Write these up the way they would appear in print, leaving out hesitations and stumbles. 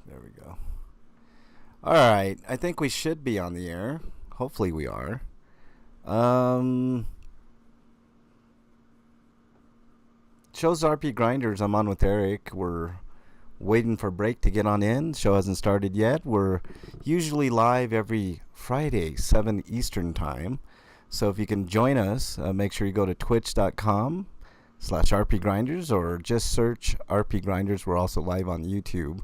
There we go. All right. I think we should be on the air. Hopefully we are. Show's RPGrinders. I'm on with Eric. We're waiting for break to get on in. Show hasn't started yet. We're usually live every Friday, 7 Eastern time. So if you can join us, make sure you go to twitch.com/RPGrinders or just search RPGrinders. We're also live on YouTube,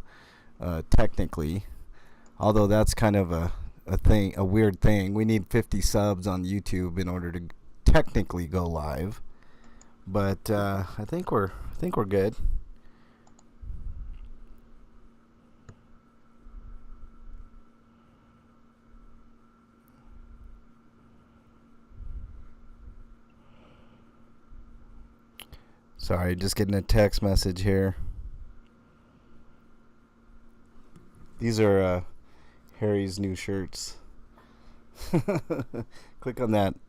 technically. Although that's kind of a weird thing. We need 50 subs on YouTube in order to technically go live. But I think we're good. Sorry, just getting a text message here. These are Harry's new shirts. Click on that. The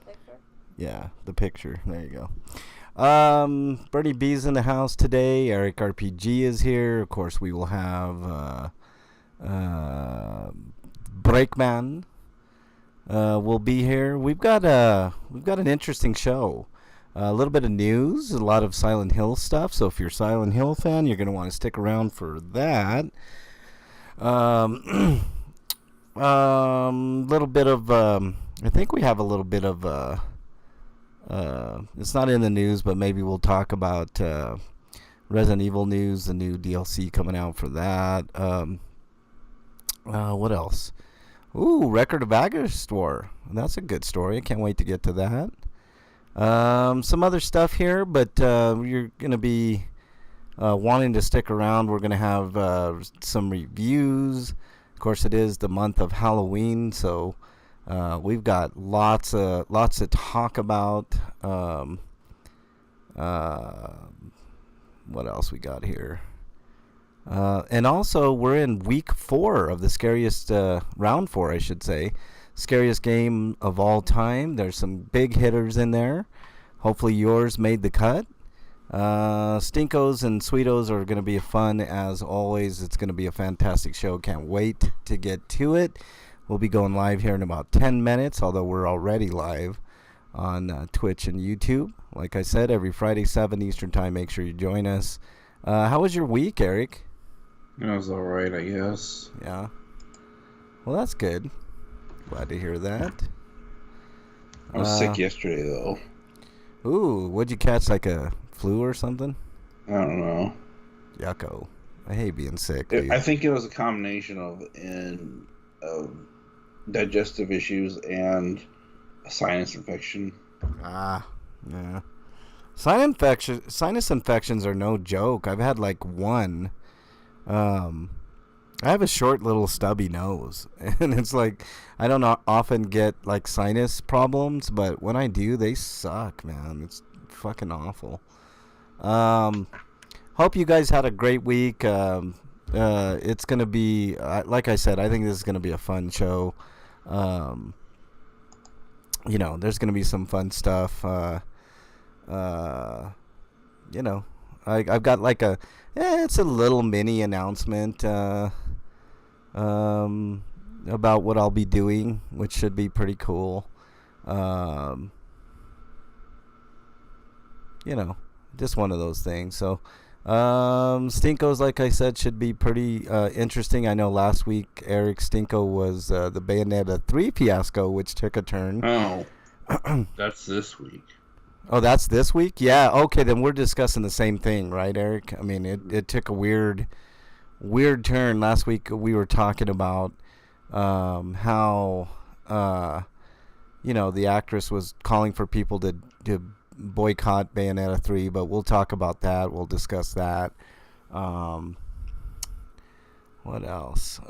picture? Yeah, the picture. There you go. Bernie B's in the house today. Eric RPG is here. Of course, we will have Breakman will be here. We've got an interesting show. A little bit of news, a lot of Silent Hill stuff. So if you're a Silent Hill fan, you're going to want to stick around for that. Little bit of I think we have a little bit of it's not in the news, but maybe we'll talk about Resident Evil news, the new DLC coming out for that. What else? Ooh, Record of Agar store. That's a good story. I can't wait to get to that. Some other stuff here, but you're going to be wanting to stick around. We're going to have some reviews. Of course, it is the month of Halloween, so we've got lots to talk about. What else we got here? And also, we're in week 4 of the scariest round 4, I should say. Scariest game of all time. There's some big hitters in there. Hopefully yours made the cut. Stinkos and Sweetos are going to be fun as always. It's going to be a fantastic show. Can't wait to get to it. We'll be going live here in about 10 minutes, although we're already live on Twitch and YouTube. Like I said, every Friday, 7 Eastern time. Make sure you join us. How was your week, Eric? It was alright, I guess. Yeah. Well, that's good. Glad to hear that. I was sick yesterday, though. Ooh, what'd you catch, like a flu or something? I don't know. Yucko. I hate being sick. I think it was a combination of digestive issues and a sinus infection. Ah, yeah. Sinus infections are no joke. I've had like one. I have a short little stubby nose, and it's like I don't often get like sinus problems, but when I do, they suck, man. It's fucking awful. Hope you guys had a great week. It's gonna be like I said, I think this is gonna be a fun show. There's gonna be some fun stuff. I've got like it's a little mini announcement about what I'll be doing, which should be pretty cool. Just one of those things. So Stinko's, like I said, should be pretty interesting. I know last week Eric Stinko was the Bayonetta 3 fiasco, which took a turn. Oh, that's this week. Oh, that's this week? Yeah, okay, then we're discussing the same thing, right, Eric? I mean, it took a weird turn. Last week we were talking about how, the actress was calling for people to boycott Bayonetta 3, but we'll talk about that. We'll discuss that. What else?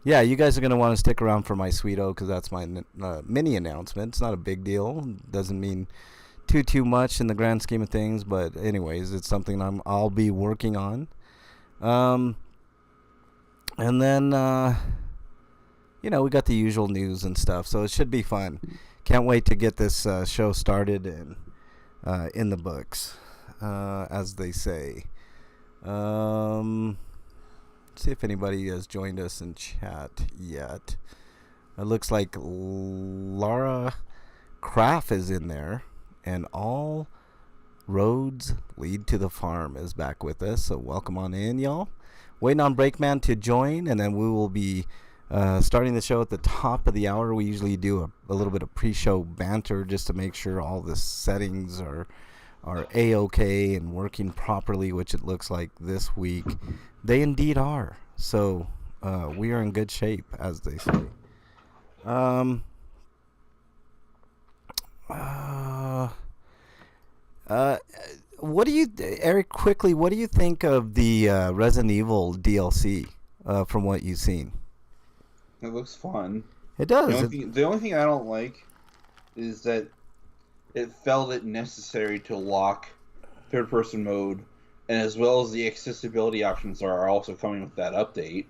Yeah, you guys are going to want to stick around for my Sweeto because that's my mini announcement. It's not a big deal. Doesn't mean too much in the grand scheme of things, but anyways, it's something I'll be working on. And then we got the usual news and stuff, so it should be fun. Can't wait to get this show started and in the books, as they say. See if anybody has joined us in chat yet. It looks like Laura Kraft is in there, and all roads lead to the farm is back with us. So welcome on in, y'all. Waiting on Breakman to join, and then we will be starting the show at the top of the hour. We usually do a little bit of pre-show banter just to make sure all the settings are A-OK and working properly, which it looks like this week they indeed are. So we are in good shape, as they say. What do you, Eric? Quickly, what do you think of the Resident Evil DLC from what you've seen? It looks fun. It does. The only thing I don't like is that it felt it necessary to lock third-person mode, and as well as the accessibility options are also coming with that update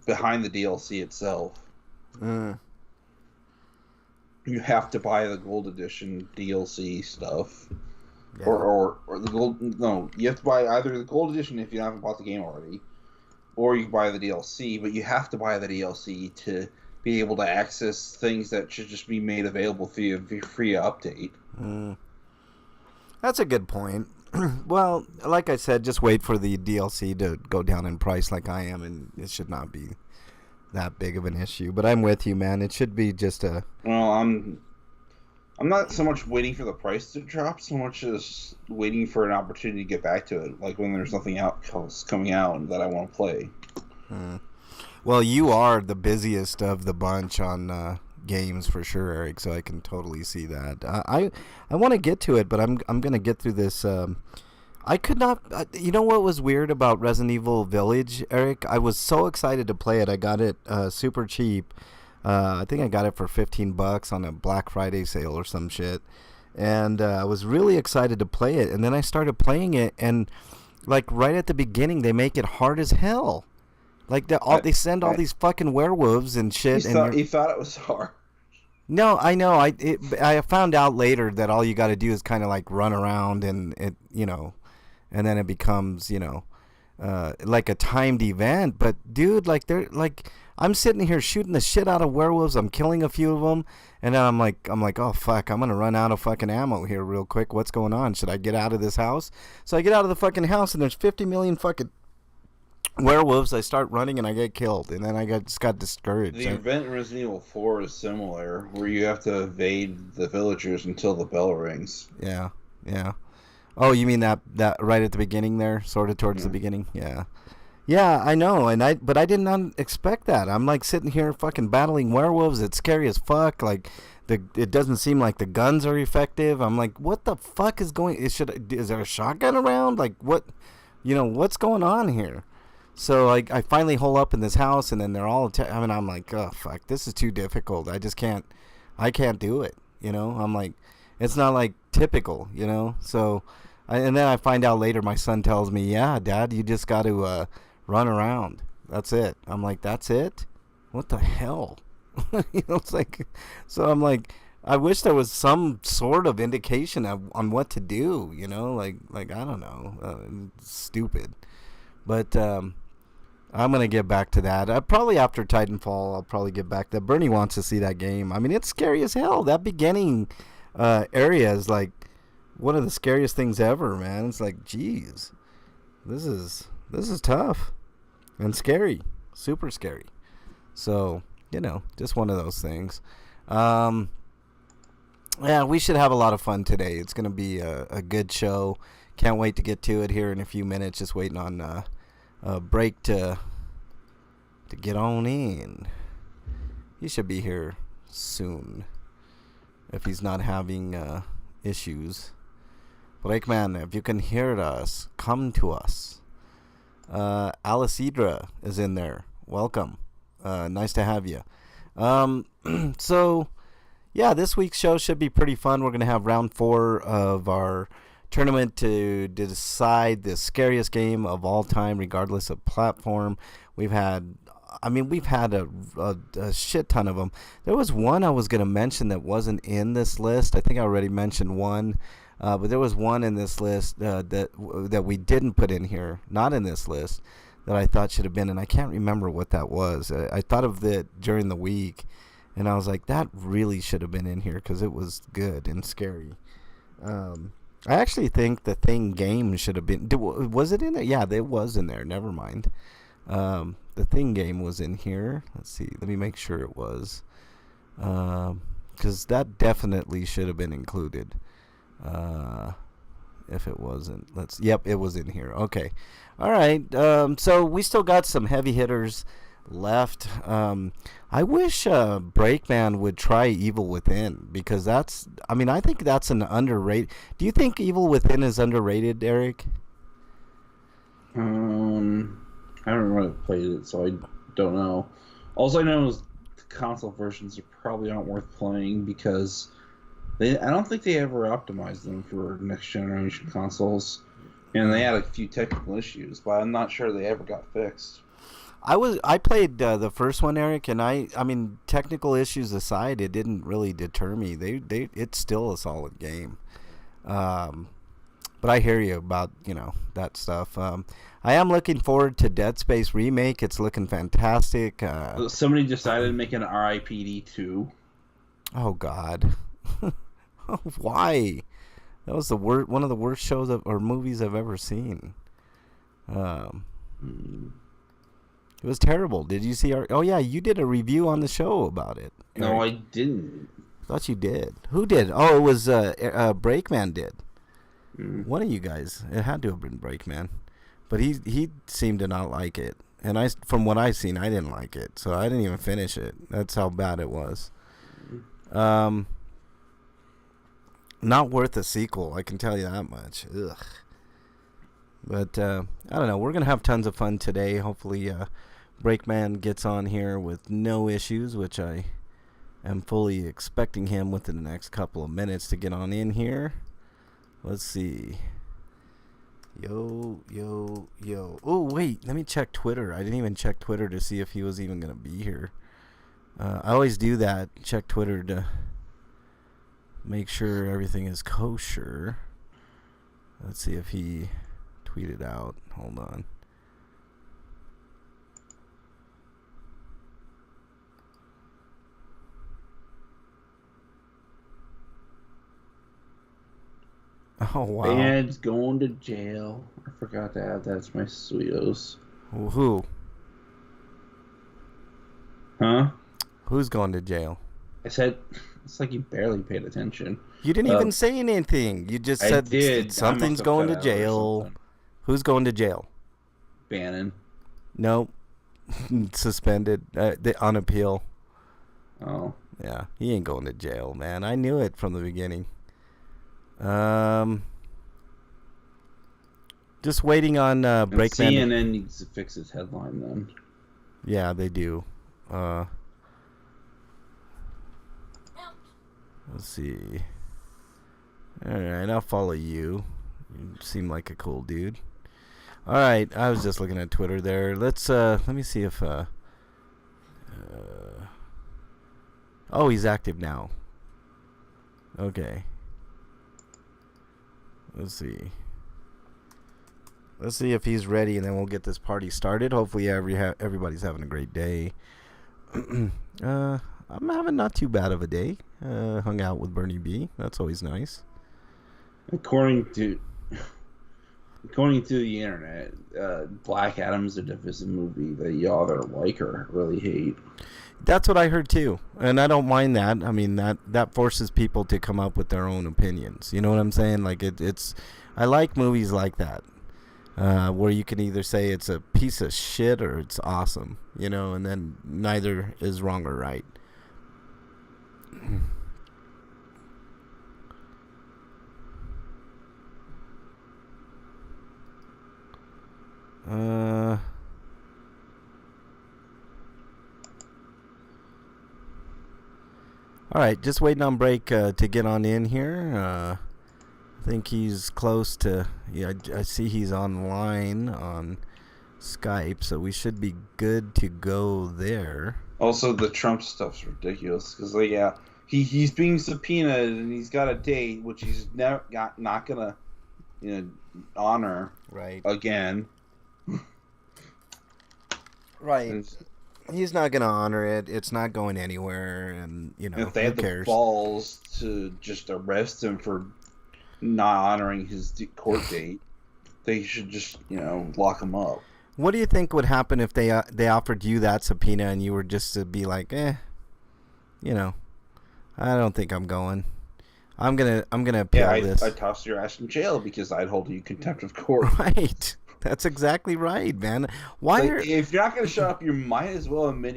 behind the DLC itself. You have to buy the Gold Edition DLC stuff. Yeah. Or the gold. No, you have to buy either the Gold Edition if you haven't bought the game already, or you can buy the DLC. But you have to buy the DLC to be able to access things that should just be made available via free update. That's a good point. Well, like I said, just wait for the DLC to go down in price like I am, and it should not be that big of an issue. But I'm with you, man. It should be just a... Well, I'm not so much waiting for the price to drop, so much as waiting for an opportunity to get back to it, like when there's nothing else coming out that I want to play. Well, you are the busiest of the bunch on games for sure, Eric, so I can totally see that. I want to get to it, but I'm going to get through this. I could not... you know what was weird about Resident Evil Village, Eric? I was so excited to play it. I got it super cheap. I think I got it for $15 on a Black Friday sale or some shit. And I was really excited to play it. And then I started playing it, and like right at the beginning, they make it hard as hell. Like they send all these fucking werewolves and shit. You thought it was hard. No, I know. I found out later that all you got to do is kind of like run around, and it, you know, and then it becomes, you know, like a timed event. But dude, like they're like, I'm sitting here shooting the shit out of werewolves. I'm killing a few of them, and then I'm like, oh fuck, I'm gonna run out of fucking ammo here real quick. What's going on? Should I get out of this house? So I get out of the fucking house, and there's 50 million fucking werewolves. I start running and I get killed, and then I just got discouraged. The event in Resident Evil 4 is similar, where you have to evade the villagers until the bell rings. Yeah. Oh, you mean that right at the beginning there, sort of towards the beginning? Yeah, I know, but I did not expect that. I'm like sitting here fucking battling werewolves. It's scary as fuck. Like it doesn't seem like the guns are effective. I'm like, what the fuck is going? Is there a shotgun around? Like what? You know, what's going on here? So I finally hole up in this house, and then they're all... I'm like, oh, fuck, this is too difficult. I can't do it, you know? I'm like, it's not, like, typical, you know? So, and then I find out later, my son tells me, yeah, Dad, you just got to run around. That's it. I'm like, that's it? What the hell? You know, it's like... So I'm like, I wish there was some sort of indication on what to do, you know? Like I don't know. Stupid. But... I'm going to get back to that. Probably after Titanfall, I'll probably get back to that. Bernie wants to see that game. I mean, it's scary as hell. That beginning area is like one of the scariest things ever, man. It's like, geez, this is tough and scary, super scary. So, you know, just one of those things. Yeah, we should have a lot of fun today. It's going to be a good show. Can't wait to get to it here in a few minutes. Just waiting on... break to get on in. He should be here soon if he's not having issues. Breakman, if you can hear us, come to us. Alicidra is in there. Welcome. Nice to have you. So, yeah, this week's show should be pretty fun. We're going to have round 4 of our tournament to decide the scariest game of all time, regardless of platform. We've had a shit ton of them. There was one I was going to mention that wasn't in this list. I think I already mentioned one. But there was one in this list that we didn't put in here, not in this list, that I thought should have been, and I can't remember what that was. I thought of it during the week, and I was like, that really should have been in here because it was good and scary. I actually think the Thing game should have been. Was it in there? Yeah, it was in there. Never mind. The Thing game was in here. Let's see. Let me make sure it was. Because that definitely should have been included. If it wasn't, Yep, it was in here. Okay. All right. So we still got some heavy hitters left. I wish Breakman would try Evil Within, because I think that's an underrated. Do you think Evil Within is underrated, Eric? I haven't really played it, so I don't know. All I know is the console versions probably aren't worth playing because I don't think they ever optimized them for next generation consoles, and they had a few technical issues, but I'm not sure they ever got fixed. I played the first one, Eric, and I mean, technical issues aside, it didn't really deter me. It's still a solid game. But I hear you about, that stuff. I am looking forward to Dead Space Remake. It's looking fantastic. Somebody decided to make an RIPD 2. Oh God. Why? That was one of the worst shows or movies I've ever seen. It was terrible. Did you see our... Oh, yeah, you did a review on the show about it. No, I didn't. Thought you did. Who did? Oh, it was Breakman did. One of you guys. It had to have been Breakman. But he seemed to not like it. And from what I've seen, I didn't like it. So I didn't even finish it. That's how bad it was. Not worth a sequel, I can tell you that much. Ugh. But, I don't know. We're going to have tons of fun today. Hopefully, Breakman gets on here with no issues, which I am fully expecting him within the next couple of minutes to get on in here. Let's see. Yo. Oh, wait. Let me check Twitter. I didn't even check Twitter to see if he was even going to be here. I always do that. Check Twitter to make sure everything is kosher. Let's see if he... tweeted out. Hold on. Oh, wow. Band's going to jail. I forgot to add that to my sweetos. Who? Huh? Who's going to jail? I said, it's like you barely paid attention. You didn't even say anything. You just said something's going to jail. Who's going to jail? Bannon. Nope. Suspended. On appeal. Oh. Yeah, he ain't going to jail, man. I knew it from the beginning. Just waiting on Breakman. CNN needs to fix his headline then. Yeah, they do. Let's see. Alright, I'll follow you. You seem like a cool dude. Alright, I was just looking at Twitter there. Let me see if oh, he's active now. Okay. Let's see if he's ready, and then we'll get this party started. Hopefully everybody's having a great day. I'm having not too bad of a day. Hung out with Bernie B. That's always nice. According to the internet, Black Adam's a divisive movie that y'all that like or really hate. That's what I heard too, and I don't mind that. I mean, that forces people to come up with their own opinions. You know what I'm saying? Like I like movies like that, where you can either say it's a piece of shit or it's awesome. You know, and then neither is wrong or right. All right, just waiting on Break to get on in here. I think he's close to. Yeah, I see he's online on Skype, so we should be good to go there. Also, the Trump stuff's ridiculous because, he's being subpoenaed and he's got a date which he's not gonna honor Right. again. Right. And He's not going to honor it. It's not going anywhere, and if they who had the cares? balls to just arrest him for not honoring his court date, they should just lock him up. What do you think would happen if they offered you that subpoena and you were just to be like, I don't think I'm going. I'm gonna appeal this. I'd toss your ass in jail because I'd hold you in contempt of court. Right. That's exactly right, man. Why if you're not going to shut up, you might as well be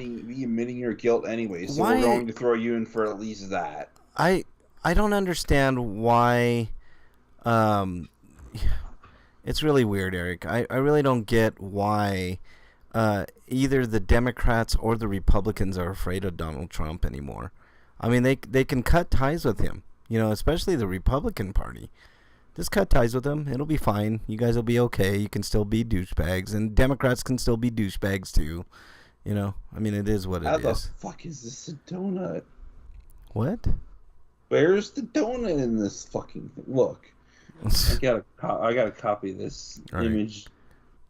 admitting your guilt anyway. So we're going to throw you in for at least that. I don't understand why. It's really weird, Eric. I really don't get why either the Democrats or the Republicans are afraid of Donald Trump anymore. I mean, they can cut ties with him, especially the Republican Party. Just cut ties with him. It'll be fine. You guys will be okay. You can still be douchebags, and Democrats can still be douchebags too. I mean, it is what it is. How the fuck is this a donut? What? Where's the donut in this fucking thing? Look, I gotta copy this image.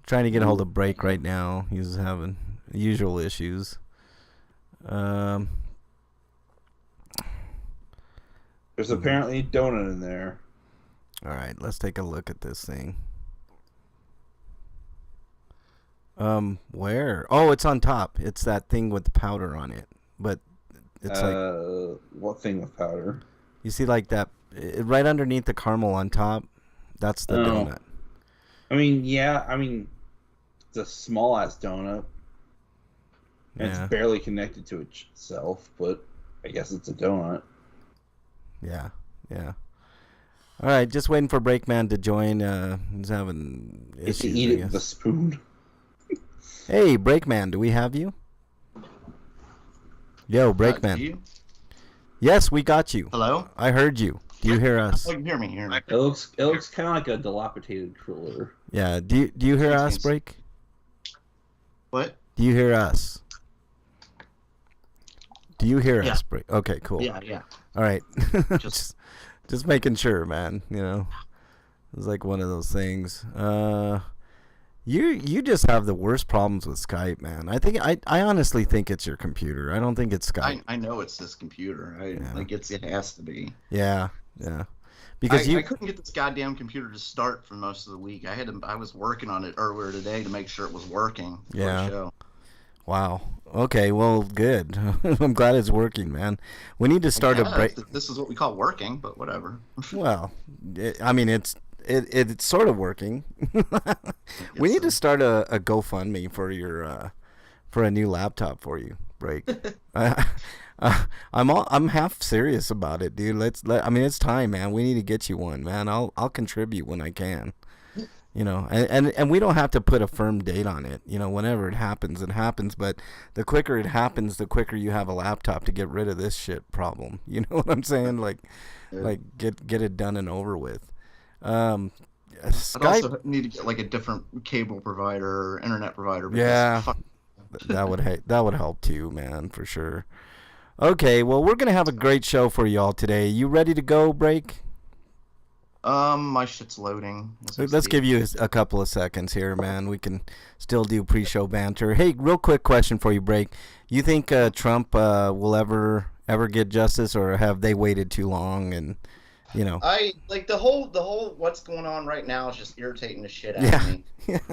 Trying to get a hold of Break right now. He's having usual issues. There's apparently a donut in there. All right, let's take a look at this thing. Where? Oh, it's on top. It's that thing with the powder on it. But it's what thing with powder? You see, like that, right underneath the caramel on top. That's the donut. I mean, yeah. I mean, it's a small ass donut. And It's barely connected to itself, but I guess it's a donut. Yeah. All right, just waiting for Breakman to join. He's having issues. To eat it with a spoon. Hey, Breakman, do we have you? Yo, Breakman. Yes, we got you. Hello? I heard you. Do you hear us? Oh, you can hear me. It looks kind of like a dilapidated cooler. Yeah. Do you hear us, Break? What? Do you hear us? Do you hear us, Break? Okay, cool. Yeah. All right. Just making sure, man. It's like one of those things. You just have the worst problems with Skype, man. I honestly think it's your computer. I don't think it's Skype. I know it's this computer. It has to be. Yeah. Because I couldn't get this goddamn computer to start for most of the week. I was working on it earlier today to make sure it was working for the show. Wow. Okay, well, good. I'm glad it's working, man. We need to start a break. This is what we call working, but whatever. Well, it's sort of working. We need to start a GoFundMe for your for a new laptop for you, Break. I'm half serious about it, dude. It's time, man. We need to get you one, man. I'll contribute when I can. And we don't have to put a firm date on it. Whenever it happens, but the quicker it happens, the quicker you have a laptop to get rid of this shit problem. You know what I'm saying? Like get it done and over with. Skype, I'd also need to get like a different cable provider or internet provider. Yeah, that would help too, man, for sure. Okay, well, we're gonna have a great show for y'all today. You ready to go, Break? My shit's loading. Let's give you a couple of seconds here, man. We can still do pre-show banter. Hey, real quick question for you, Break. You think Trump will ever get justice, or have they waited too long? And I like the whole what's going on right now is just irritating the shit out of me.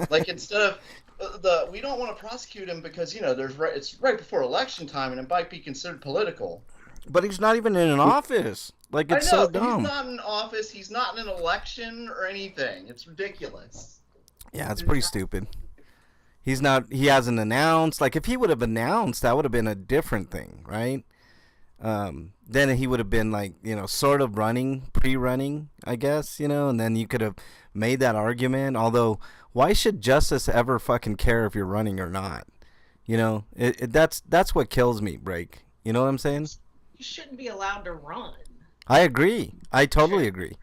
Like, instead of we don't want to prosecute him because it's right before election time and it might be considered political. But he's not even in an office. Like, it's so dumb. He's not in office. He's not in an election or anything. It's ridiculous. Yeah, it's pretty stupid. He hasn't announced. Like, if he would have announced, that would have been a different thing, right? Then he would have been like, sort of pre-running, I guess, and then you could have made that argument. Although, why should justice ever fucking care if you're running or not? That's what kills me, Break. You know what I'm saying? You shouldn't be allowed to run. I agree. I totally agree.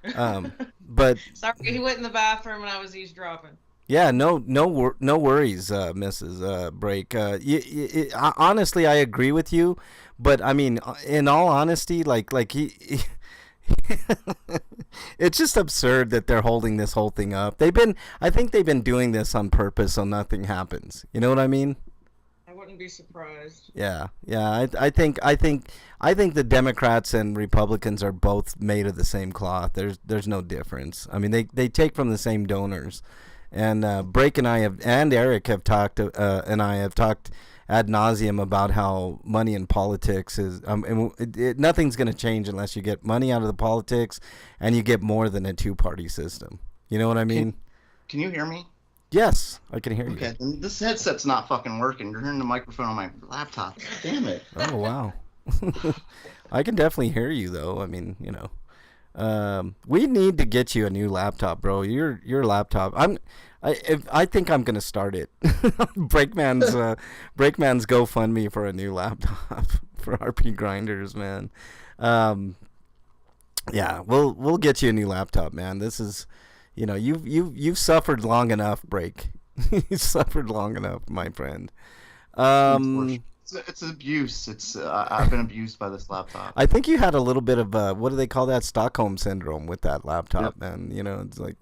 But sorry, he went in the bathroom and I was eavesdropping. Yeah, no worries, Mrs. Break. Honestly, I agree with you, but I mean, in all honesty, like he it's just absurd that they're holding this whole thing up. I think they've been doing this on purpose so nothing happens. You know what I mean? I wouldn't be surprised. Yeah. I think the Democrats and Republicans are both made of the same cloth. There's no difference. I mean, they take from the same donors. And Break and Eric have talked, and I have talked ad nauseum about how money in politics is, nothing's going to change unless you get money out of the politics, and you get more than a two-party system. You know what I mean? Can you hear me? Yes, I can hear you. Okay, this headset's not fucking working. You're hearing the microphone on my laptop. God damn it. Oh wow. I can definitely hear you though. I mean, we need to get you a new laptop, bro. Your laptop. I think I'm gonna start it. Breakman's GoFundMe for a new laptop for RPGrinders, man. Yeah, we'll get you a new laptop, man. This is, you've suffered long enough, Break. You've suffered long enough, my friend. It's abuse. I've been abused by this laptop. I think you had a little bit of what do they call that, Stockholm syndrome with that laptop, man. It's like,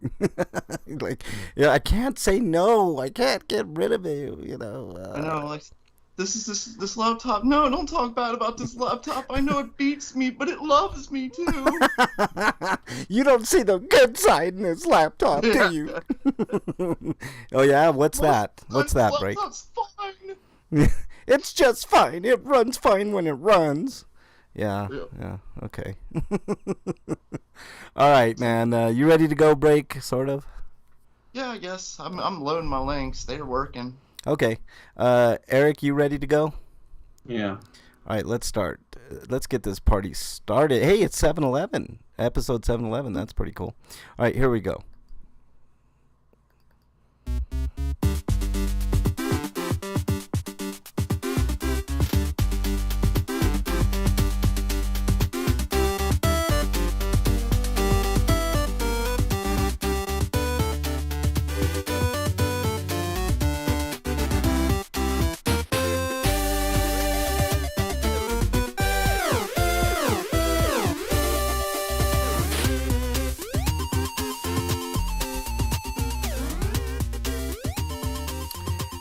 I can't say no. I can't get rid of it. I know, like this laptop. No, don't talk bad about this laptop. I know it beats me, but it loves me too. You don't see the good side in this laptop, do you? Oh yeah, what's that? What's that, Break? Laptop's fine. It's just fine. It runs fine when it runs. Yeah. Okay. All right, man. You ready to go, Break? Sort of. Yeah, I guess. I'm loading my links. They're working. Okay. Eric, you ready to go? Yeah. All right, let's start. Let's get this party started. Hey, it's 7-Eleven. Episode 7-Eleven. That's pretty cool. All right, here we go.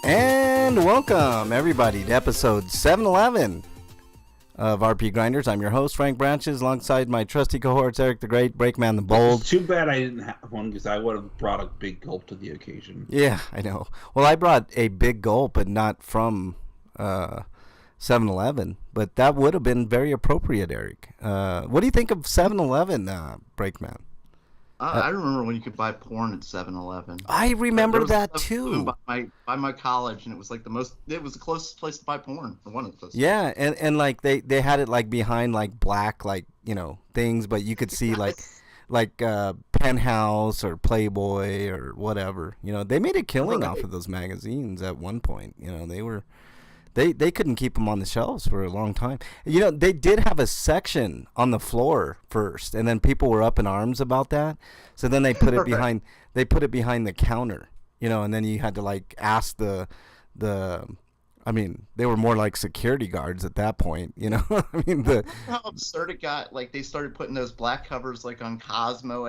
And welcome, everybody, to episode 7-11 of RPGrinders. I'm your host, Frank Branches, alongside my trusty cohorts, Eric the Great, Breakman the Bold. It's too bad I didn't have one, because I would have brought a big gulp to the occasion. Yeah, I know. Well, I brought a big gulp, but not from 7-Eleven, but that would have been very appropriate, Eric. What do you think of 7-Eleven, Breakman? I remember when you could buy porn at 7-Eleven. I remember that too. By my college, and it was like it was the closest place to buy porn, or one of the closest. Yeah, and like they had it like behind like black things, but you could see like Penthouse or Playboy or whatever. They made a killing off of those magazines at one point. They couldn't keep them on the shelves for a long time. They did have a section on the floor first, and then people were up in arms about that. So then they put it behind. They put it behind the counter, and then you had to like ask the. I mean, they were more like security guards at that point, I mean, how absurd it got. Like they started putting those black covers like on Cosmo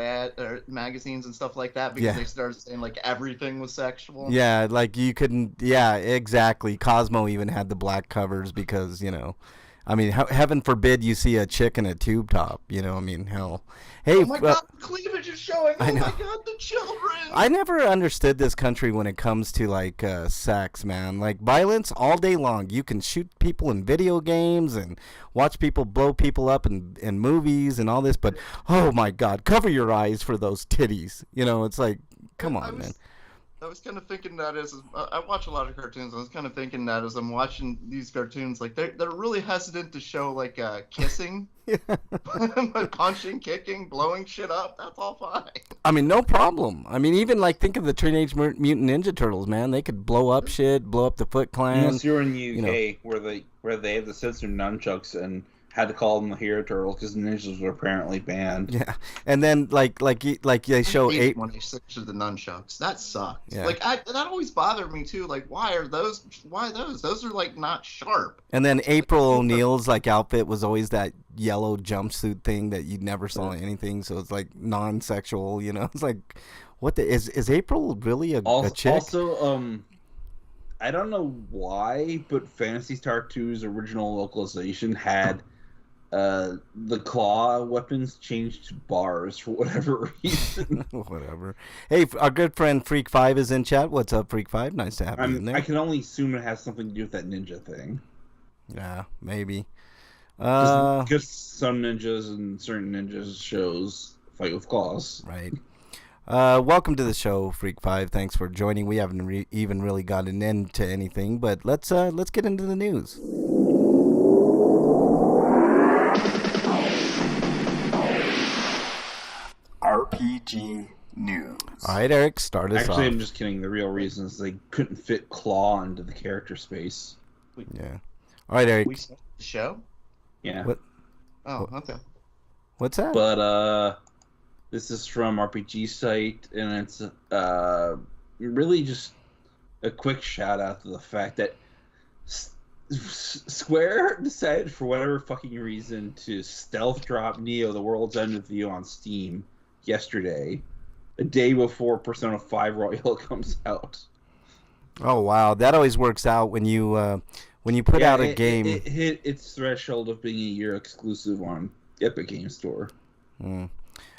magazines and stuff like that because they started saying like everything was sexual. Yeah, like you couldn't. Yeah, exactly. Cosmo even had the black covers because I mean, heaven forbid you see a chick in a tube top. I mean, hell. Hey, oh my God, cleavage is showing. Oh my God, the children. I never understood this country when it comes to like sex, man. Like violence all day long. You can shoot people in video games and watch people blow people up in movies and all this, but oh my God, cover your eyes for those titties. It's like, come on, man. I was kind of thinking that as I watch a lot of cartoons. I was kind of thinking that as I'm watching these cartoons, like they're really hesitant to show like kissing, punching, kicking, blowing shit up. That's all fine. I mean, no problem. I mean, even like think of the Teenage Mutant Ninja Turtles, man. They could blow up shit, blow up the Foot Clan. Unless you're in the UK, where they have the censored nunchucks and had to call them the Hero Turtles because ninjas were apparently banned. Yeah, and then like they show I hate eight. when they switch to the nunchucks. That sucks. Yeah. Like that always bothered me too. Like why those? Those are like not sharp. And then April O'Neil's like outfit was always that yellow jumpsuit thing that you never saw anything. So it's like non-sexual, you know. It's like, what is April really a chick? Also, I don't know why, but Phantasy Star 2's original localization had the claw weapons changed to bars for whatever reason. Whatever. Hey, our good friend Freak 5 is in chat. What's up, Freak 5? Nice to have you in there. I can only assume it has something to do with that ninja thing. Yeah, maybe. Because some ninjas and certain ninjas shows fight with claws. Right. Welcome to the show, Freak 5. Thanks for joining. We haven't even really gotten into anything, but let's get into the news. RPG news. All right, Eric, start us off. Actually, I'm just kidding. The real reason is they couldn't fit claw into the character space. Yeah. All right, Eric. We start the show. Yeah. What? Oh, okay. What's that? But this is from RPG site, and it's really just a quick shout out to the fact that Square decided for whatever fucking reason to stealth drop Neo: The World's End with you on Steam yesterday, a day before Persona 5 Royal comes out. Oh wow, that always works out when you put out a game. It hit its threshold of being a year exclusive on Epic Game Store.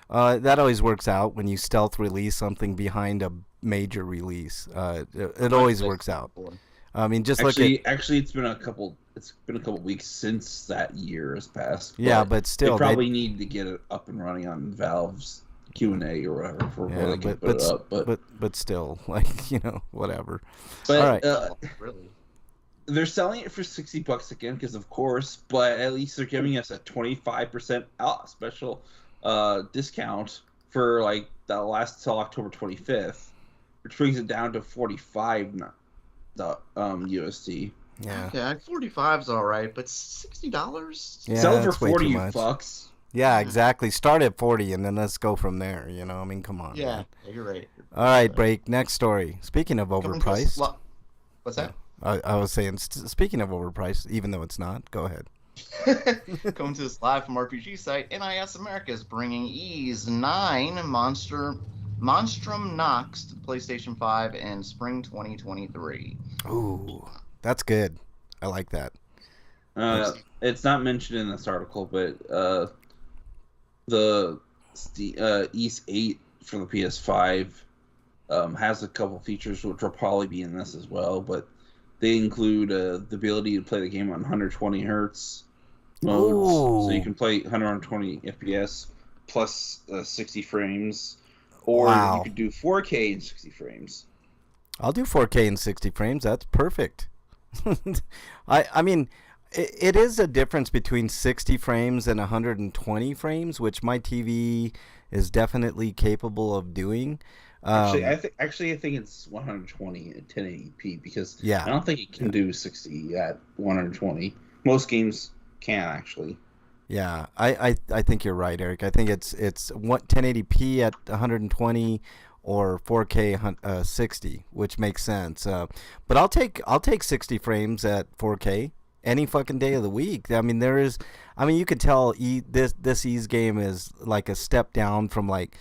That always works out when you stealth release something behind a major release. It always works out. I mean, just actually, it's been a couple weeks since that year has passed. Yeah, but still, they probably need to get it up and running on Valve's Q&A or whatever for where they can put it up. But still, like, whatever. But all right. Really. They're selling it for $60 again, because of course. But at least they're giving us a 25% special discount for like that lasts till October 25th, which brings it down to 45 USD. Yeah. Yeah, 45's all right, but $60. Yeah, sell it for that's way 40, too you much. fucks. Yeah, exactly. Start at 40 and then let's go from there. I mean, come on. Yeah, man. you're right. All right, break. Next story. Speaking of overpriced. What's that? I was saying, speaking of overpriced, even though it's not, go ahead. Coming to us live from RPG site, NIS America is bringing Ys 9 Monstrum Nox to PlayStation 5 in spring 2023. Ooh, that's good. I like that. It's not mentioned in this article, but the Ys 8 for the PS5 has a couple features which will probably be in this as well, but they include the ability to play the game on 120 hertz modes, so you can play 120 FPS plus 60 frames, or Wow. you could do 4K and 60 frames. I'll do 4K and 60 frames. That's perfect. I mean, it is a difference between 60 frames and 120 frames, which my TV is definitely capable of doing. Actually, I think it's 120 at 1080p because Yeah. I don't think it can do 60 at 120. Most games can actually. Yeah, I think you're right, Eric. I think it's 1080p at 120 or 4K 60, which makes sense. But I'll take 60 frames at 4K any fucking day of the week. I mean, you could tell this Ys game is like a step down from like,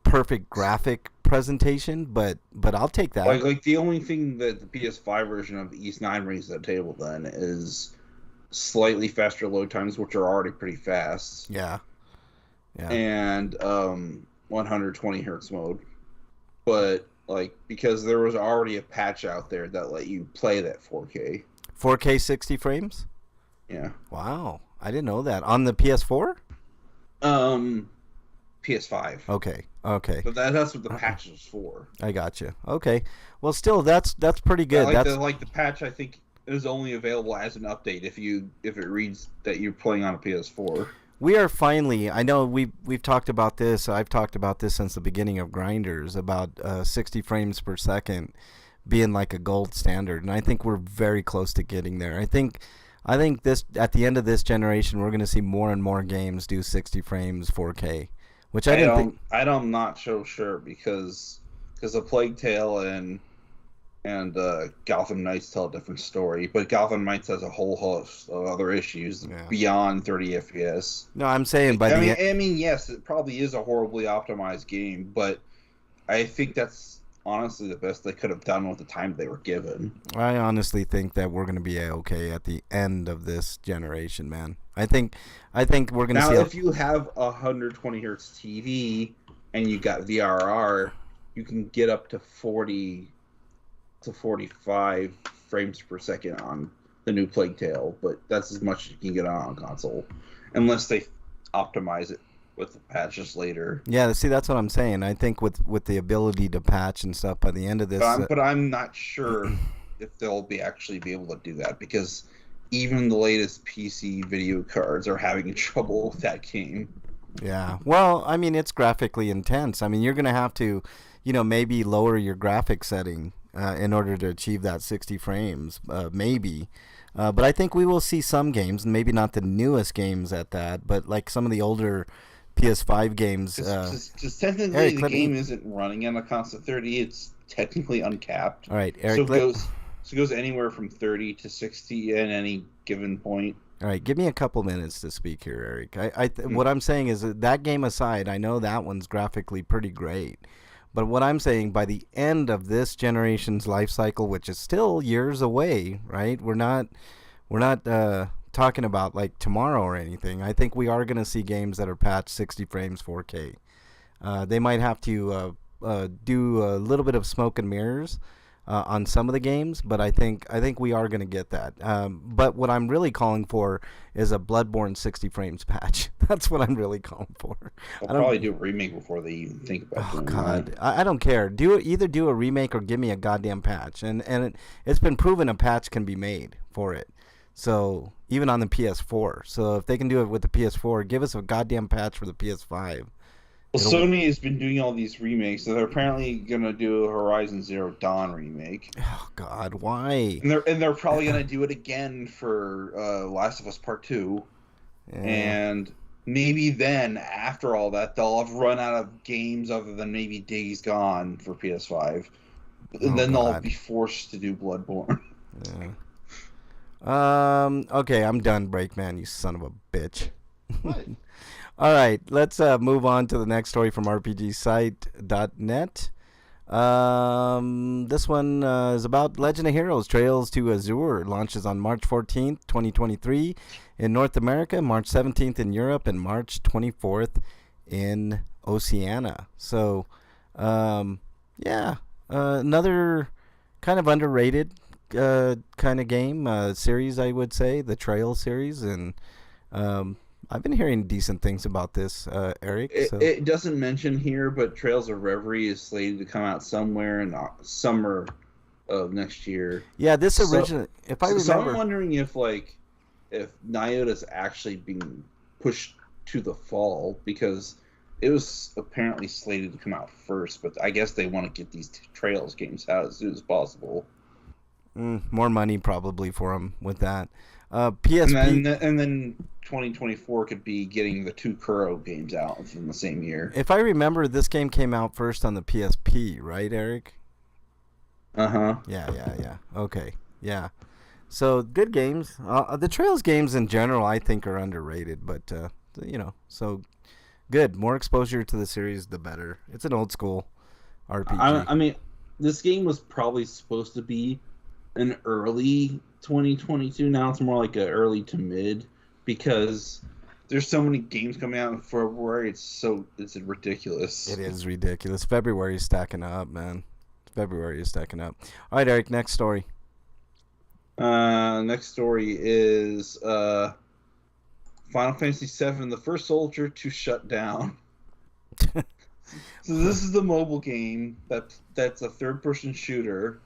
perfect graphic presentation, but I'll take that. Like the only thing that the PS5 version of Ys 9 brings to the table then is slightly faster load times, which are already pretty fast. Yeah. And 120 hertz mode. But like because there was already a patch out there that let you play that 4K. 4K 60 frames? Yeah. Wow. I didn't know that. On the PS4? PS5. Okay. But that's what the patch is for. I got you. Okay. Well, still, that's pretty good. Yeah, That's the patch I think is only available as an update if it reads that you're playing on a PS4. we are finally. I know we've talked about this. I've talked about this since the beginning of Grinders about 60 frames per second being like a gold standard, and I think we're very close to getting there. I think I think this at the end of this generation, we're going to see more and more games do 60 frames 4K, which I didn't think. I'm not so sure because the Plague Tale and Gotham Knights tell a different story, but Gotham Knights has a whole host of other issues beyond 30 FPS. No, I'm saying I mean, yes, it probably is a horribly optimized game, but I think that's honestly the best they could have done with the time they were given. I honestly think that we're going to be okay at the end of this generation, man. I think we're going to see. Now, if you have a 120 hertz TV and you got VRR, you can get up to 40 to 45 frames per second on the new Plague Tale, but that's as much as you can get on console, unless they optimize it with the patches later. Yeah, see, that's what I'm saying. I think with the ability to patch and stuff by the end of this, but I'm not sure if they'll actually be able to do that, because even the latest PC video cards are having trouble with that game. Yeah, well, I mean, it's graphically intense. I mean, you're gonna have to, maybe lower your graphic setting in order to achieve that 60 frames, maybe. But I think we will see some games, maybe not the newest games at that, but like some of the older PS5 games. Just technically, Eric, the game isn't running at a constant 30. It's technically uncapped. All right, Eric. So it goes anywhere from 30 to 60 at any given point. All right, give me a couple minutes to speak here, Eric. What I'm saying is that game aside, I know that one's graphically pretty great. But what I'm saying, by the end of this generation's life cycle, which is still years away, right? We're not talking about like tomorrow or anything. I think we are going to see games that are patched 60 frames 4K. They might have to do a little bit of smoke and mirrors on some of the games, but I think we are going to get that. But what I'm really calling for is a Bloodborne 60 frames patch. That's what I'm really calling for. I'll probably do a remake before they even think about doing God, that. I don't care. Either do a remake or give me a goddamn patch. And it's been proven a patch can be made for it. So even on the PS4. So if they can do it with the PS4, give us a goddamn patch for the PS5. Well, Sony has been doing all these remakes, so they're apparently gonna do a Horizon Zero Dawn remake. Oh God, why? And they're probably gonna do it again for Last of Us Part 2. Yeah. And maybe then, after all that, they'll have run out of games other than maybe Days Gone for PS5. And then they'll be forced to do Bloodborne. Yeah. Okay, I'm done, Breakman, you son of a bitch. What? All right, let's move on to the next story from RPGsite.net. This one is about Legend of Heroes Trails to Azure. It launches on March 14th, 2023 in North America, March 17th in Europe, and March 24th in Oceania. So, another kind of underrated kind of game, series, I would say, the Trails series. And I've been hearing decent things about this, Eric. It doesn't mention here, but Trails of Reverie is slated to come out somewhere in summer of next year. Yeah, this originally, if I remember. So I'm wondering if Nyota's actually being pushed to the fall, because it was apparently slated to come out first, but I guess they want to get these Trails games out as soon as possible. More money probably for them with that. PSP, and then 2024 could be getting the two Kuro games out in the same year. If I remember, this game came out first on the PSP, right, Eric? Uh-huh. Yeah. Okay, yeah. So, good games. The Trails games in general, I think, are underrated, but, so good. More exposure to the series, the better. It's an old school RPG. I mean, this game was probably supposed to be an early 2022. Now it's more like an early to mid, because there's so many games coming out in February. It's ridiculous. It is ridiculous. February is stacking up, man. February is stacking up. All right, Eric, next story. Next story is Final Fantasy VII: The First Soldier to Shut Down. So this is the mobile game that's a third-person shooter,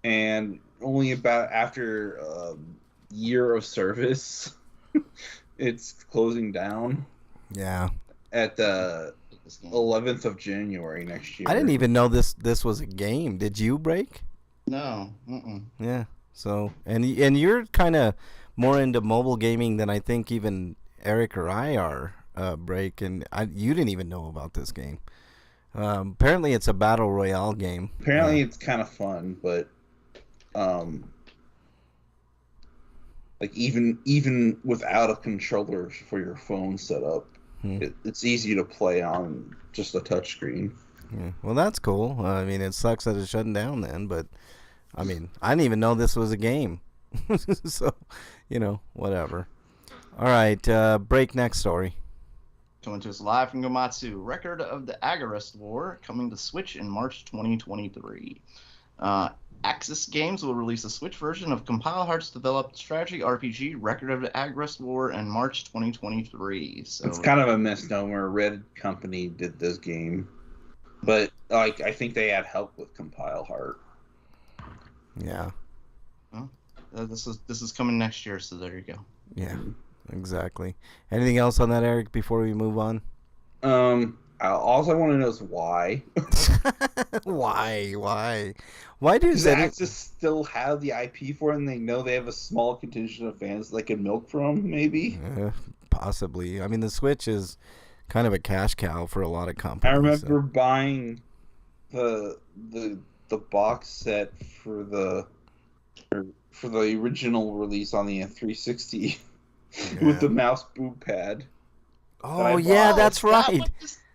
and only about after a year of service, it's closing down. Yeah. At the 11th of January next year. I didn't even know this was a game. Did you, Break? No. Yeah. So, and you're kind of more into mobile gaming than I think even Eric or I are, Break, and you didn't even know about this game. Apparently, it's a battle royale game. Apparently, it's kind of fun, but like even without a controller for your phone set up, it's easy to play on just a touchscreen. Yeah. Well, that's cool. I mean, it sucks that it's shutting down then, but I mean, I didn't even know this was a game. So, whatever. All right, Break, next story. Coming to us live from Gomatsu, Record of the Agarest War, coming to Switch in March 2023. Axis Games will release a Switch version of Compile Hearts developed strategy RPG Record of the Agarest War in March 2023. So it's kind of a misnomer. Red Company did this game, but like I think they had help with Compile Heart. Yeah. Well, this is coming next year, so there you go. Yeah, exactly. Anything else on that, Eric, before we move on? All I want to know is why. Why does Axis still have the IP for it, and they know they have a small contingent of fans they can milk from? Maybe. Possibly. I mean, the Switch is kind of a cash cow for a lot of companies. I remember buying the box set for the original release on the 360 with the mouse boob pad. Oh yeah, that's right.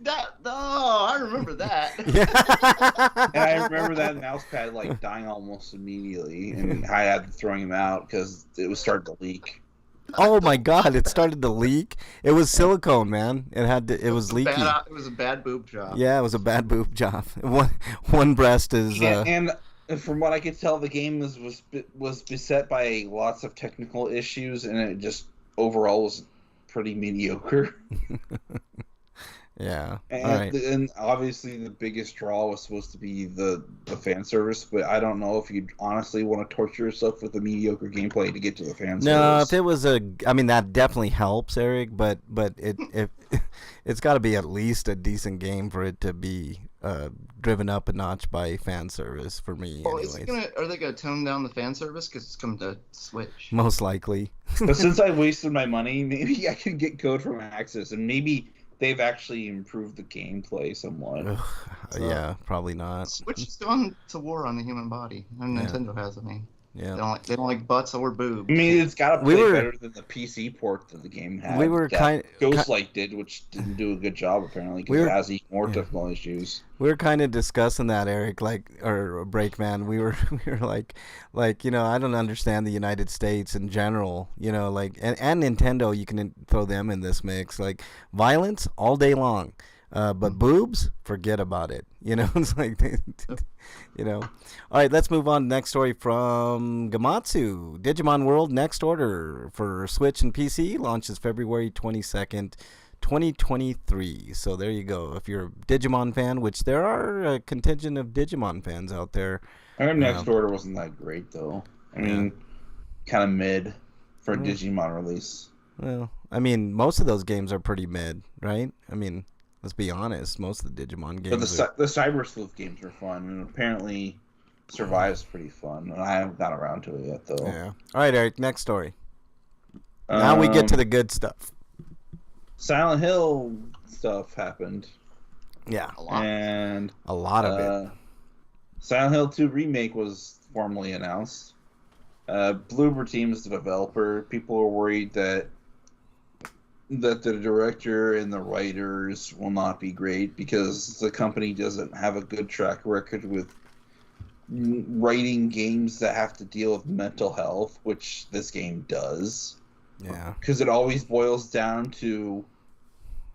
I remember that. Yeah. And I remember that mouse pad like dying almost immediately, and I had to throwing him out because it was starting to leak. Oh my God! It started to leak. It was silicone, man. It was leaky. It was a bad boob job. Yeah, it was a bad boob job. One breast is. And from what I could tell, the game was beset by lots of technical issues, and it just overall was pretty mediocre. Yeah. And obviously the biggest draw was supposed to be the fan service, but I don't know if you'd honestly want to torture yourself with a mediocre gameplay to get to the fan service. No, if it was I mean, that definitely helps, Eric, but it's got to be at least a decent game for it to be driven up a notch by fan service for me. Well, are they gonna tone down the fan service because it's coming to Switch? Most likely. But since I wasted my money, maybe I could get code from Axis, and maybe they've actually improved the gameplay somewhat. Yeah, probably not. Switch is going to war on the human body. And Nintendo has, Yeah. They don't like butts or boobs. I mean, it's got to play better than the PC port that the game had. Ghostlight did, which didn't do a good job apparently because it has even more technical issues. We were kind of discussing that, Eric, or Breakman. We were like, I don't understand the United States in general, and Nintendo. You can throw them in this mix, like violence all day long. But boobs, forget about it. It's like, All right, let's move on. Next story from Gamatsu. Digimon World Next Order for Switch and PC launches February 22nd, 2023. So there you go. If you're a Digimon fan, which there are a contingent of Digimon fans out there. I heard Next Order wasn't that great, though. I mean, kind of mid for a Digimon release. Well, I mean, most of those games are pretty mid, right? I mean, let's be honest. Most of the Digimon games. But the Cyber Sleuth games are fun, and apparently Survive's pretty fun. And I haven't got around to it yet, though. Yeah. All right, Eric. Next story. Now we get to the good stuff. Silent Hill stuff happened. Yeah. A lot of it. Silent Hill 2 Remake was formally announced. Bloober Team is the developer. People are worried that the director and the writers will not be great because the company doesn't have a good track record with writing games that have to deal with mental health, which this game does. Yeah. Because it always boils down to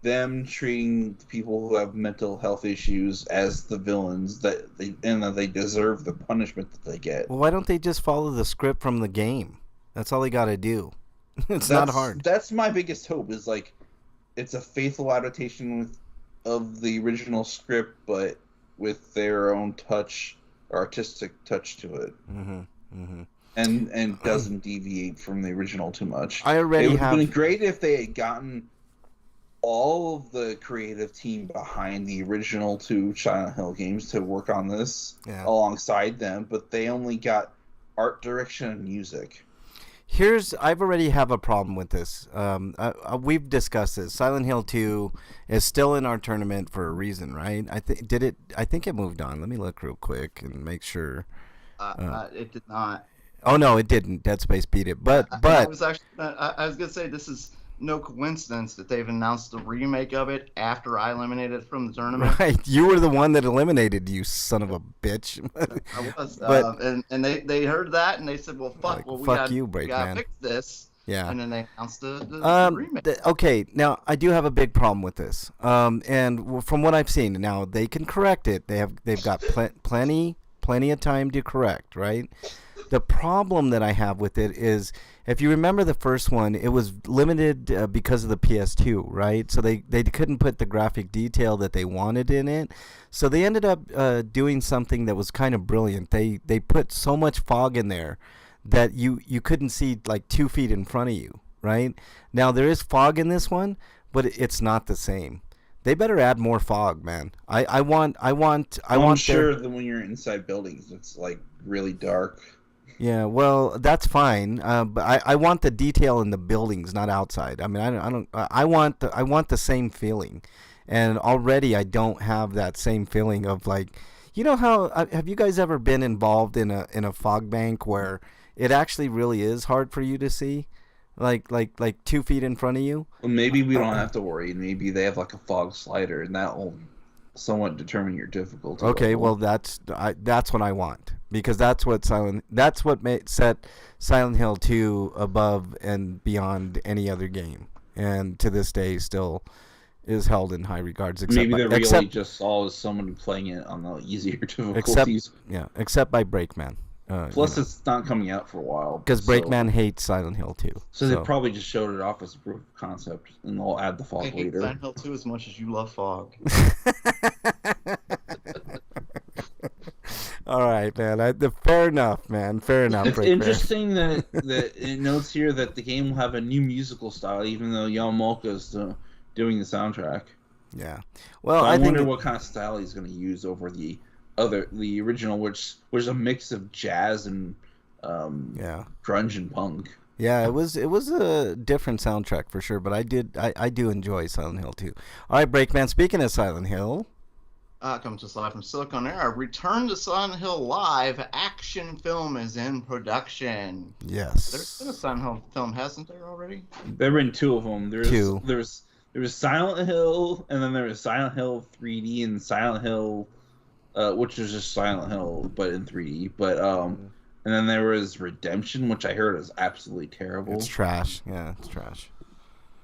them treating the people who have mental health issues as the villains that they deserve the punishment that they get. Well, why don't they just follow the script from the game? That's all they got to do. It's not hard. That's my biggest hope is it's a faithful adaptation of the original script, but with their own artistic touch to it. Mm-hmm. Mm-hmm. And doesn't deviate from the original too much. It would have been great if they had gotten all of the creative team behind the original 2 Silent Hill games to work on this alongside them, but they only got art direction and music. I've already have a problem with this. We've discussed this. Silent Hill 2 is still in our tournament for a reason, right? I think it moved on. Let me look real quick and make sure. It did not. Oh no, it didn't. Dead Space beat it. But I was gonna say this is no coincidence that they've announced a remake of it after I eliminated it from the tournament. Right, you were the one that eliminated, you son of a bitch. I was, But and they heard that and they said, "Well, fuck, like, well we fuck gotta, you, we gotta Breakman. fix this." Yeah. And then they announced the remake. Okay, now I do have a big problem with this. And from what I've seen, now they can correct it. They've got plenty of time to correct, right? The problem that I have with it is, if you remember the first one, it was limited because of the PS2, right? So they couldn't put the graphic detail that they wanted in it. So they ended up doing something that was kind of brilliant. They put so much fog in there that you couldn't see like 2 feet in front of you, right? Now there is fog in this one, but it's not the same. They better add more fog, man. I'm sure that when you're inside buildings, it's like really dark. Yeah, well, that's fine. But I want the detail in the buildings, not outside. I mean, I want the same feeling, and already I don't have that same feeling of like, you know how have you guys ever been involved in a fog bank where it actually really is hard for you to see, like 2 feet in front of you? Well, maybe we don't have to worry. Maybe they have like a fog slider, and that will somewhat determine your difficulty. Okay, level. well that's what I want, because that's what set Silent Hill 2 above and beyond any other game, and to this day still is held in high regards. Maybe they really just saw as someone playing it on the easier difficulties. Except by Breakman. Plus, it's not coming out for a while. Because Breakman hates Silent Hill 2. So they probably just showed it off as a proof of concept, and they'll add the fog I hate later. Silent Hill 2 as much as you love fog. All right, man. Fair enough, man. Fair enough. It's Breakman. interesting that it notes here that the game will have a new musical style, even though Yamamoto is doing the soundtrack. Yeah. Well, so I think wonder what kind of style he's going to use over the original, which was a mix of jazz and grunge and punk. Yeah, it was a different soundtrack for sure, but I do enjoy Silent Hill 2. All right, Breakman. Speaking of Silent Hill, comes to us live from Silicon Air. Return to Silent Hill Live action film is in production. Yes. There's been a Silent Hill film, hasn't there already? There have been two of them. Two. There was Silent Hill, and then there was Silent Hill 3D and Silent Hill, which was just Silent Hill but in 3D. But and then there was Redemption, which I heard is absolutely terrible. It's trash. Yeah, it's trash.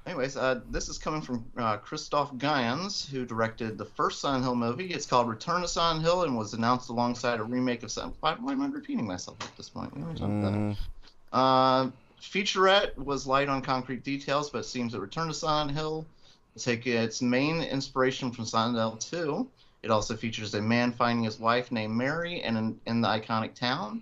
Anyways, this is coming from Christoph Gans, who directed the first Silent Hill movie. It's called Return to Silent Hill and was announced alongside a remake of Silent Hill. Why am I repeating myself at this point? We already talked about that. Featurette was light on concrete details, but it seems that Return to Silent Hill will take its main inspiration from Silent Hill 2. It also features a man finding his wife named Mary in the iconic town.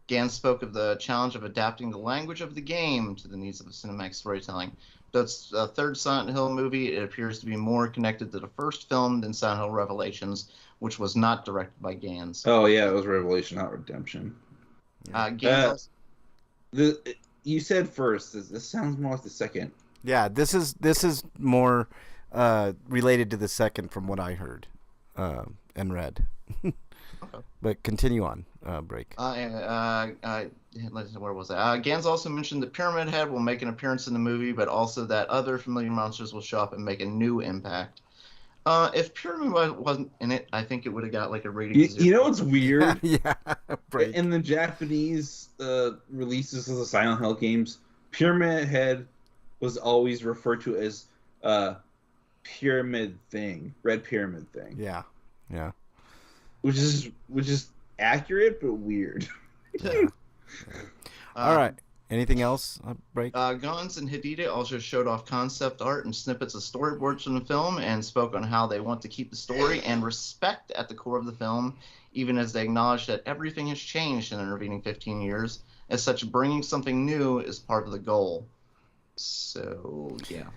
Gans spoke of the challenge of adapting the language of the game to the needs of cinematic storytelling. That's the third Silent Hill movie. It appears to be more connected to the first film than Silent Hill Revelations, which was not directed by Gans. Oh yeah, it was Revelation, not Redemption. You said first. This sounds more like the second. Yeah, this is more related to the second from what I heard and read. Okay. But continue on, Break. Where was that? Gans also mentioned that Pyramid Head will make an appearance in the movie, but also that other familiar monsters will show up and make a new impact. If Pyramid wasn't in it, I think it would have got like a rating. You know what's weird? Yeah, Break. In the Japanese releases of the Silent Hill games, Pyramid Head was always referred to as Pyramid Thing, Red Pyramid Thing. Yeah. Which is accurate but weird. Yeah. All right. Anything else, Break? Gans and Hideta also showed off concept art and snippets of storyboards from the film and spoke on how they want to keep the story and respect at the core of the film, even as they acknowledge that everything has changed in the intervening 15 years. As such, bringing something new is part of the goal. So, yeah.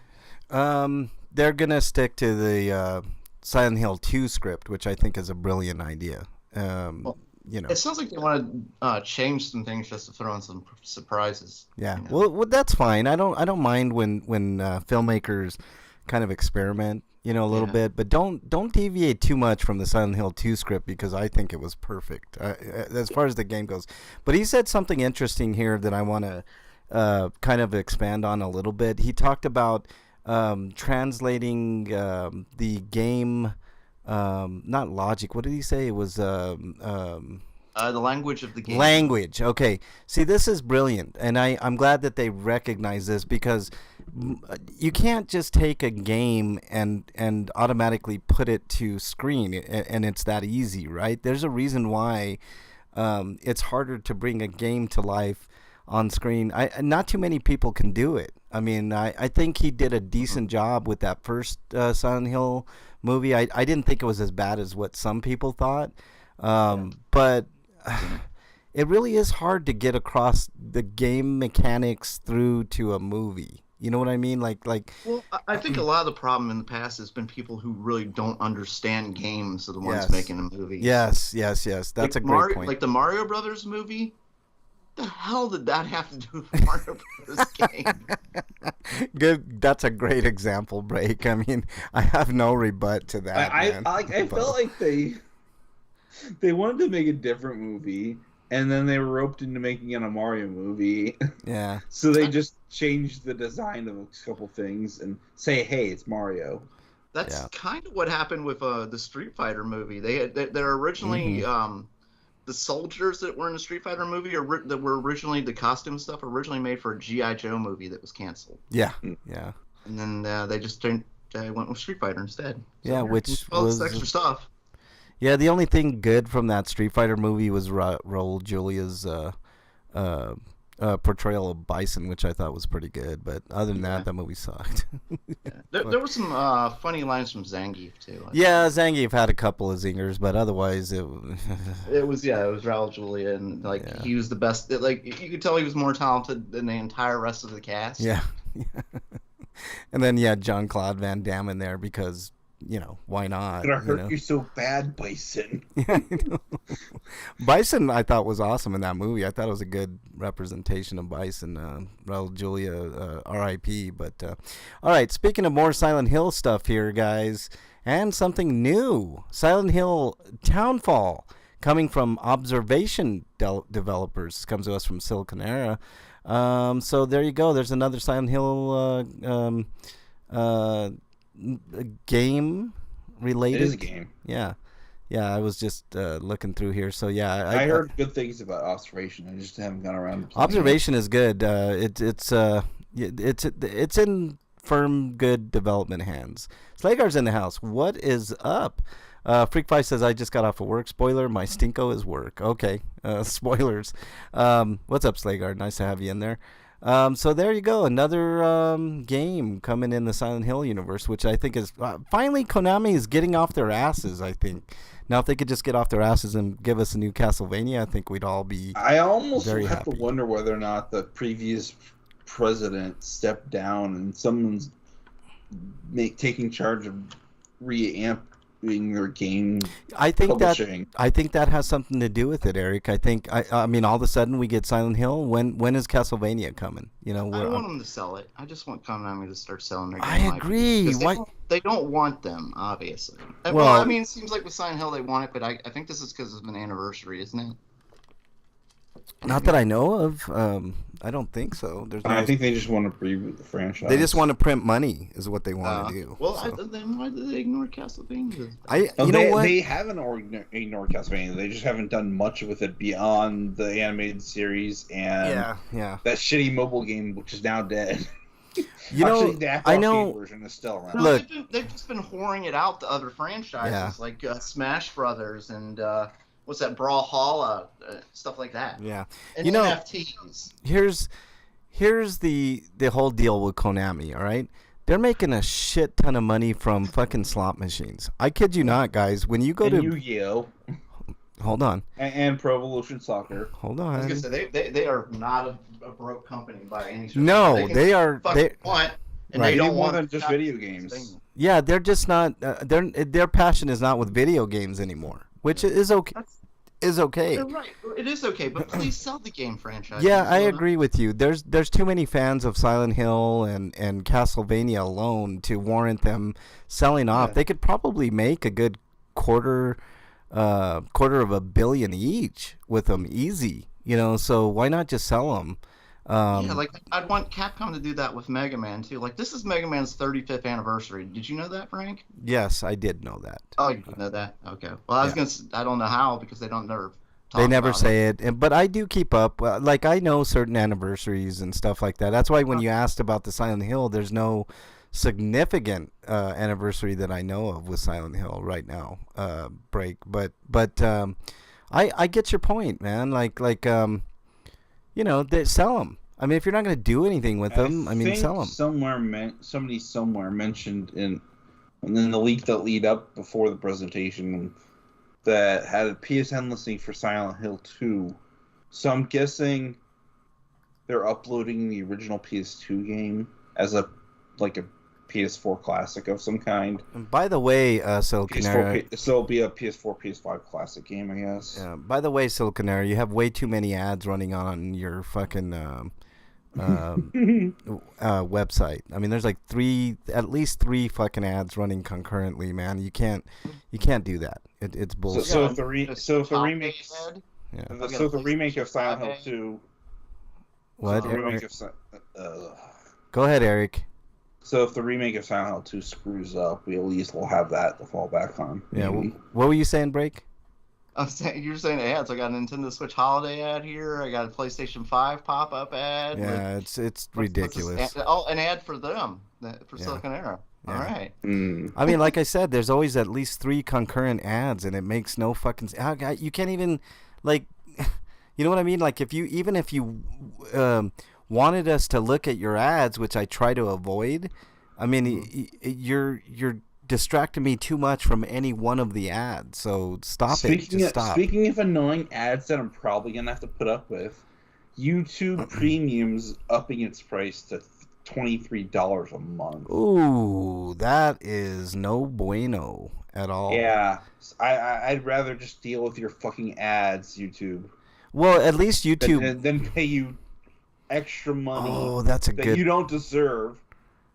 They're going to stick to the Silent Hill 2 script, which I think is a brilliant idea. It sounds like they want to change some things just to throw in some surprises. Yeah. Well, that's fine. I don't mind when filmmakers kind of experiment, a little bit, but don't deviate too much from the Silent Hill 2 script because I think it was perfect as far as the game goes. But he said something interesting here that I want to kind of expand on a little bit. He talked about translating the game, not logic. What did he say? It was the language of the game. Language. Okay. See, this is brilliant, and I'm glad that they recognize this because you can't just take a game and automatically put it to screen, and it's that easy, right? There's a reason why it's harder to bring a game to life on screen. Not too many people can do it. I mean, I think he did a decent job with that first Silent Hill movie. I didn't think it was as bad as what some people thought, but it really is hard to get across the game mechanics through to a movie. You know what I mean? Well, I think a lot of the problem in the past has been people who really don't understand games are the ones Yes. making the movies. Yes. That's a great point. Like the Mario Brothers movie. The hell did that have to do with Mario Brothers game? Good. That's a great example, Break. I mean, I have no rebut to that. I felt like they wanted to make a different movie, and then they were roped into making it a Mario movie. Yeah. So they just changed the design of a couple things and say, "Hey, it's Mario." That's kind of what happened with the Street Fighter movie. They're originally the soldiers that were in the Street Fighter movie that were originally the costume stuff originally made for a G.I. Joe movie that was canceled. Yeah. And then they just went with Street Fighter instead. Yeah, which was extra stuff. Yeah, the only thing good from that Street Fighter movie was Raul Julia's portrayal of Bison, which I thought was pretty good. But other than that movie sucked. There were some funny lines from Zangief too. Yeah, Zangief had a couple of zingers, but otherwise it was Raul Julia, and he was the best. You could tell he was more talented than the entire rest of the cast. Yeah. And then Jean-Claude Van Damme in there because why not? It's gonna hurt you so bad, Bison. Yeah, I know. Bison, I thought was awesome in that movie. I thought it was a good representation of Bison. Raul Julia, R.I.P. But all right, speaking of more Silent Hill stuff here, guys, and something new: Silent Hill Townfall, coming from Observation developers. This comes to us from Silicon Era. So there you go. There's another Silent Hill game related. It is a game. Yeah, I was just looking through here. So yeah, I heard good things about Observation. I just haven't gone around. Observation is good. It's in firm, good development hands. Slagar's in the house. What is up? Freak5 says I just got off of work. Spoiler: my stinko is work. Okay, spoilers. What's up, Slagar? Nice to have you in there. So there you go, another game coming in the Silent Hill universe, which I think is finally Konami is getting off their asses. I think now if they could just get off their asses and give us a new Castlevania, I think we'd all be. I almost very have happy. to wonder whether or not the previous president stepped down and someone's taking charge of reamping their game. I think publishing. that has something to do with it, Eric. I mean, all of a sudden we get Silent Hill. When is Castlevania coming? I don't want them to sell it. I just want Konami to start selling their game. I agree. Why? They don't want them, obviously. Well, I mean, it seems like with Silent Hill they want it, but I think this is because of an anniversary, isn't it? Not that I know of. I don't think so. I think they just want to reboot the franchise. They just want to print money, is what they want to do. Well, so. then why did they ignore Castlevania? You know what? They haven't ignored Castlevania. They just haven't done much with it beyond the animated series and yeah. that shitty mobile game, which is now dead. Actually, the I know. version is still around. Look, they've just been whoring it out to other franchises like Smash Brothers and what's that, Brawlhalla, stuff like that. Yeah, and NFTs. Here's the whole deal with Konami. All right, they're making a shit ton of money from fucking slot machines. I kid you not, guys. When you go to Yu-Gi-Oh, hold on, and Pro Evolution Soccer. Hold on. I was gonna say they are not a broke company by any stretch. No, they are. They want. And right. they don't more want than just video games. Yeah, they're just not. Their passion is not with video games anymore, which is okay. is okay. You're right. It is okay, but please sell the game franchise. Yeah, I agree with you. There's too many fans of Silent Hill and Castlevania alone to warrant them selling off. Yeah. They could probably make a good quarter of $1 billion each with them, easy. So why not just sell them? Yeah, like I'd want Capcom to do that with Mega Man too. Like this is Mega Man's 35th anniversary. Did you know that, Frank? Yes, I did know that. Oh, you didn't know that? Okay. Well, I was I don't know how because they don't never. They never about say it, but I do keep up. Like I know certain anniversaries and stuff like that. That's why when you asked about the Silent Hill, there's no significant anniversary that I know of with Silent Hill right now. Break, but I get your point, man. They sell them. I mean, if you're not going to do anything with them, sell them. Somebody somewhere mentioned and then the leak that lead up before the presentation that had a PSN listing for Silent Hill 2. So I'm guessing they're uploading the original PS2 game as a PS4 classic of some kind. And by the way, Siliconera, so it'll be a PS4, PS5 classic game, I guess. Yeah. By the way, Siliconera, you have way too many ads running on your fucking website. I mean, there's at least three fucking ads running concurrently, man. You can't do that. It's bullshit. So if the remake of Silent Hill 2. What? Go ahead, Eric. So if the remake of Silent Hill 2 screws up, we at least will have that to fall back on. Yeah. What were you saying, Break? You're saying ads. I got a Nintendo Switch holiday ad here. I got a PlayStation 5 pop-up ad. Yeah, it's ridiculous. An ad for them, for Siliconera. Yeah. All right. I mean, like I said, there's always at least 3 concurrent ads, and it makes no fucking. You can't even, you know what I mean? Like if you wanted us to look at your ads, which I try to avoid. I mean, you're distracting me too much from any one of the ads. So stop. Speaking of annoying ads that I'm probably gonna have to put up with, YouTube Premium's upping its price to $23 a month. Ooh, that is no bueno at all. Yeah, I'd rather just deal with your fucking ads, YouTube. Well, at least YouTube than pay you extra money. Oh, that's that you don't deserve.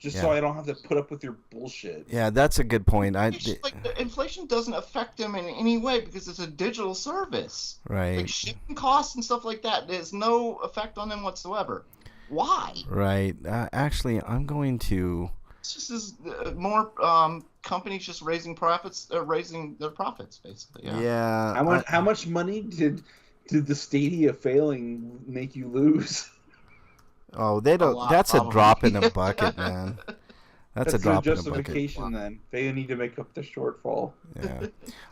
So I don't have to put up with your bullshit. Yeah, that's a good point. The inflation doesn't affect them in any way because it's a digital service. Right. Like shipping costs and stuff like that, there's no effect on them whatsoever. Why? Right. Actually, I'm going to. It's just more companies just raising their profits, basically. Yeah. Yeah. How much money did the Stadia failing make you lose? Oh, they don't. That's a drop in a bucket, man. That's a drop in a bucket. Justification, then. They need to make up the shortfall. Yeah.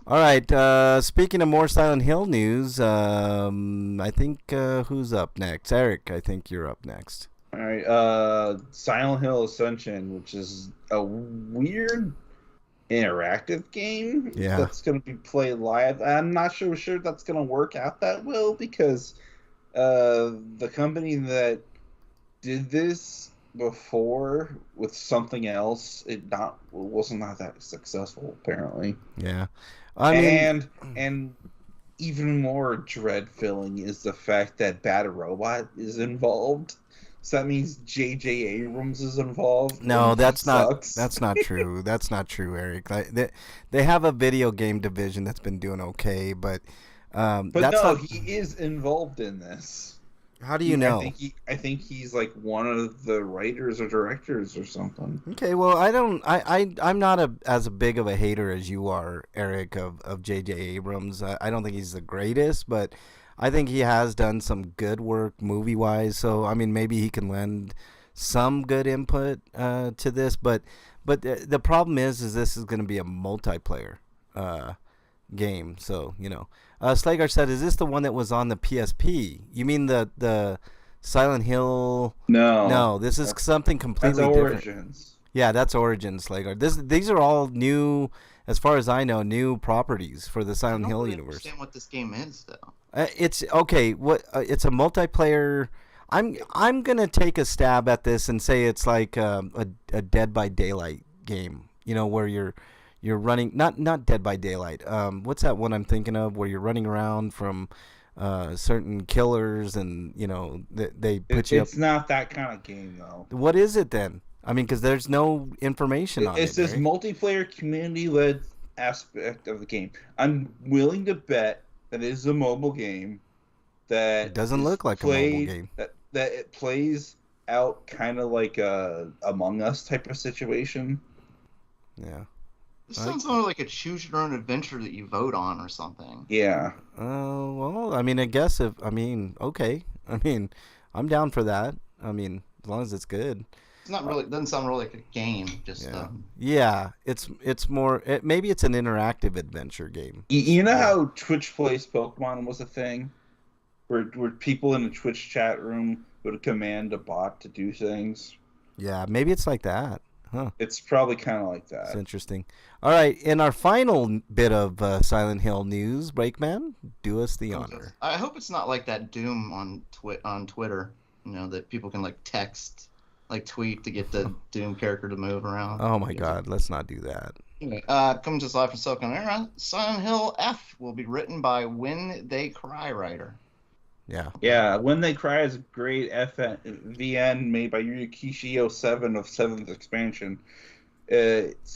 All right. Speaking of more Silent Hill news, I think who's up next? Eric, I think you're up next. All right. Silent Hill Ascension, which is a weird interactive game that's going to be played live. I'm not sure that's going to work out that well because the company that did this before with something else, wasn't that successful apparently. Yeah, and even more dread filling is the fact that Bad Robot is involved. So that means J.J. Abrams is involved. No, that's not true. That's not true, Eric. They have a video game division that's been doing okay, but he is involved in this. How do you know? I think he's like one of the writers or directors or something. Okay, well, I'm not as big of a hater as you are, Eric, of J.J. Abrams. I don't think he's the greatest, but I think he has done some good work movie-wise. So, I mean, maybe he can lend some good input to this. But the problem is this is going to be a multiplayer game. So, Slagar said, is this the one that was on the PSP? You mean the Silent Hill? No, this is something completely different. Origins. Yeah, that's Origins, Slagar. These are all new, as far as I know, new properties for the Silent Hill universe. I don't understand what this game is, though. It's okay. It's a multiplayer. I'm gonna take a stab at this and say it's like a Dead by Daylight game. Where you're running not Dead by Daylight. What's that one I'm thinking of where you're running around from certain killers and they put you up. It's not that kind of game though. What is it then? I mean, because there's no information on it. It's this right? multiplayer community-led aspect of the game. I'm willing to bet that it is a mobile game that It doesn't look like a mobile game. That it plays out kind of like a Among Us type of situation. Yeah. This sounds more like a choose your own adventure that you vote on or something. Yeah. Well, I mean, I guess okay. I mean, I'm down for that. I mean, as long as it's good. It's not really doesn't sound really like a game. Just yeah. It's more. Maybe it's an interactive adventure game. You know how Twitch plays Pokemon was a thing, where people in the Twitch chat room would command a bot to do things. Yeah, maybe it's like that. Huh. It's probably kind of like that. It's interesting. All right, in our final bit of Silent Hill news, Breakman, do us the honor. I hope it's not like that Doom on Twitter. That people can tweet to get the Doom character to move around. Oh my God, let's not do that. Anyway, coming to us live from Silicon Era, Silent Hill F will be written by When They Cry writer. Yeah. Yeah, When They Cry is a great VN made by Yukishi 07 of 7th expansion. It's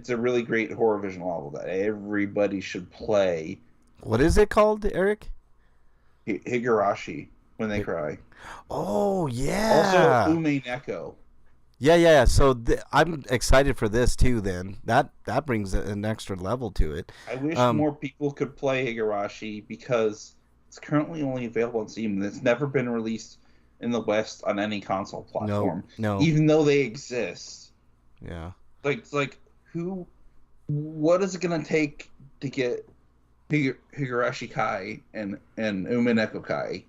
a really great horror visual novel that everybody should play. What is it called, Eric? Higurashi, When They Cry. Oh, yeah. Also, Ume Neko. Yeah. So I'm excited for this too. Then that brings an extra level to it. I wish more people could play Higurashi because it's currently only available on Steam and it's never been released in the West on any console platform. No. Even though they exist. Yeah. What is it gonna take to get Higurashi Kai and Ume Neko Kai,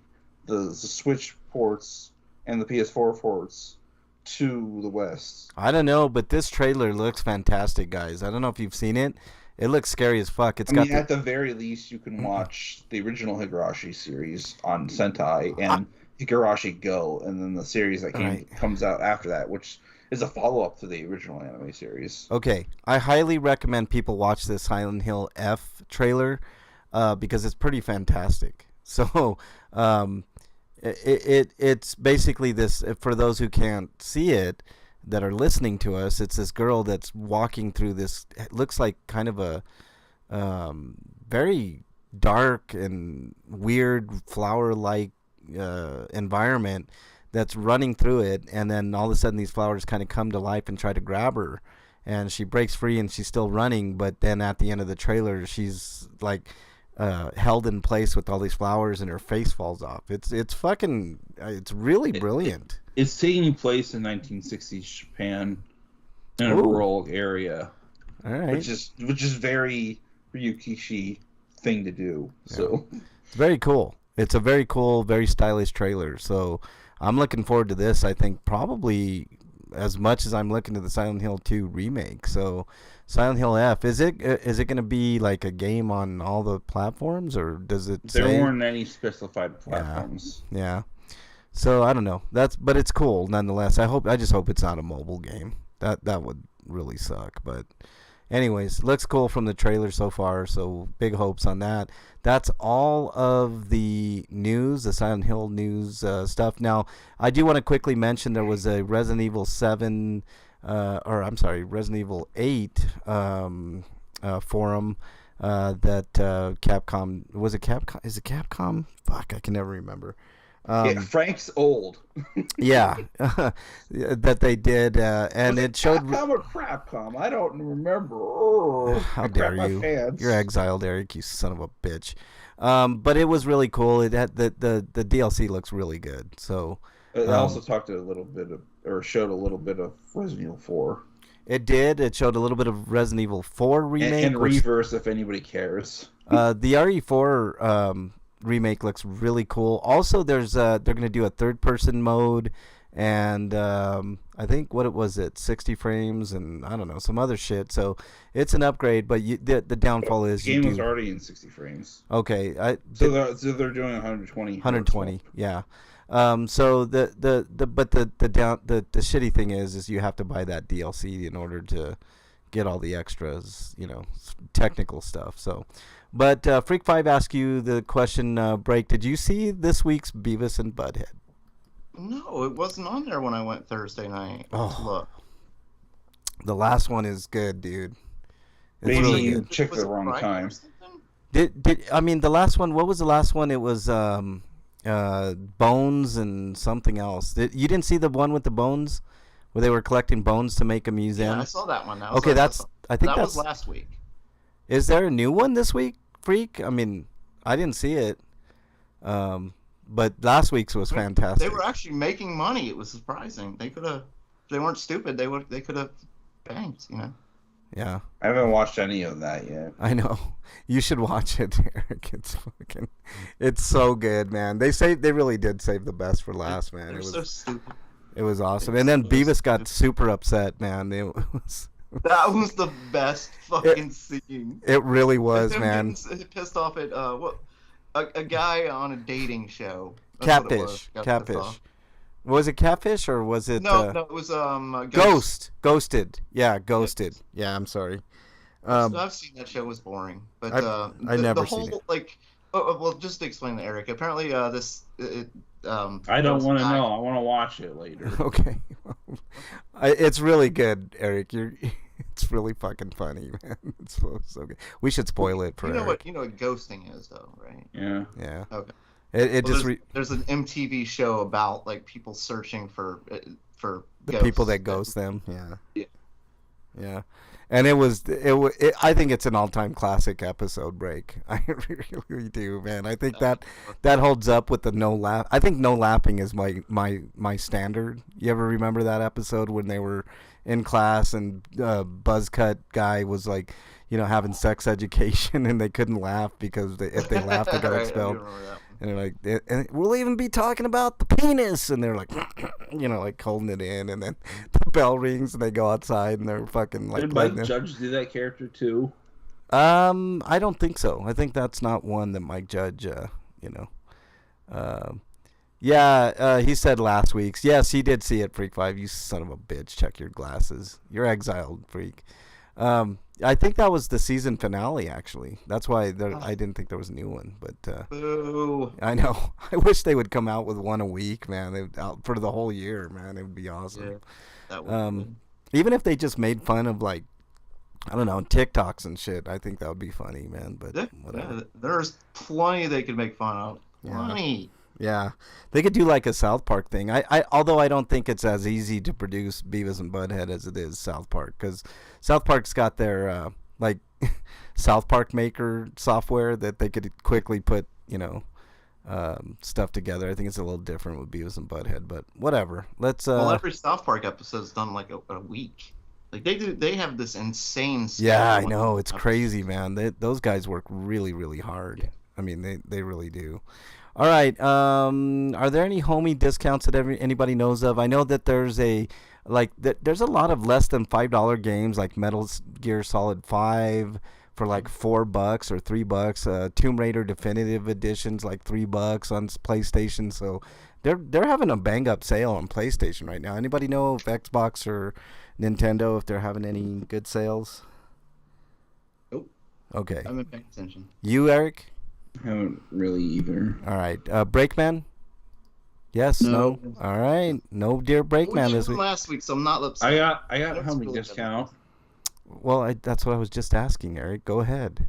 the Switch ports and the PS4 ports, to the West? I don't know, but this trailer looks fantastic, guys. I don't know if you've seen it. It looks scary as fuck. At the very least, you can watch the original Higurashi series on Sentai and Higurashi Go, and then the series that comes out after that, which is a follow-up to the original anime series. Okay, I highly recommend people watch this Silent Hill F trailer because it's pretty fantastic. So it's basically this, for those who can't see it, that are listening to us, it's this girl that's walking through this, it looks like kind of a very dark and weird flower-like environment that's running through it, and then all of a sudden these flowers kind of come to life and try to grab her, and she breaks free and she's still running, but then at the end of the trailer she's like held in place with all these flowers and her face falls off. It's really brilliant. It's taking place in 1960s Japan in a rural area. All right. Which is very Ryukishi thing to do. Yeah. So it's very cool. It's a very cool, very stylish trailer. So I'm looking forward to this. I think probably as much as I'm looking to the Silent Hill 2 remake. So Silent Hill F, is it going to be like a game on all the platforms, or does it say? There weren't any specified platforms. Yeah. So I don't know. But it's cool nonetheless. I just hope it's not a mobile game. That would really suck. But anyways, looks cool from the trailer so far. So big hopes on that. That's all of the news, the Silent Hill news stuff. Now I do want to quickly mention there was a Resident Evil 7, Resident Evil 8 forum that Capcom, was it Capcom? Is it Capcom? Fuck, I can never remember. Frank's old. Yeah, that they did, and it showed. Capcom or Crapcom? I don't remember. Oh, how dare you? You're exiled, Eric. You son of a bitch. But it was really cool. It had the DLC looks really good. So it also showed a little bit of Resident Evil 4. It did. It showed a little bit of Resident Evil 4 remake and Reverse, if anybody cares. The RE4 remake looks really cool. Also, they're going to do a third-person mode, and I think 60 frames, and I don't know, some other shit. So it's an upgrade, but the downfall is the game was already in 60 frames. Okay, so they're doing 120. 120, yeah. So the shitty thing is you have to buy that DLC in order to get all the extras, technical stuff. So, but Freak 5 asked you the question, Break, did you see this week's Beavis and Butthead? No, it wasn't on there when I went Thursday night. Oh. Look. The last one is good, dude. It's Maybe really you good. checked Was the it wrong Friday time. or something? The last one, what was the last one? It was bones and something else. You didn't see the one with the bones where they were collecting bones to make a museum? Yeah, I saw that one. I think that that's was last week. Is there a new one this week, Freak? I mean, I didn't see it. But last week's was fantastic. They were actually making money. It was surprising. They could have, if they weren't stupid, they could have banked, Yeah. I haven't watched any of that yet. I know. You should watch it, Eric. It's so good, man. They really did save the best for last, man. They're It was so stupid. It was awesome. And then Beavis got super upset, man. It was That was the best fucking scene. It really was, Him man. getting pissed off at a guy on a dating show. That's what it was. Catfish. Got pissed Catfish. off. Was it Catfish or was it No, it was Ghost? Ghosted. Yeah, Ghosted. Yeah, I'm sorry. I've seen that show. It was boring, but I've never the whole, seen it. well, just to explain to Eric. Apparently, I don't want to know. I want to watch it later. Okay. It's really good, Eric. It's really fucking funny, man. It's so good. We should spoil it for Eric. You know what ghosting is, though, right? Yeah. Yeah. Okay. There's an MTV show about like people searching for the ghosts. people that ghost them. Yeah. Yeah. Yeah. And I think it's an all-time classic episode, Break. I really do, man. I think that holds up with the no laugh. I think no laughing is my standard. You ever remember that episode when they were in class and Buzzcut guy was like, having sex education and they couldn't laugh because if they laughed they got Right, expelled. I do remember that. And they're like, and we'll even be talking about the penis. And they're like, like holding it in. And then the bell rings and they go outside and they're fucking like. Did Mike Judge do that character too? I don't think so. I think that's not one that Mike Judge, he said last week's. Yes, he did see it, Freak 5. You son of a bitch. Check your glasses. You're exiled, Freak. I think that was the season finale, actually. That's why I didn't think there was a new one. But Boo. I know. I wish they would come out with one a week, man. Out for the whole year, man. It would be awesome. Yeah, that would be even if they just made fun of like, I don't know, TikToks and shit, I think that would be funny, man. But whatever. Yeah, there's plenty they could make fun of. Plenty. Yeah, they could do like a South Park thing. Although I don't think it's as easy to produce Beavis and Butthead as it is South Park, because South Park's got their like South Park Maker software that they could quickly put stuff together. I think it's a little different with Beavis and Butthead, but whatever. Let's. Well, every South Park episode is done like a week. Like they have this insane. Yeah, I know, it's crazy, man. Those guys work really, really hard. Yeah. I mean, they really do. All right. Are there any homie discounts that anybody knows of? I know that there's there's a lot of less than $5 games like Metal Gear Solid 5 for like $4 or $3. Tomb Raider Definitive Edition's like $3 on PlayStation. So they're having a bang up sale on PlayStation right now. Anybody know if Xbox or Nintendo, if they're having any good sales? Nope. Okay. I'm not paying attention. You, Eric? I haven't really either. All right. Brakeman? Yes? No? All right. No dear Brakeman this week. Last week, so I'm not upset. I got a homie discount. Well, that's what I was just asking, Eric. Go ahead.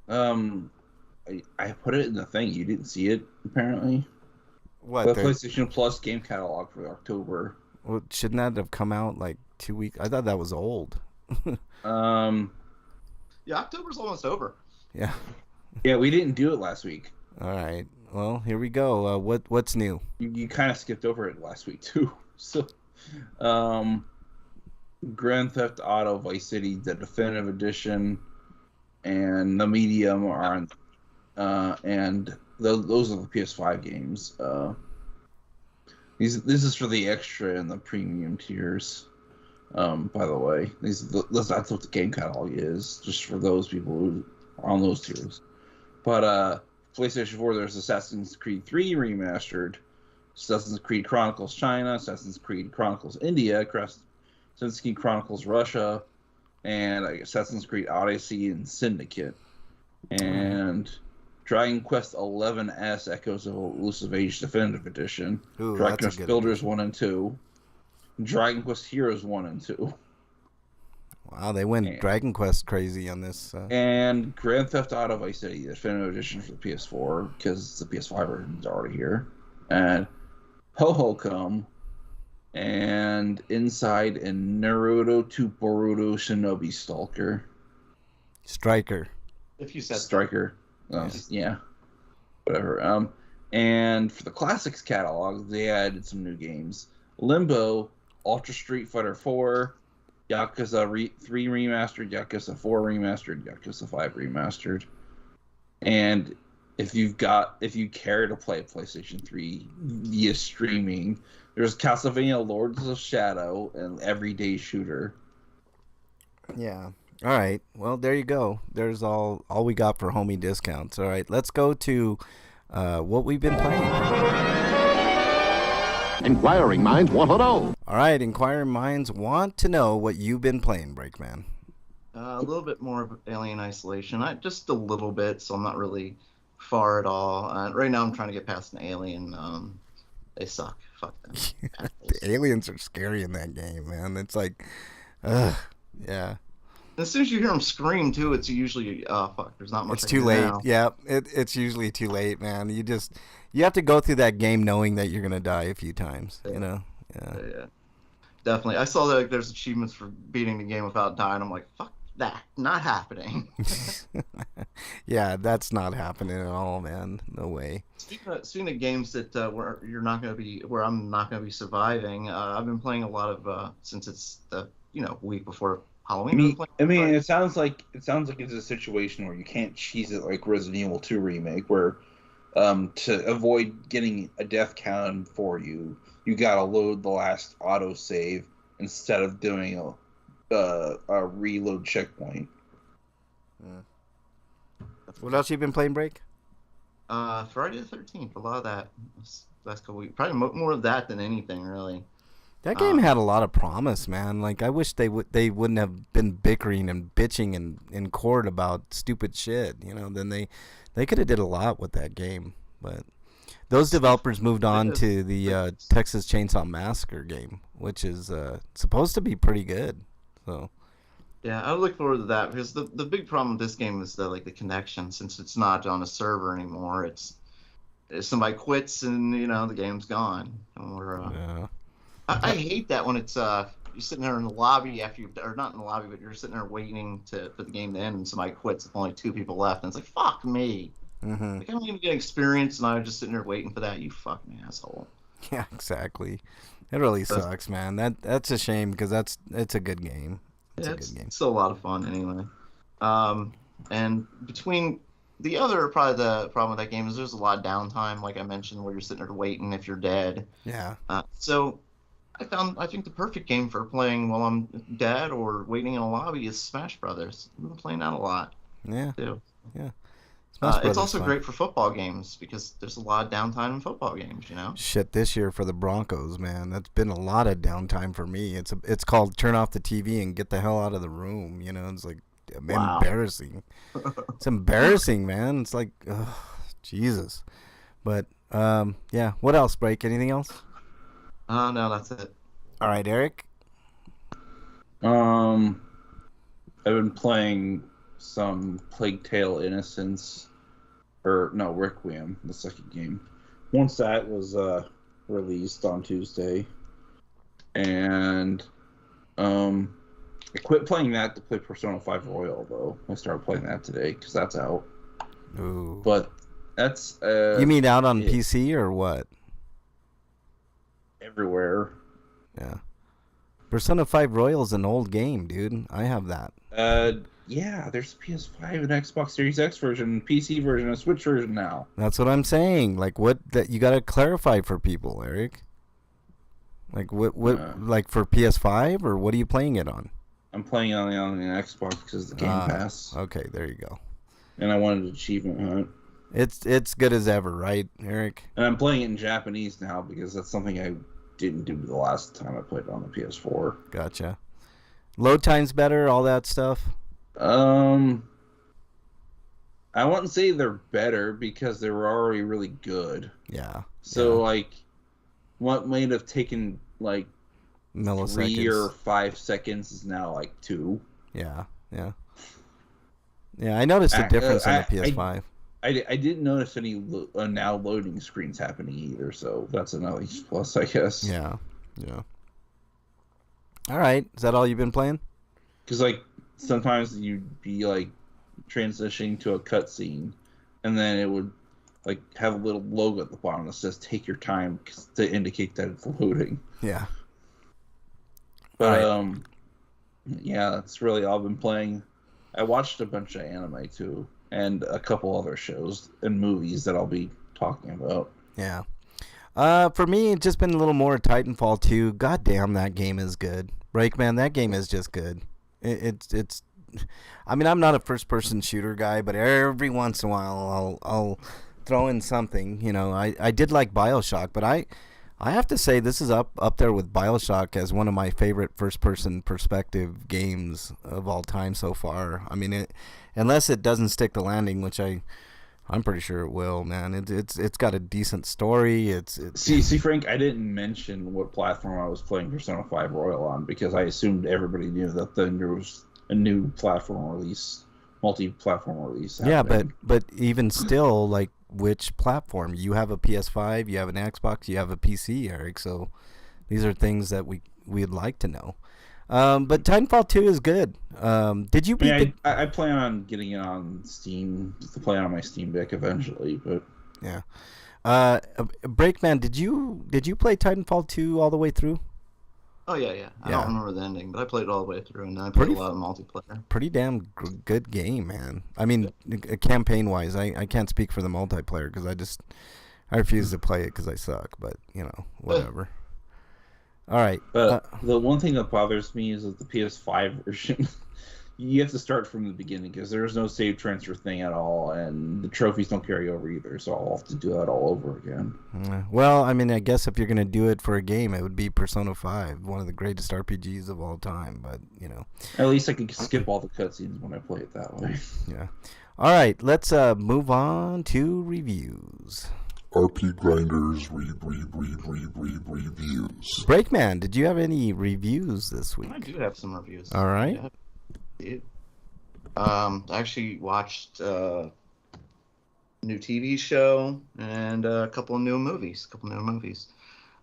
I put it in the thing. You didn't see it, apparently. What? The PlayStation Plus game catalog for October. Well, shouldn't that have come out like 2 weeks? I thought that was old. Yeah, October's almost over. Yeah. Yeah, we didn't do it last week. All right. Well, here we go. What's new? You kind of skipped over it last week too. So, Grand Theft Auto Vice City, the Definitive Edition, and the Medium are on, and those are the PS5 games. This is for the extra and the premium tiers. By the way, that's what the game catalog is, just for those people who are on those tiers. But PlayStation 4, there's Assassin's Creed 3 Remastered, Assassin's Creed Chronicles China, Assassin's Creed Chronicles India, Assassin's Creed Chronicles Russia, and Assassin's Creed Odyssey and Syndicate, and Dragon Quest XI Echoes of Elusive Age Definitive Edition, Ooh, Dragon that's a Quest good Builders edition. 1 and 2, Dragon Quest Heroes 1 and 2, Wow, they went Dragon Quest crazy on this. and Grand Theft Auto Vice City Definitive Edition for the PS4 because the PS5 version is already here, and Ho Come, and Inside and Naruto to Boruto Shinobi Stalker. Striker. If you said Striker. Yeah. Whatever. And for the classics catalog, they added some new games. Limbo, Ultra Street Fighter 4, Yakuza 3 Remastered, Yakuza 4 Remastered, Yakuza 5 Remastered. And if you care to play PlayStation 3 via streaming, there's Castlevania Lords of Shadow and Everyday Shooter. Yeah. All right. Well, there you go. There's all we got for homie discounts. All right. Let's go to what we've been playing. Inquiring minds want to know. All right. Inquiring minds want to know what you've been playing, Breakman. a little bit more of Alien Isolation. Just a little bit, so I'm not really far at all. Right now I'm trying to get past an alien. They suck. Fuck them. The aliens are scary in that game, man. It's like, ugh. Yeah. As soon as you hear them scream, too, it's usually, fuck, there's not much. It's too late. Yeah, it's usually too late, man. You have to go through that game knowing that you're gonna die a few times. Yeah. You know. Yeah. Yeah. Definitely. I saw that there's achievements for beating the game without dying. I'm like, fuck that, not happening. Yeah, that's not happening at all, man. No way. Speaking of games that where I'm not gonna be surviving, I've been playing a lot of since it's the week before Halloween. It sounds like it's a situation where you can't cheese it like Resident Evil 2 remake, where to avoid getting a death count for you gotta load the last autosave instead of doing a reload checkpoint. What else you been playing, Break? Friday the 13th. A lot of that last couple weeks. Probably more of that than anything, really. That game had a lot of promise, man. Like, I wish they wouldn't have been bickering and bitching in court about stupid shit. Then they could have did a lot with that game. But those developers moved on to the Texas Chainsaw Massacre game, which is supposed to be pretty good. So. Yeah, I look forward to that because the big problem with this game is the connection. Since it's not on a server anymore, it's if somebody quits and the game's gone. Yeah. I hate that when it's you're sitting there in the lobby or not in the lobby, but you're sitting there waiting for the game to end and somebody quits. With only 2 people left, and it's like, fuck me. Mm-hmm. Like, I don't even get experience, and I'm just sitting there waiting for that. You fucking asshole. Yeah, exactly. It really sucks, man. That's a shame because it's a good game. It's still a lot of fun anyway. And between the probably the problem with that game is there's a lot of downtime, like I mentioned, where you're sitting there waiting if you're dead. Yeah. So I think the perfect game for playing while I'm dead or waiting in a lobby is Smash Brothers. I've been playing that a lot. Yeah. Too. Yeah. It's also great for football games because there's a lot of downtime in football games, Shit, this year for the Broncos, man, that's been a lot of downtime for me. It's called turn off the TV and get the hell out of the room. It's like embarrassing. It's embarrassing, man. It's like, Jesus. But yeah. What else, Break? Anything else? No, that's it. All right, Eric. I've been playing some Plague Tale Innocence. Requiem, the second game. Once that was released on Tuesday, and I quit playing that to play Persona 5 Royal, though. I started playing that today because that's out. Ooh. But that's you mean out on PC or what? Everywhere. Yeah. Persona 5 Royal is an old game, dude. I have that. Yeah, there's a PS5 and Xbox Series X version, PC version, and Switch version now. That's what I'm saying. Like, that you gotta clarify for people, Eric. Like, what like for PS5 or what are you playing it on? I'm playing on the Xbox because the Game Pass. Okay, there you go. And I wanted an achievement hunt. It's good as ever, right, Eric? And I'm playing it in Japanese now because that's something I didn't do the last time I played it on the PS4. Gotcha. Load time's better, all that stuff. I wouldn't say they're better because they were already really good. Yeah. So yeah. like, what might have taken like 3 or Milliseconds. 5 seconds is now like 2. Yeah. Yeah. Yeah. I noticed a difference on the PS5. I didn't notice any now loading screens happening either, so that's another plus, I guess. Yeah. Yeah. All right. Is that all you've been playing? Because like sometimes you'd be like transitioning to a cutscene, and then it would like have a little logo at the bottom that says "Take your time" to indicate that it's loading. Yeah. But Right. yeah, that's really all I've been playing. I watched a bunch of anime too, and a couple other shows and movies that I'll be talking about. Yeah. For me, it's just been a little more Titanfall 2. God damn, that game is good. Breakman, that game is just good. It's. I mean, I'm not a first-person shooter guy, but every once in a while, I'll throw in something. You know, I did like BioShock, but I have to say this is up there with BioShock as one of my favorite first-person perspective games of all time so far. I mean, unless it doesn't stick the landing, which I'm pretty sure it will, man. It's got a decent story. It's See, Frank, I didn't mention what platform I was playing Persona 5 Royal on because I assumed everybody knew that there was a new platform release, multi-platform release. Yeah, happening. but even still, like, which platform? You have a PS5, you have an Xbox, you have a PC, Eric. So these are things that we'd like to know. But Titanfall 2 is good. Did you beat the... I plan on getting it on Steam to play on my Steam Deck eventually, but Yeah. Breakman, did you play Titanfall 2 all the way through? Oh yeah. I Yeah. don't remember the ending, but I played it all the way through, and I played Pretty- a lot of multiplayer. Pretty damn good game, man. I mean, campaign-wise, I can't speak for the multiplayer because I refuse to play it because I suck. But you know, whatever. All right. But the one thing that bothers me is that the PS5 version, you have to start from the beginning because there's no save transfer thing at all, and the trophies don't carry over either, so I'll have to do that all over again. Well, I mean, I guess if you're gonna do it for a game, it would be Persona 5, one of the greatest RPGs of all time. But you know, At least I can skip all the cutscenes when I play it that way. yeah. All right, let's move on to reviews. RPGrinders reviews. Breakman, did you have any reviews this week? I do have some reviews. All right. Yeah, I did. I actually watched a new TV show and a couple of new movies.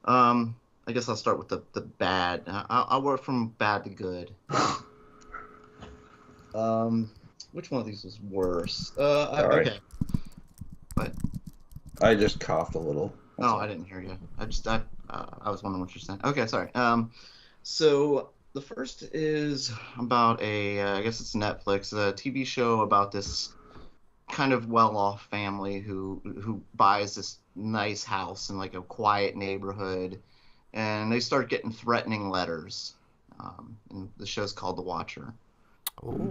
I guess I'll start with the bad. I'll work from bad to good. Which one of these was worse? Sorry. Okay. But I just coughed a little. no, I didn't hear you. I was wondering what you're saying. Okay, sorry. So the first is about I guess it's Netflix, a TV show about this kind of well-off family who buys this nice house in like a quiet neighborhood, and they start getting threatening letters. And the show's called The Watcher. Ooh.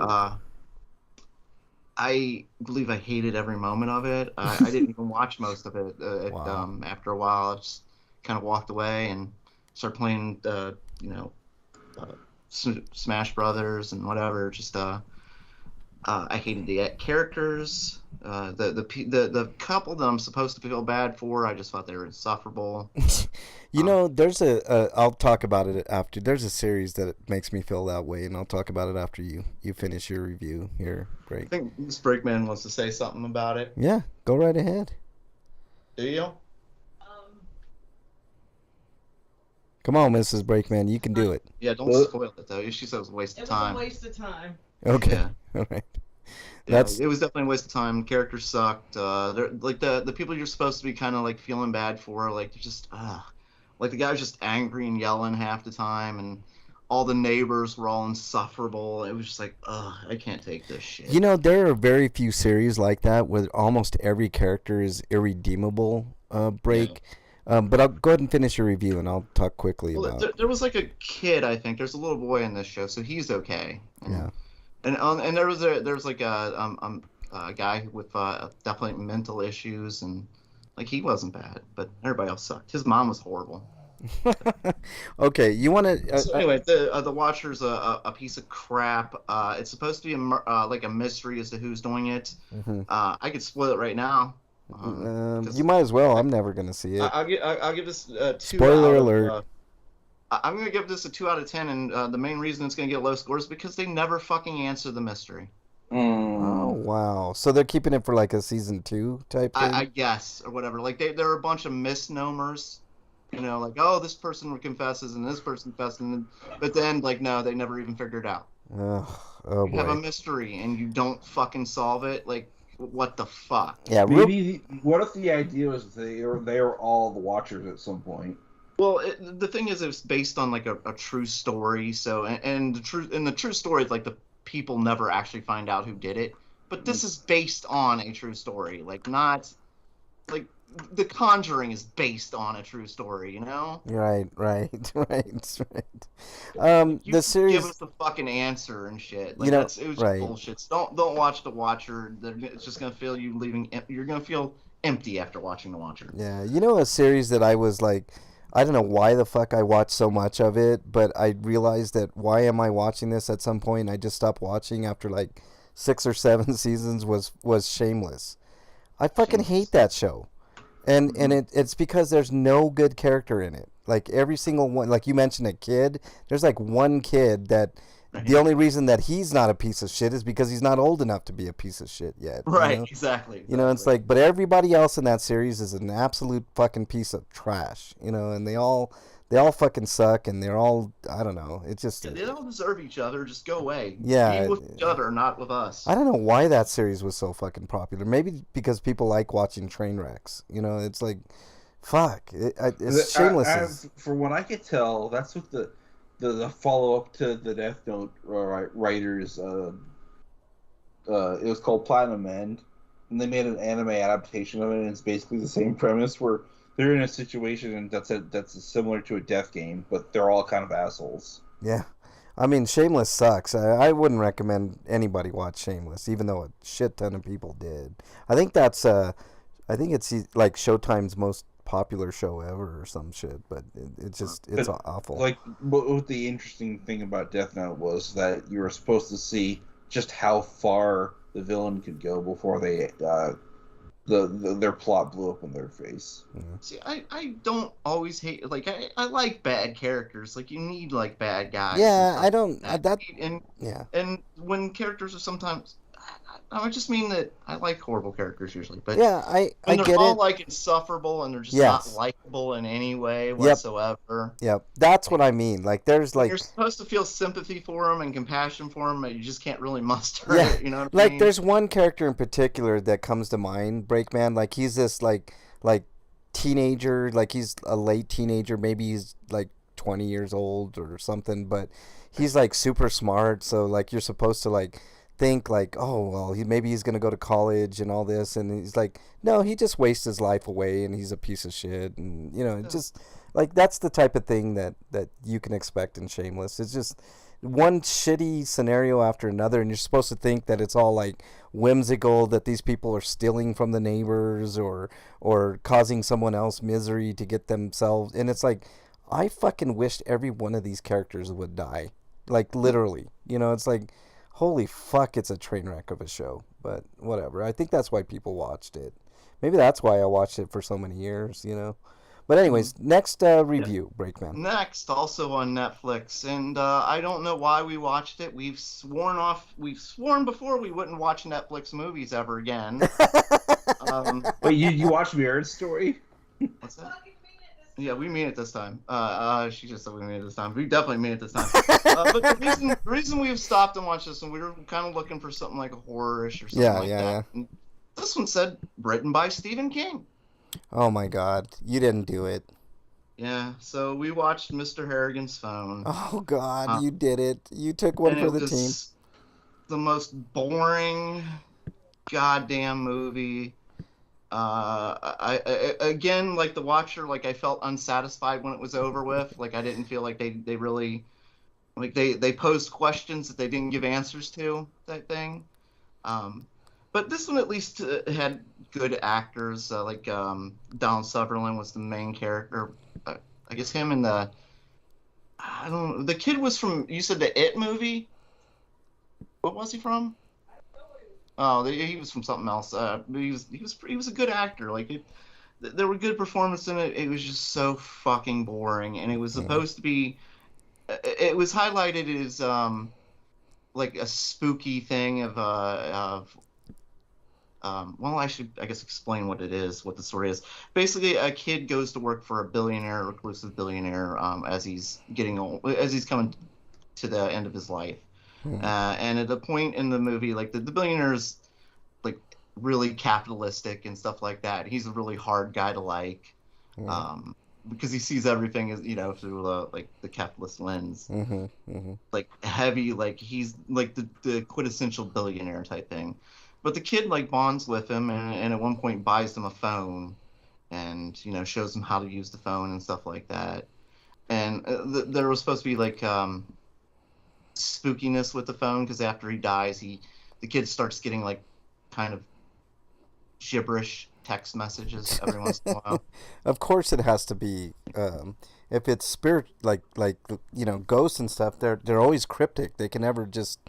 I believe I hated every moment of it. I didn't even watch most of it. Wow. After a while, I just kind of walked away and started playing, Smash Brothers and whatever. Just I hated the characters. The couple that I'm supposed to feel bad for, I just thought they were insufferable. You know, there's I'll talk about it after. There's a series that makes me feel that way, and I'll talk about it after you finish your review here. I Break. think this Breakman wants to say something about it. Yeah, go right ahead. Do you? Come on, Mrs. Breakman, you can do it. Yeah, don't spoil it though. She said it was a waste It of was time. a waste of time. Okay. Yeah. All right. Yeah, That's it was definitely a waste of time. Characters sucked. They're like the people you're supposed to be kind of like feeling bad for, like they're just like the guy was just angry and yelling half the time, and all the neighbors were all insufferable. It was just like, I can't take this shit. You know, there are very few series like that where almost every character is irredeemable. Break. But I'll go ahead and finish your review, and I'll talk quickly Well, about. there was like a kid, I think. There's a little boy in this show, so he's okay. Yeah. And there was like a guy with definitely mental issues, and like he wasn't bad, but everybody else sucked. His mom was horrible. Okay, you want to? So anyway, the Watcher's a piece of crap. It's supposed to be like a mystery as to who's doing it. I could spoil it right now. You might as well. I'm never gonna see it. I'll give this 2 Spoiler out alert. of. I'm gonna give this a 2 out of 10, and the main reason it's gonna get low scores is because they never fucking answer the mystery. Oh wow! So they're keeping it for like a season 2 type thing. I guess, or whatever. Like there are a bunch of misnomers. You know, like, oh, this person confesses and this person confesses, but then, like, no, they never even figured it out. Oh You have a boy. mystery and you don't fucking solve it. Like, what the fuck? Yeah. Maybe what if the idea was they were all the Watchers at some point? Well, the thing is, it's based on like a true story. So, and the true story is like the people never actually find out who did it. But this is based on a true story, like not like The Conjuring is based on a true story. You know? Right. You The series. give us the fucking answer and shit. Like, You know, it was right. bullshit. So don't watch The Watcher. It's just gonna feel you leaving. You're gonna feel empty after watching The Watcher. Yeah, you know, a series that I was like, I don't know why the fuck I watched so much of it, but I realized that why am I watching this at some point? I just stopped watching after like 6 or 7 seasons. Was Shameless. I fucking hate that show, and it's because there's no good character in it. Like every single one, like you mentioned, a kid. There's like one kid that. The only reason that he's not a piece of shit is because he's not old enough to be a piece of shit yet. Right, You know? exactly. You know, it's like, but everybody else in that series is an absolute fucking piece of trash. You know, and they all fucking suck, and they're all, I don't know. It just, Yeah, they don't deserve each other. Just go away. Yeah. Be with each other, not with us. I don't know why that series was so fucking popular. Maybe because people like watching train wrecks. You know, it's like, fuck, it's Shameless. From what I could tell, that's what the follow up to the Death Note writers. It was called Platinum End, and they made an anime adaptation of it, and it's basically the same premise where they're in a situation that's similar to a death game, but they're all kind of assholes. Yeah. I mean, Shameless sucks. I wouldn't recommend anybody watch Shameless, even though a shit ton of people did. I think it's like Showtime's most popular show ever or some shit, but it's awful. Like, what the interesting thing about Death Note was that you were supposed to see just how far the villain could go before they their plot blew up in their face. See, I don't always hate, like, I like bad characters. Like, you need, like, bad guys. Yeah, and I don't. stuff like That. And, Yeah. and when characters are sometimes... I just mean that I like horrible characters usually, but Yeah, I when get they're all it. like insufferable and they're just Yes. not likable in any way whatsoever. Yep, that's what I mean. Like, there's like, You're supposed to feel sympathy for them and compassion for them, but you just can't really muster Yeah, it. You know what I like mean? there's one character in particular that comes to mind, Breakman. Like he's this like teenager, like he's a late teenager, maybe he's like 20 years old or something, but he's like super smart. So like you're supposed to like think like, oh well, maybe he's gonna go to college and all this, and he's like, no, he just wastes his life away, and he's a piece of shit, and you know, it's just like that's the type of thing that you can expect in Shameless. It's just one shitty scenario after another, and you're supposed to think that it's all like whimsical, that these people are stealing from the neighbors or causing someone else misery to get themselves, and it's like, I fucking wished every one of these characters would die, like literally. You know, it's like, holy fuck, it's a train wreck of a show. But whatever. I think that's why people watched it. Maybe that's why I watched it for so many years, you know. But anyways, next review, Breakman. Next, also on Netflix, and I don't know why we watched it. We've sworn before we wouldn't watch Netflix movies ever again. Wait, you watched Marriage Story? What's that? Yeah, we mean it this time. She just said we mean it this time. We definitely mean it this time. But the reason we've stopped and watched this, and we were kind of looking for something like a horror-ish or something like that. Yeah. And this one said written by Stephen King. Oh my God, you didn't do it. Yeah, so we watched Mr. Harrigan's Phone. Oh God, you did it. You took one for the team. The most boring goddamn movie. I again, like The Watcher, like I felt unsatisfied when it was over with. Like I didn't feel like they really, like they posed questions that they didn't give answers to, that thing. But this one at least had good actors. Like Donald Sutherland was the main character. I guess him and the I don't know. The kid was from, you said the It movie? What was he from? Oh, he was from something else. He was a good actor. Like there were good performances in it. It was just so fucking boring, and it was supposed to be. It was highlighted as like a spooky thing of well, I should, I guess, explain what it is, what the story is. Basically, a kid goes to work for a billionaire, reclusive billionaire, as he's getting old, as he's coming to the end of his life. And at a point in the movie, like the billionaire's like really capitalistic and stuff like that. He's a really hard guy to like, because he sees everything as, through like the capitalist lens, like heavy, like he's like the quintessential billionaire type thing. But the kid like bonds with him, and at one point buys him a phone, and shows him how to use the phone and stuff like that. And there was supposed to be like spookiness with the phone, because after he dies, the kid starts getting like kind of gibberish text messages every once in a while. Of course, it has to be. If it's spirit, like ghosts and stuff, they're always cryptic. They can never just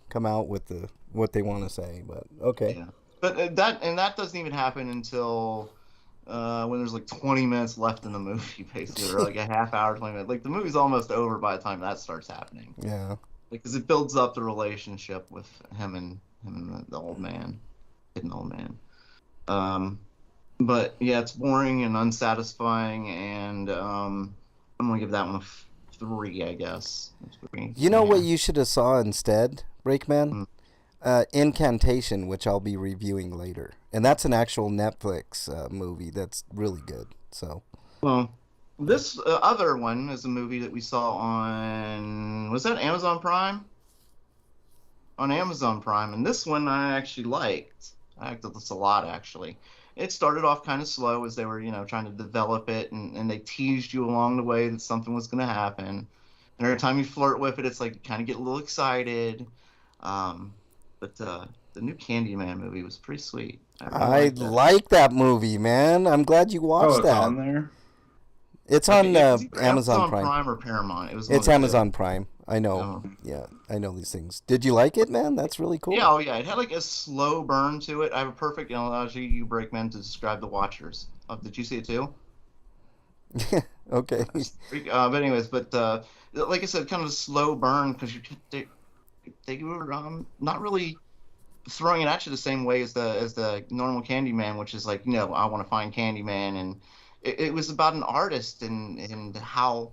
come out with what they want to say. But okay. Yeah. But that doesn't even happen until when there's like 20 minutes left in the movie, basically, or like a half hour, 20 minutes. Like the movie's almost over by the time that starts happening. Yeah. Because it builds up the relationship with him and the old man, hidden old man. But yeah, it's boring and unsatisfying, and I'm gonna give that one a 3, I guess. 3. You know what you should have saw instead, Breakman? Incantation, which I'll be reviewing later, and that's an actual Netflix movie that's really good. So, well, this other one is a movie that we saw on, was that Amazon Prime? On Amazon Prime, and this one I actually liked. I liked this a lot, actually. It started off kind of slow as they were, trying to develop it, and they teased you along the way that something was going to happen. And every time you flirt with it, it's like you kind of get a little excited. But the new Candyman movie was pretty sweet. I like that movie, man. I'm glad you watched that. It's on there? It's on Amazon Amazon Prime. Prime or Paramount. It's Amazon Prime. I know. Oh. Yeah, I know these things. Did you like it, man? That's really cool. Yeah, it had like a slow burn to it. I have a perfect analogy, you Breakman, to describe The Watchers. Did you see it too? Okay. But anyways, like I said, kind of a slow burn, because they were not really throwing it at you the same way as the normal Candyman, which is like, I want to find Candyman, and it was about an artist and how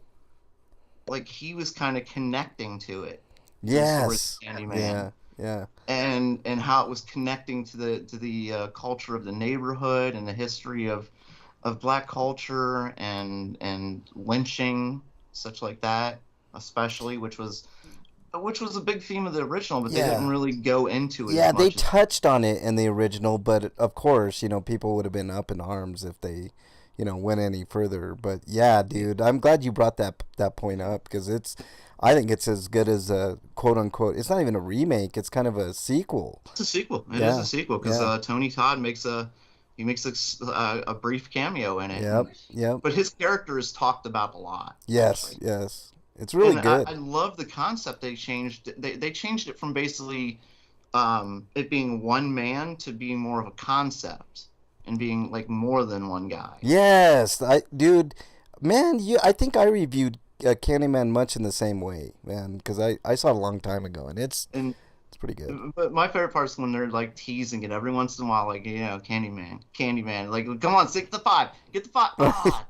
like he was kind of connecting to it. Yes. Candyman. Yeah. And how it was connecting to the culture of the neighborhood and the history of black culture and lynching, such like that, especially, which was a big theme of the original, but they didn't really go into it. Yeah, they touched on it in the original, but of course, people would have been up in arms if they, went any further. But yeah, dude, I'm glad you brought that point up, because I think it's as good as a quote unquote. It's not even a remake; it's kind of a sequel. It's a sequel. It is a sequel, because Tony Todd makes a brief cameo in it. Yep. But his character is talked about a lot. Yes. It's really good. I love the concept they changed. They changed it from basically it being one man to being more of a concept and being like more than one guy. Yes, dude, man, I think I reviewed Candyman much in the same way, man, because I saw it a long time ago, and it's pretty good. But my favorite part is when they're like teasing it every once in a while, like Candyman, like come on, 6 to 5, get the 5. Ah.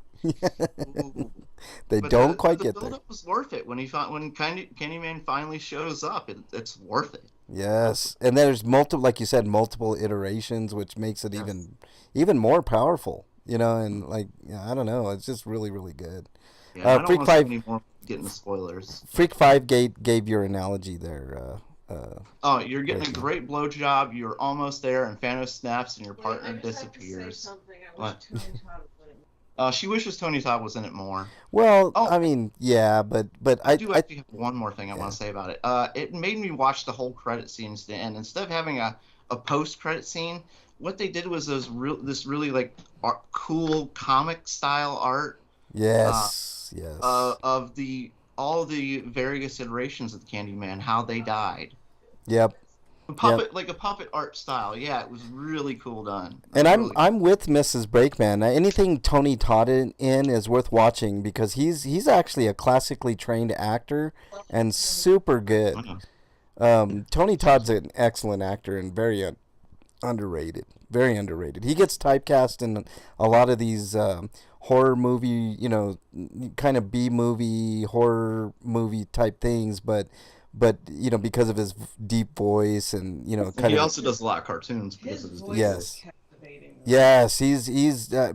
They don't quite get there. The build-up was worth it when Candyman finally shows up. It's worth it. Yes, and there's multiple iterations, which makes it even more powerful. And like I don't know, it's just really really good. Yeah, I don't want to see any more getting the spoilers. Freak 5 gave your analogy there. You're getting a great blowjob. You're almost there, and Thanos snaps, and your partner disappears. What? She wishes Tony Todd was in it more. Well, I mean, yeah, but I do actually have one more thing I want to say about it. It made me watch the whole credit scenes to the end. Instead of having a post-credit scene, what they did was this really like cool comic style art Yes, yes. Of all the various iterations of the Candyman, how they died. Yep. Like a puppet art style. Yeah, it was really cool done. And Really I'm with Mrs. Brakeman. Anything Tony Todd in is worth watching because he's actually a classically trained actor and super good. Tony Todd's an excellent actor and very underrated. Very underrated. He gets typecast in a lot of these horror movie, kind of B movie, horror movie type things, but because of his deep voice and he also does a lot of cartoons because of his voice yes. is captivating. Yes, he's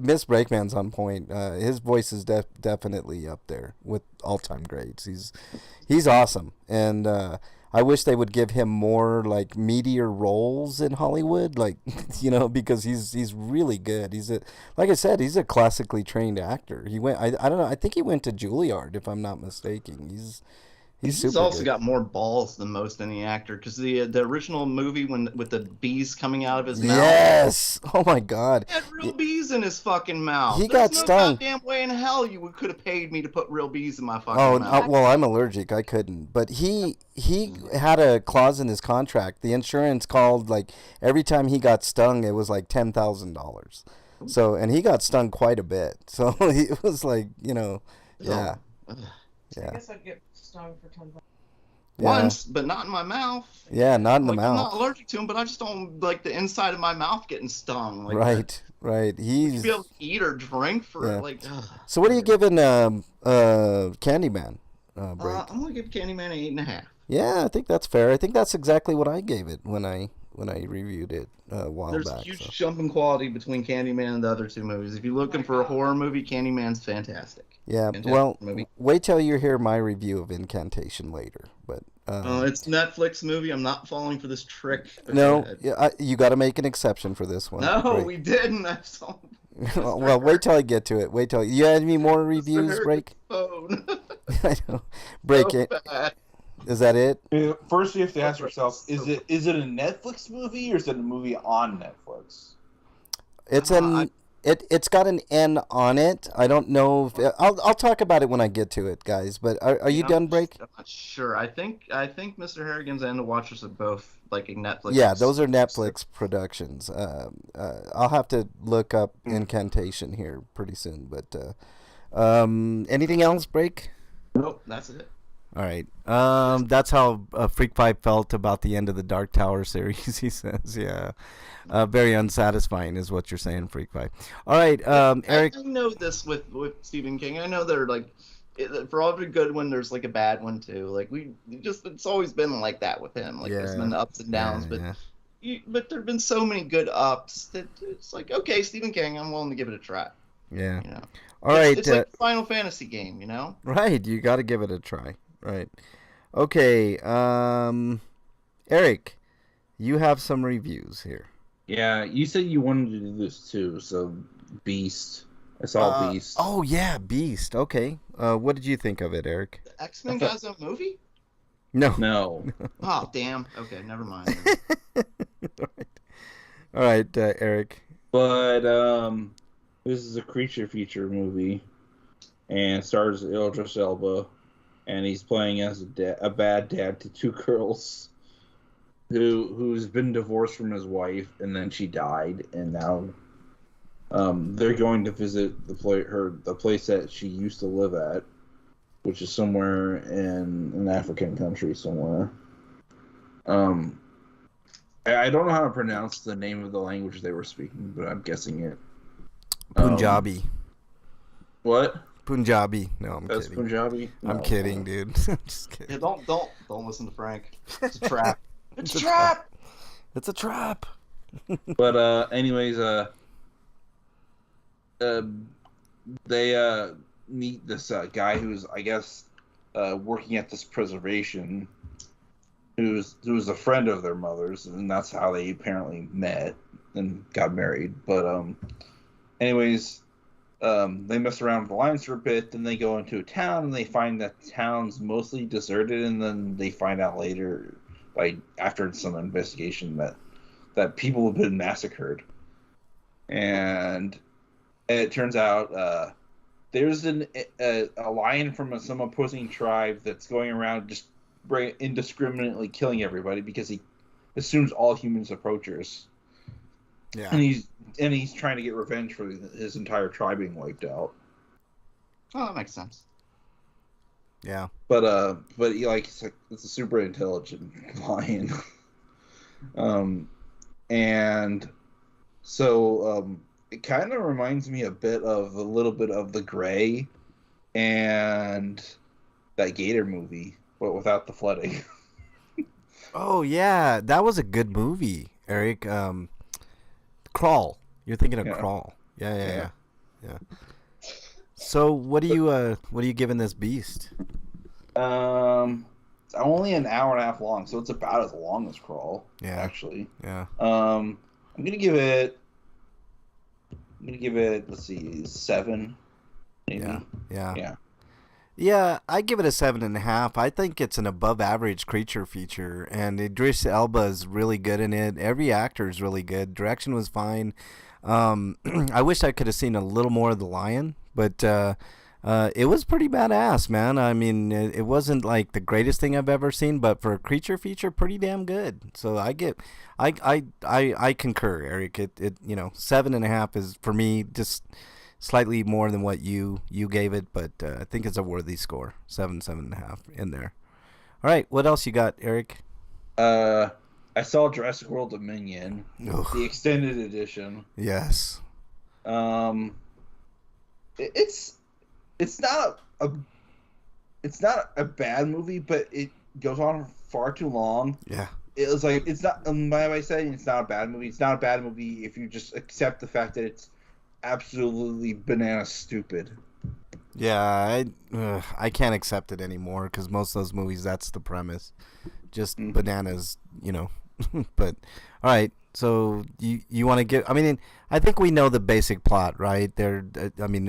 Miss Brakeman's on point. His voice is definitely up there with all-time greats. He's awesome, and I wish they would give him more like meatier roles in Hollywood, like because he's really good. Like I said, he's a classically trained actor. He went I don't know, I think he went to Juilliard if I'm not mistaken. He's super also good. got more balls than most any actor because the original movie with the bees coming out of his mouth. Yes. Oh my God. He had real bees in his fucking mouth. He There's got no stung. goddamn way in hell you could have paid me to put real bees in my fucking Oh, mouth. well, I'm allergic. I couldn't. But he had a clause in his contract. The insurance called like every time he got stung, it was like $10,000. So, and he got stung quite a bit. So it was like, yeah. I Yeah. guess I'd get stung for 10 bucks. Once, but not in my mouth. Yeah, not in the I'm mouth. not allergic to them, but I just don't like the inside of my mouth getting stung. Like Right. That. He's You be able to eat or drink for like. So what are you giving Candyman? Break? I'm gonna give Candyman an 8.5. Yeah, I think that's fair. I think that's exactly what I gave it when I reviewed it a while There's back. a huge So. jump in quality between Candyman and the other two movies. If you're looking for a horror movie, Candyman's fantastic. Yeah, Fantastic well, movie. wait till you hear my review of Incantation later. But It's a Netflix movie. I'm not falling for this trick. no, you got to make an exception for this one. No, Break. we didn't. I saw. Well, wait till I get to it. Wait till you had any more reviews. Break. Phone. I know. Break So it. bad. Is that it? First, you have to ask yourself: is it a Netflix movie or is it a movie on Netflix? It's it's got an N on it. I don't know if I'll talk about it when I get to it, guys. But are you done, Break? I'm not sure. I think Mr. Harrigan's and the Watchers are both like a Netflix. Yeah, those are Netflix productions. I'll have to look up Incantation here pretty soon. But anything else, Break? Nope, that's it. All right. That's how Freak Five felt about the end of the Dark Tower series. He says, "Yeah, very unsatisfying," is what you're saying, Freak Five. All right, Eric. I know this with Stephen King. I know they're like, for every good one, there's like a bad one too. Like it's always been like that with him. Like there's been ups and downs, but there've been so many good ups that it's like, okay, Stephen King, I'm willing to give it a try. Yeah. You know? All right. It's like a Final Fantasy game, you know? Right. You got to give it a try. Right. Okay. Eric, you have some reviews here. Yeah, you said you wanted to do this too. So, Beast. I saw Beast. Oh yeah, Beast. Okay. What did you think of it, Eric? The X-Men guy's a movie? No. No. Oh, damn. Okay, never mind. All right, Eric. But this is a creature feature movie, and stars Idris Elba, and he's playing as a bad dad to two girls, who's been divorced from his wife, and then she died, and now they're going to visit the place that she used to live at, which is somewhere in an African country somewhere. I don't know how to pronounce the name of the language they were speaking, but I'm guessing it. Punjabi. What? Punjabi. No, I'm That's kidding. Punjabi? I'm No. kidding, dude. I'm just kidding. Yeah, don't listen to Frank. It's a trap. It's a trap. It's a trap. But anyways, they meet this guy who's, I guess, working at this preservation, who's a friend of their mother's, and that's how they apparently met and got married. But anyways, they mess around with the lines for a bit, then they go into a town, and they find that the town's mostly deserted, and then they find out later, after some investigation, that people have been massacred. And it turns out there's a lion from some opposing tribe that's going around just indiscriminately killing everybody because he assumes all humans are poachers. Yeah. And he's trying to get revenge for his entire tribe being wiped out. Oh, that makes sense. Yeah. But it's a super intelligent lion. And so it kind of reminds me a little bit of The Gray and that Gator movie, but without the flooding. Oh yeah, that was a good movie, Eric. Crawl. You're thinking of Yeah. Crawl. Yeah. So what are you giving this beast? It's only an hour and a half long, so it's about as long as Crawl. Yeah. Actually. Yeah. I'm gonna give it. Let's see, 7. Maybe. Yeah. Yeah, I give it a 7.5. I think it's an above-average creature feature, and Idris Elba is really good in it. Every actor is really good. Direction was fine. I wish I could have seen a little more of the lion, but it was pretty badass, man. I mean, it wasn't like the greatest thing I've ever seen, but for a creature feature, pretty damn good. So I concur, Eric. It 7.5 is for me just slightly more than what you gave it, but I think it's a worthy score. 7.5 in there. All right, what else you got, Eric? I saw Jurassic World Dominion, the extended edition. Yes. It's not a bad movie, but it goes on far too long. Yeah. It was like it's not. By saying it's not a bad movie, it's not a bad movie if you just accept the fact that it's absolutely banana stupid. Yeah, I can't accept it anymore because most of those movies, that's the premise, just bananas, But all right, so you want to get? I mean, I think we know the basic plot, right? They're,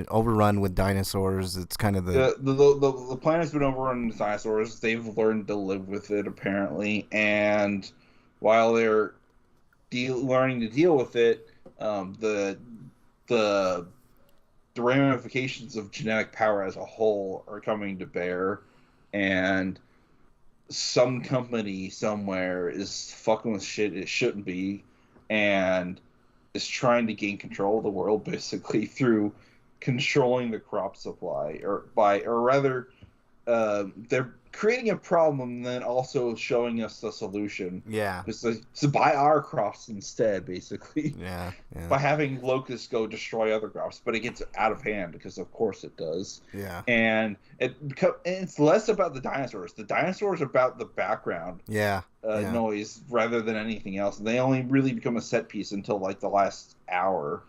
overrun with dinosaurs. It's kind of the planet's been overrun with dinosaurs. They've learned to live with it apparently, and while they're learning to deal with it, the ramifications of genetic power as a whole are coming to bear, and some company somewhere is fucking with shit it shouldn't be, and is trying to gain control of the world basically through controlling the crop supply, or rather, they're creating a problem and then also showing us the solution. Yeah. To buy our crops instead, basically. Yeah. By having locusts go destroy other crops, but it gets out of hand because of course it does. Yeah. And it's less about the dinosaurs. The dinosaurs are about the background. Yeah. Noise rather than anything else. And they only really become a set piece until like the last hour.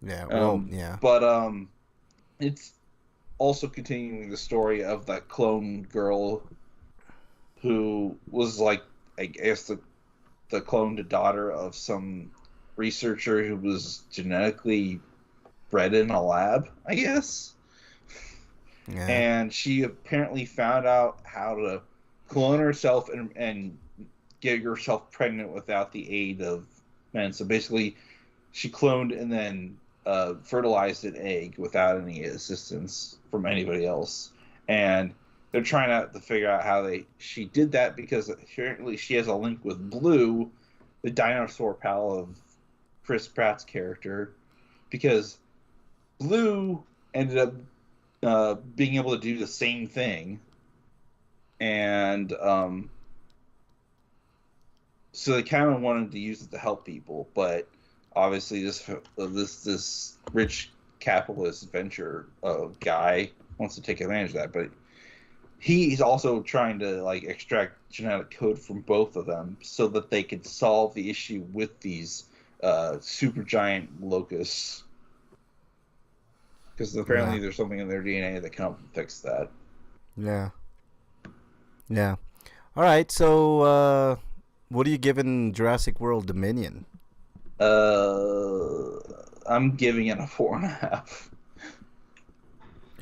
Yeah. Well, yeah. But it's also continuing the story of that clone girl who was like, I guess, the cloned daughter of some researcher who was genetically bred in a lab, I guess. Yeah. And she apparently found out how to clone herself and get herself pregnant without the aid of men. So basically, she cloned and then fertilized an egg without any assistance from anybody else. And they're trying to figure out how she did that, because apparently she has a link with Blue, the dinosaur pal of Chris Pratt's character, because Blue ended up being able to do the same thing, and so they kind of wanted to use it to help people, but obviously this rich capitalist venture guy wants to take advantage of that, but he's also trying to like extract genetic code from both of them so that they could solve the issue with these super giant locusts, because apparently there's something in their DNA that can help fix that. Yeah. All right, so what are you giving Jurassic World Dominion? I'm giving it a 4.5.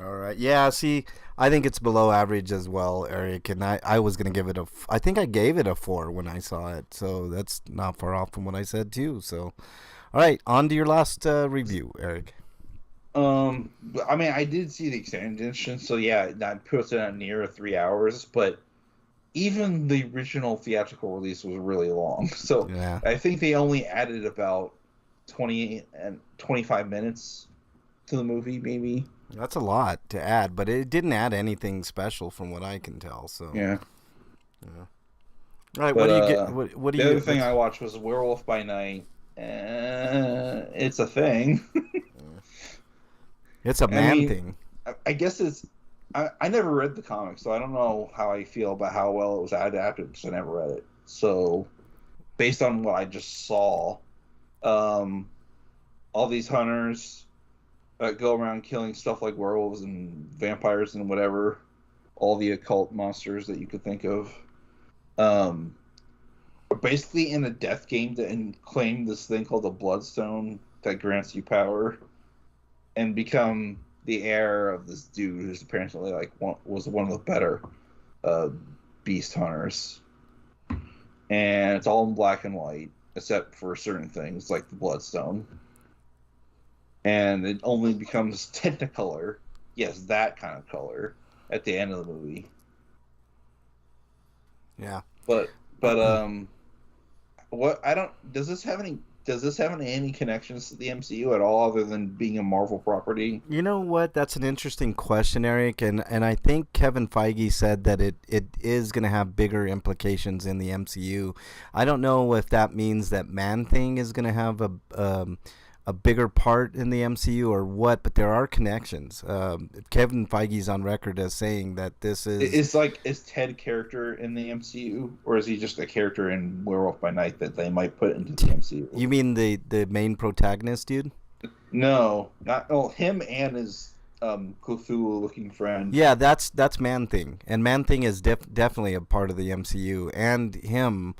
All right. Yeah, see, I think it's below average as well, Eric, and I was going to give it I think I gave it a 4 when I saw it, so that's not far off from what I said too. So, all right, on to your last review, Eric. I mean, I did see the extension, so yeah, that puts it at near 3 hours. But even the original theatrical release was really long, so Yeah. I think they only added about 20 and 25 minutes to the movie, maybe. That's a lot to add, but it didn't add anything special from what I can tell. So Yeah. All right, But what do you get? What do the you? other thing I watched was Werewolf by Night. It's a thing. It's a I man mean, thing. I guess it's. I never read the comic, so I don't know how I feel about how well it was adapted because I never read it. So, based on what I just saw, all these hunters that go around killing stuff like werewolves and vampires and whatever, all the occult monsters that you could think of, are basically in a death game to claim this thing called the Bloodstone that grants you power, and become the heir of this dude who's apparently was one of the better beast hunters. And it's all in black and white, except for certain things like the Bloodstone. And it only becomes Technicolor, yes, that kind of color, at the end of the movie. Yeah. But what I don't does this have any connections to the MCU at all other than being a Marvel property? You know what? That's an interesting question, Eric, and I think Kevin Feige said that it is going to have bigger implications in the MCU. I don't know if that means that Man-Thing is going to have a bigger part in the MCU or what, but there are connections. Kevin Feige's on record as saying that this is Ted character in the MCU, or is he just a character in Werewolf by Night that they might put into the MCU? You mean the main protagonist, dude? No, not him and his Cthulhu-looking friend. Yeah, that's Man-Thing, and Man-Thing is definitely a part of the MCU, and him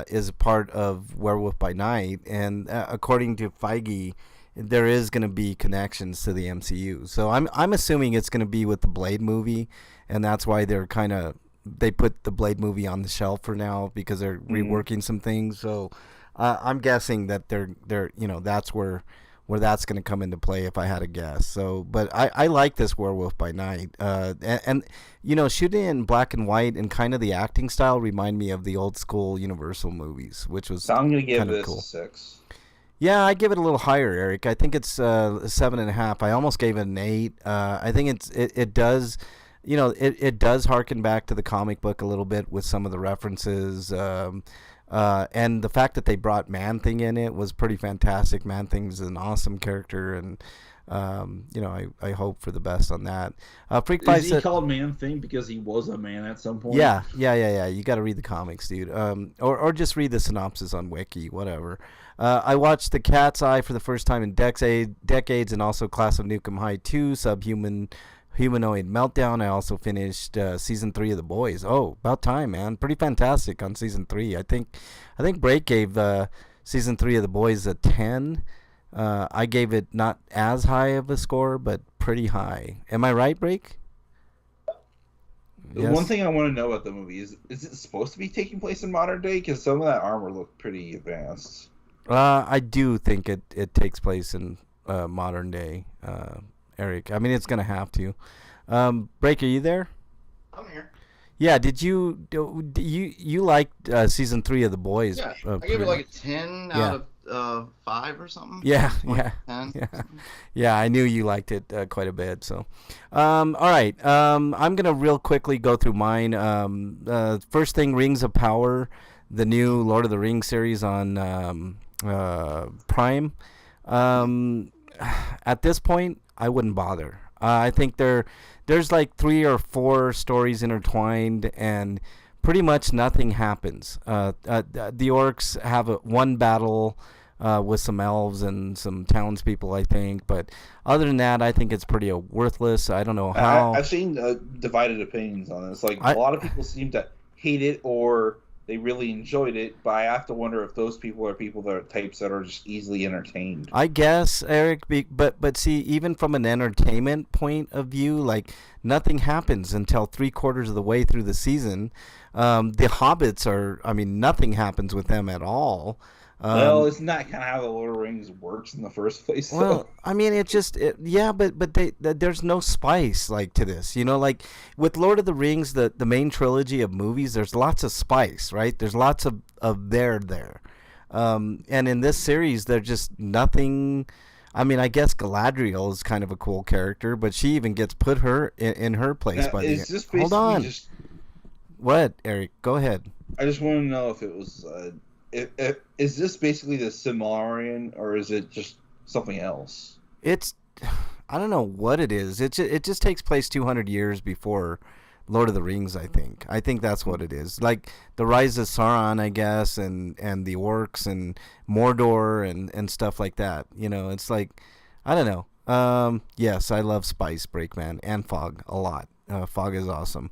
is a part of Werewolf by Night, and according to Feige, there is going to be connections to the MCU. So I'm assuming it's going to be with the Blade movie, and that's why they put the Blade movie on the shelf for now because they're reworking some things. So I'm guessing that they're that's where that's going to come into play if I had to guess. So, but I like this Werewolf by Night, and shooting in black and white and kind of the acting style remind me of the old school Universal movies, which was So I'm gonna give kind of this cool. a 6. Yeah, I give it a little higher, Eric. I think it's 7.5. I almost gave it an 8. I think it does. It does harken back to the comic book a little bit with some of the references. And the fact that they brought Man-Thing in it was pretty fantastic. Man-Thing's an awesome character, and I hope for the best on that. Freak Five Is he called Man-Thing because he was a man at some point? Yeah. You got to read the comics, dude. Or just read the synopsis on Wiki, whatever. I watched The Cat's Eye for the first time in decades, and also Class of Nukem High 2, Humanoid Meltdown. I also finished season 3 of The Boys. Oh, about time, man. Pretty fantastic on season 3. I think Break gave season 3 of The Boys a 10. I gave it not as high of a score, but pretty high. Am I right, Break? Yes. One thing I want to know about the movie is it supposed to be taking place in modern day? Because some of that armor looked pretty advanced. I do think it takes place in modern day, Eric. I mean, it's gonna have to. Break, are you there? I'm here. Yeah. Did you liked season 3 of The Boys? Yeah, I gave it like a 10 out of 5 or something. Yeah, like yeah, 10. yeah. I knew you liked it quite a bit. So, all right. I'm gonna real quickly go through mine. First thing, Rings of Power, the new Lord of the Rings series on Prime. At this point, I wouldn't bother. I think there's like 3 or 4 stories intertwined, and pretty much nothing happens. The orcs have one battle with some elves and some townspeople, I think. But other than that, I think it's pretty worthless. I don't know how. I've seen divided opinions on this. Like, a lot of people seem to hate it or they really enjoyed it, but I have to wonder if those people are people that are types that are just easily entertained. I guess, Eric, but see, even from an entertainment point of view, like, nothing happens until 3/4 of the way through the season. The hobbits nothing happens with them at all. Well, isn't that kind of how the Lord of the Rings works in the first place? Well, I mean, yeah, but there's no spice like to this, like with Lord of the Rings, the main trilogy of movies. There's lots of spice, right? There's lots of there, and in this series, there's just nothing. I mean, I guess Galadriel is kind of a cool character, but she even gets put her in her place by the end. Hold on. What, Eric? Go ahead. I just want to know if it was. Is this basically the Silmarillion, or is it just something else? I don't know what it is. It just takes place 200 years before Lord of the Rings, I think. I think that's what it is. Like the rise of Sauron, I guess, and the orcs and Mordor and stuff like that. It's like, I don't know. Yes, I love spice, Breakman, and fog a lot. Fog is awesome.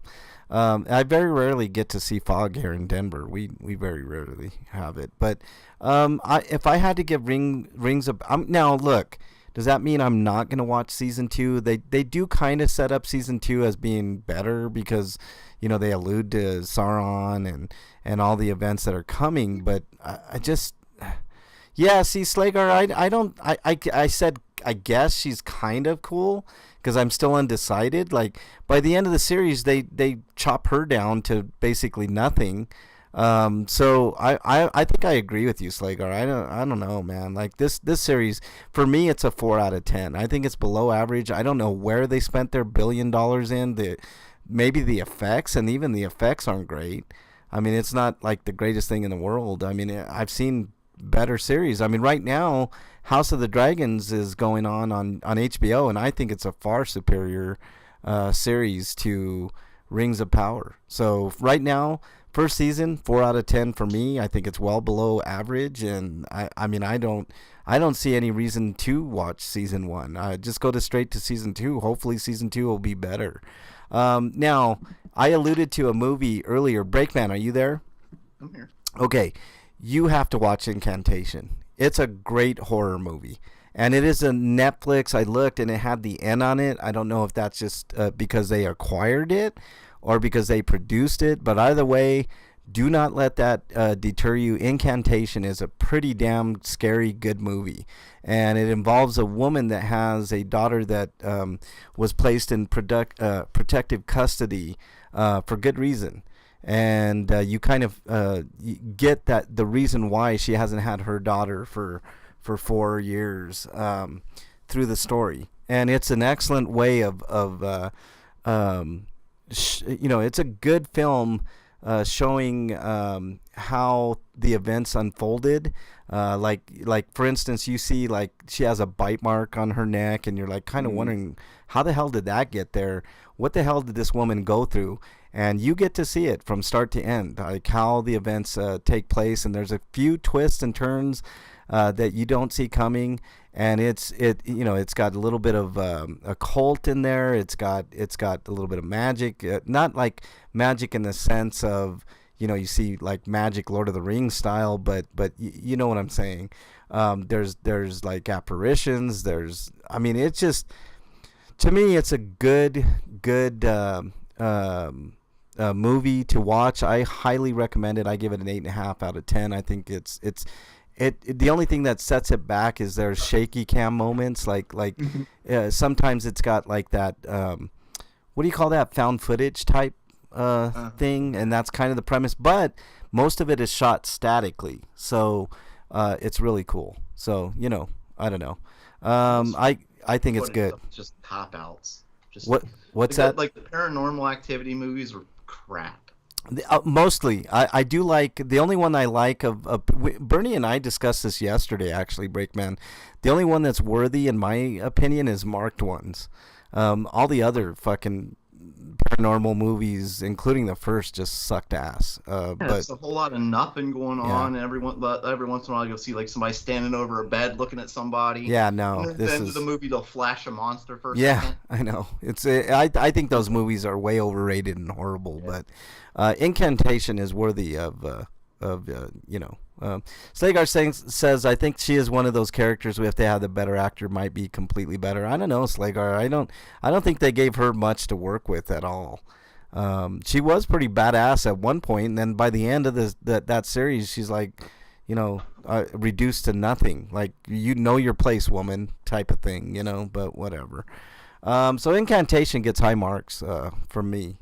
I very rarely get to see fog here in Denver. We very rarely have it. But if I had to give Rings of now look, does that mean I'm not going to watch season 2? They do kind of set up season 2 as being better because they allude to Sauron and all the events that are coming. But I just see Slagar. I said I guess she's kind of cool because I'm still undecided. Like by the end of the series, they chop her down to basically nothing. So I think I agree with you, Slagar. I don't know, man. Like this series for me, it's a 4 out of 10. I think it's below average. I don't know where they spent their $1 billion in. Maybe the effects, and even the effects aren't great. I mean, it's not like the greatest thing in the world. I mean, I've seen better series. I mean, right now, House of the Dragons is going on HBO, and I think it's a far superior series to Rings of Power. So right now, first season, 4 out of 10 for me. I think it's well below average, and I mean, I don't see any reason to watch season 1. Just go straight to season 2. Hopefully, season 2 will be better. Now, I alluded to a movie earlier. Breakman, are you there? I'm here. Okay, you have to watch Incantation. It's a great horror movie. And it is a Netflix. I looked, and it had the N on it. I don't know if that's just because they acquired it or because they produced it. But either way, do not let that deter you. Incantation is a pretty damn scary, good movie. And it involves a woman that has a daughter that was placed in protective custody for good reason. And you kind of you get that the reason why she hasn't had her daughter for 4 years through the story. And it's an excellent way of it's a good film showing how the events unfolded. Like for instance, you see like she has a bite mark on her neck, and you're like kind of wondering how the hell did that get there? What the hell did this woman go through? And you get to see it from start to end, like how the events take place. And there's a few twists and turns that you don't see coming. And it's got a little bit of a cult in there. It's got a little bit of magic, not like magic in the sense of you see like magic Lord of the Rings style, but you know what I'm saying. There's like apparitions. It's just, to me, it's a good movie to watch. I highly recommend it. I give it an 8.5 out of 10. I think it's the only thing that sets it back is there's shaky cam moments. Like sometimes it's got like that. What do you call that? Found footage type thing, and that's kind of the premise. But most of it is shot statically, so it's really cool. So I don't know. I think it's good. Just cop outs. What's that? Like the Paranormal Activity movies are crap. Mostly, I do like, the only one I like of Bernie and I discussed this yesterday, actually, Breakman. The only one that's worthy, in my opinion, is Marked Ones. All the other fucking paranormal movies, including the first, just sucked ass. But it's a whole lot of nothing going on, and every once in a while you'll see like somebody standing over a bed looking at somebody. Yeah, no, and at the end of the movie they'll flash a monster for a second. Yeah, I know. I think those movies are way overrated and horrible, but Incantation is worthy of Slagar says, I think she is one of those characters we have to have the better actor might be completely better. I don't know, Slagar. I don't think they gave her much to work with at all. She was pretty badass at one point, and then by the end of that series, she's like, reduced to nothing. Like, you know your place, woman, type of thing, but whatever. So Incantation gets high marks from me,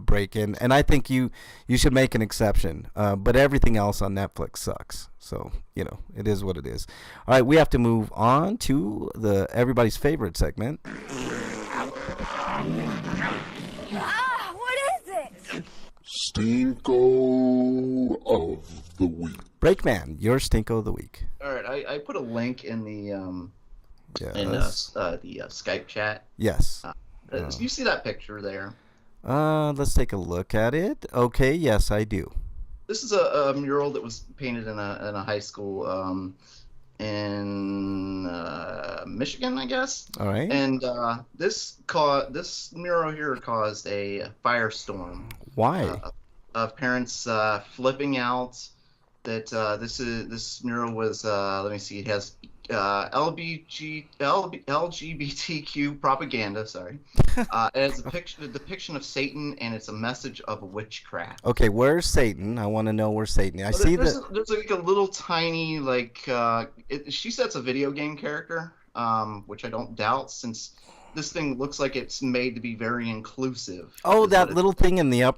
Break-In, and I think you should make an exception. But everything else on Netflix sucks. So, it is what it is. All right, we have to move on to everybody's favorite segment. What is it? Stinko of the week. Breakman, your Stinko of the week. All right, I put a link in the Yes. Skype chat. Yes. You see that picture there? Let's take a look at it. Okay, yes, I do. This is a mural that was painted in a high school in Michigan, I guess. All right. And this mural here caused a firestorm. Why? Of parents flipping out that this mural was let me see, it has LGBTQ propaganda. Sorry, it has a depiction of Satan, and it's a message of witchcraft. Okay, where's Satan? I want to know where Satan. There's like a little tiny she says a video game character, which I don't doubt, since this thing looks like it's made to be very inclusive. Oh, that little thing in the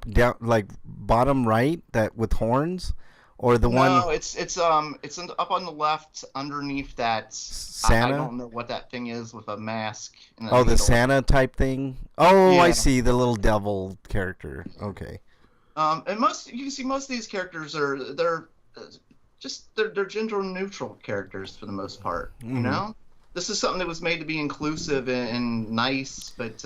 bottom right, that with horns, or the one? No, it's up on the left underneath that. Santa. I don't know what that thing is with a mask. Oh, the Santa type thing. Oh, yeah. I see, the little devil character. Okay. And you can see most of these characters they're gender neutral characters for the most part. Mm-hmm. This is something that was made to be inclusive and nice, but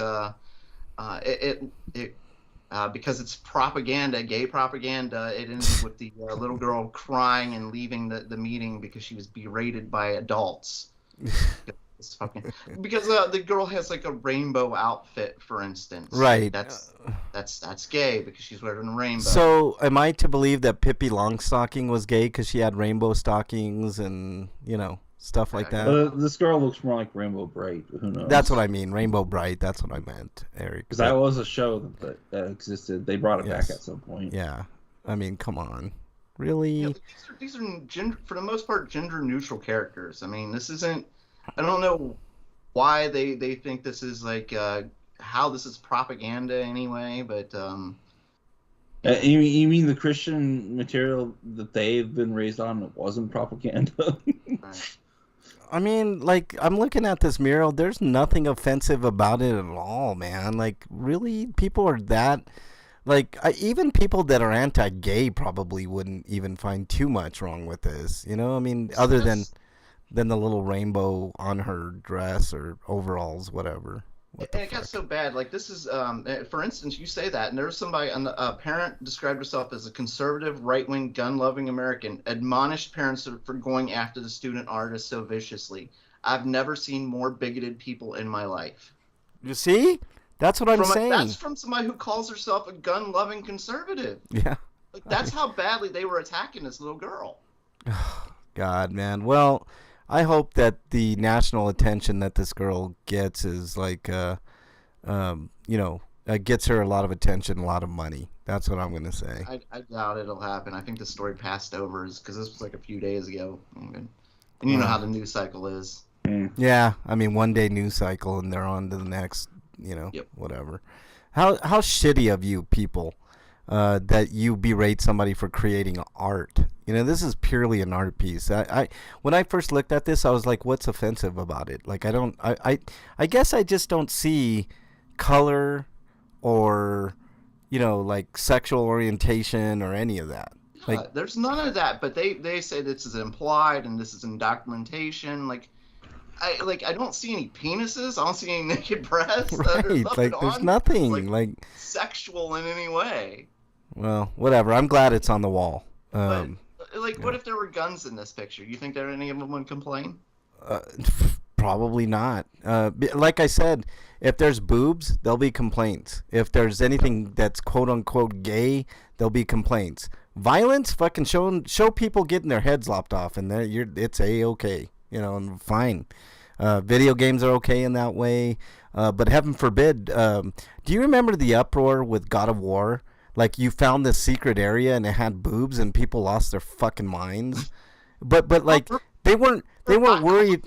because it's propaganda, gay propaganda, it ended with the little girl crying and leaving the meeting because she was berated by adults. Because the girl has like a rainbow outfit, for instance. Right. That's gay because she's wearing a rainbow. So, am I to believe that Pippi Longstocking was gay because she had rainbow stockings and stuff like that? This girl looks more like Rainbow Bright. Who knows? That's what I mean. Rainbow Bright. That's what I meant, Eric. Because that was a show that existed. They brought it back at some point. Yeah. I mean, come on. Really? Yeah, these are for the most part, gender neutral characters. I mean, this isn't. I don't know why they think this is like how this is propaganda anyway, but. You mean the Christian material that they've been raised on wasn't propaganda? Right. I mean, like, I'm looking at this mural. There's nothing offensive about it at all, man. Like, really? People are that... Like, even people that are anti-gay probably wouldn't even find too much wrong with this. I mean, other than the little rainbow on her dress or overalls, whatever. And it got so bad. Like, this is, for instance, you say that, and there's somebody, a parent described herself as a conservative, right-wing, gun-loving American, admonished parents for going after the student artist so viciously. I've never seen more bigoted people in my life. You see? That's what I'm saying. That's from somebody who calls herself a gun-loving conservative. Yeah. Like, that's how badly they were attacking this little girl. God, man. Well, I hope that the national attention that this girl gets is like, gets her a lot of attention, a lot of money. That's what I'm going to say. I doubt it'll happen. I think the story passed over because this was like a few days ago. And you know how the news cycle is. Yeah. I mean, one day news cycle and they're on to the next, Yep. whatever. How shitty of you people that you berate somebody for creating art. This is purely an art piece. I when I first looked at this, I was like, what's offensive about it? Like, I guess I just don't see color or, like sexual orientation or any of that. Like, there's none of that, but they say this is implied and this is in documentation. I don't see any penises. I don't see any naked breasts. Right. There's nothing like sexual in any way. Well, whatever. I'm glad it's on the wall. What if there were guns in this picture? You think that any of them would complain? Probably not. Like I said, if there's boobs, there'll be complaints. If there's anything that's quote unquote gay, there'll be complaints. Violence, fucking show people getting their heads lopped off, and it's okay. And fine. Video games are okay in that way, but heaven forbid. Do you remember the uproar with God of War? Like you found this secret area and it had boobs and people lost their fucking minds. But like they weren't worried.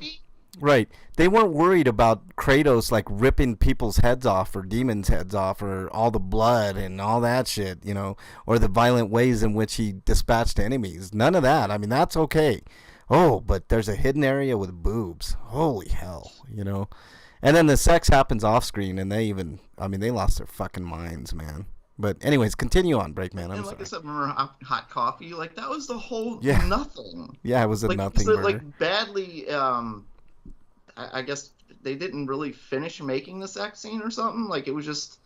Right. They weren't worried about Kratos like ripping people's heads off or demons' heads off or all the blood and all that shit, you know, or the violent ways in which he dispatched enemies. None of that. I mean, that's okay. Oh, but there's a hidden area with boobs. Holy hell, you know. And then the sex happens off screen and they lost their fucking minds, man. But anyways, continue on, Breakman. I'm like sorry. I said, remember hot coffee? Like that was the whole Yeah. nothing. Yeah, it was a like, nothing so, burger. like badly. I guess they didn't really finish making the sex scene or something. Like it was just,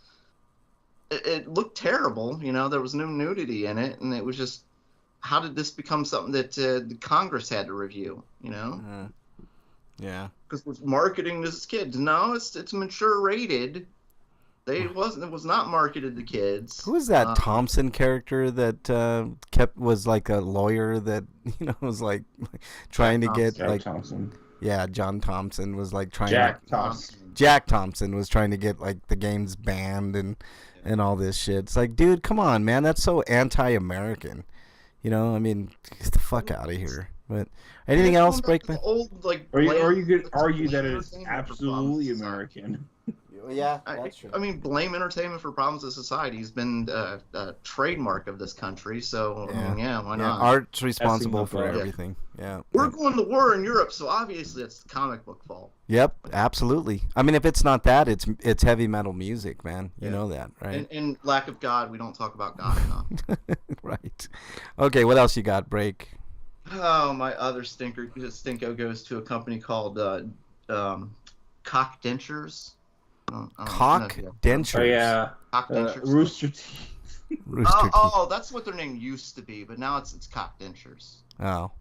it looked terrible. You know, there was no nudity in it, and it was just, how did this become something that the Congress had to review? You know? Yeah. Because it was marketing this kids. No, it's mature rated. It was not marketed to kids. Who was that Thompson character that was like a lawyer that was like trying to get Jack like Thompson. Yeah, John Thompson was like trying Jack to, Thompson. Jack Thompson was trying to get like the games banned and all this shit. It's like, dude, come on, man, that's so anti-American. You know, I mean, get the fuck out of here. But anything else, Breakman? Old, like, Or you could blame argue that it is entertainment for absolutely problems. American. Yeah, I mean, blame entertainment for problems of society has been a trademark of this country. So, I mean, why not? Art's responsible That's for enough, everything. Yeah. We're going to war in Europe, so obviously it's comic book fault. Yep, absolutely. I mean, if it's not that, it's heavy metal music, man. You know that, right? And lack of God, we don't talk about God enough. Right. Okay, what else you got, Break? Oh, my other stinko goes to a company called Cock Dentures. Cock Dentures. Oh yeah, Cock Dentures. Rooster Teeth. Rooster Teeth. Oh, that's what their name used to be, but now it's Cock Dentures. Oh.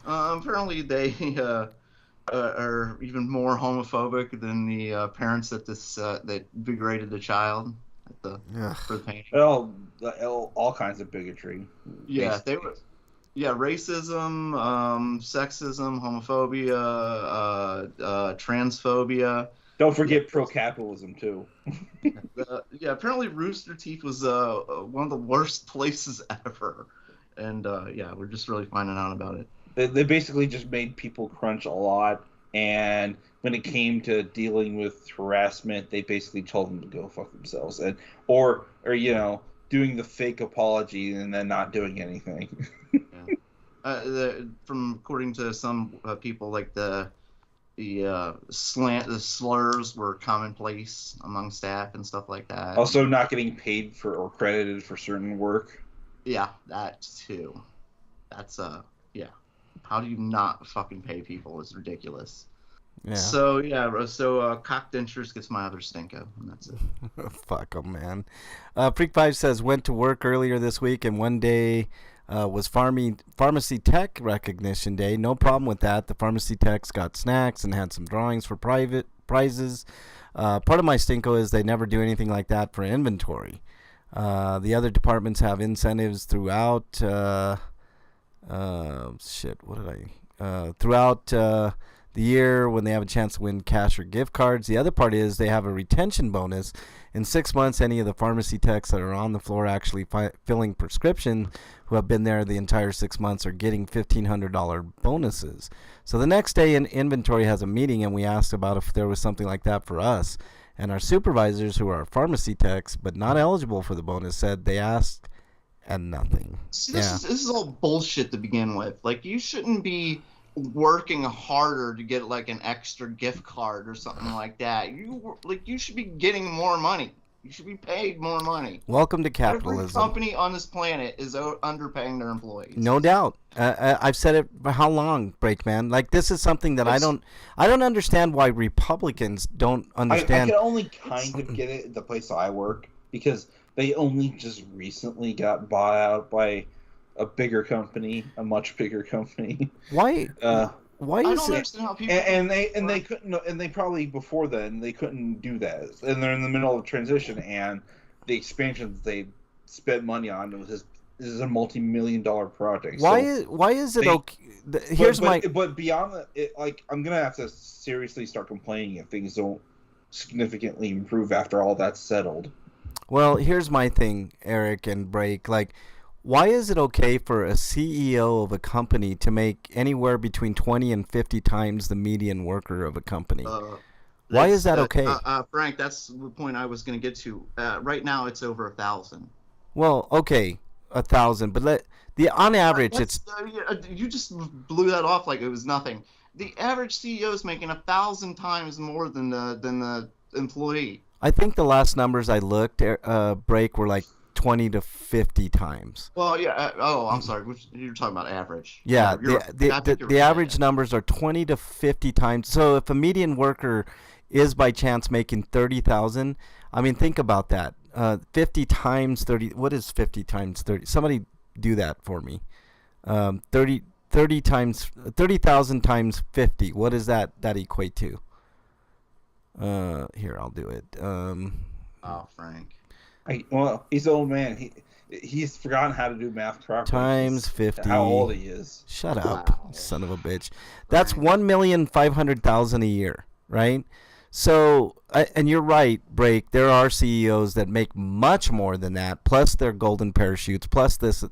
Apparently they are even more homophobic than the parents that degraded the child for the painting. All kinds of bigotry. Yeah, basically. they were. Yeah, racism, sexism, homophobia, transphobia. Don't forget pro-capitalism too. Apparently Rooster Teeth was one of the worst places ever, and we're just really finding out about it. They basically just made people crunch a lot, and when it came to dealing with harassment, they basically told them to go fuck themselves, or doing the fake apology and then not doing anything. According to some people, like the slurs were commonplace among staff and stuff like that. Also, not getting paid for or credited for certain work. Yeah, that too. That's How do you not fucking pay people? It's ridiculous. Yeah. So Cock Dentures gets my other stinko, and that's it. Fuck 'em, man. Freak5 says, went to work earlier this week, and one day was Pharmacy Tech Recognition Day. No problem with that. The Pharmacy Techs got snacks and had some drawings for private prizes. Part of my stinko is they never do anything like that for inventory. The other departments have incentives throughout. Throughout the year when they have a chance to win cash or gift cards. The other part is they have a retention bonus. In 6 months, any of the pharmacy techs that are on the floor actually filling prescription who have been there the entire 6 months are getting $1,500 bonuses. So the next day in inventory has a meeting, and we asked about if there was something like that for us. And our supervisors, who are pharmacy techs but not eligible for the bonus, said they asked and nothing. See, this is all bullshit to begin with. Like, you shouldn't be working harder to get like an extra gift card or something like that. You should be getting more money. You should be paid more money. Welcome to capitalism. Every company on this planet is underpaying their employees. No doubt. I've said it for how long, Breakman? Like, this is something that I don't understand why Republicans don't understand. I can only kind of get it at the place I work because they only just recently got bought out by a bigger company, a much bigger company. Why? Why I is don't it? understand how people. And they couldn't, and they probably before then they couldn't do that, and they're in the middle of transition, and the expansions they spent money on this is a multi-million-dollar project. Why So is it they- okay? Here's but beyond that, I'm gonna have to seriously start complaining if things don't significantly improve after all that's settled. Well, here's my thing, Eric and Break. Like, why is it okay for a CEO of a company to make anywhere between 20 and 50 times the median worker of a company? Why is that okay? Frank, that's the point I was going to get to. Right now, it's over 1,000. Well, okay, 1,000, but on average, it's you just blew that off like it was nothing. The average CEO is making 1,000 times more than the employee. I think the last numbers I looked, Break, were like 20 to 50 times. Well, yeah. I'm sorry. You're talking about average. Yeah, the the average numbers are 20 to 50 times. So if a median worker is by chance making 30,000, I mean, think about that. 50 times 30. What is 50 times 30? Somebody do that for me. 30 times 30,000 times 50. What does that equate to? Here, I'll do it. Frank. Well, he's an old man. He's forgotten how to do math properly. Times 50. How old he is. Shut up, son of a bitch. That's 1,500,000 a year, right? So, and you're right, Break. There are CEOs that make much more than that, plus their golden parachutes, plus this,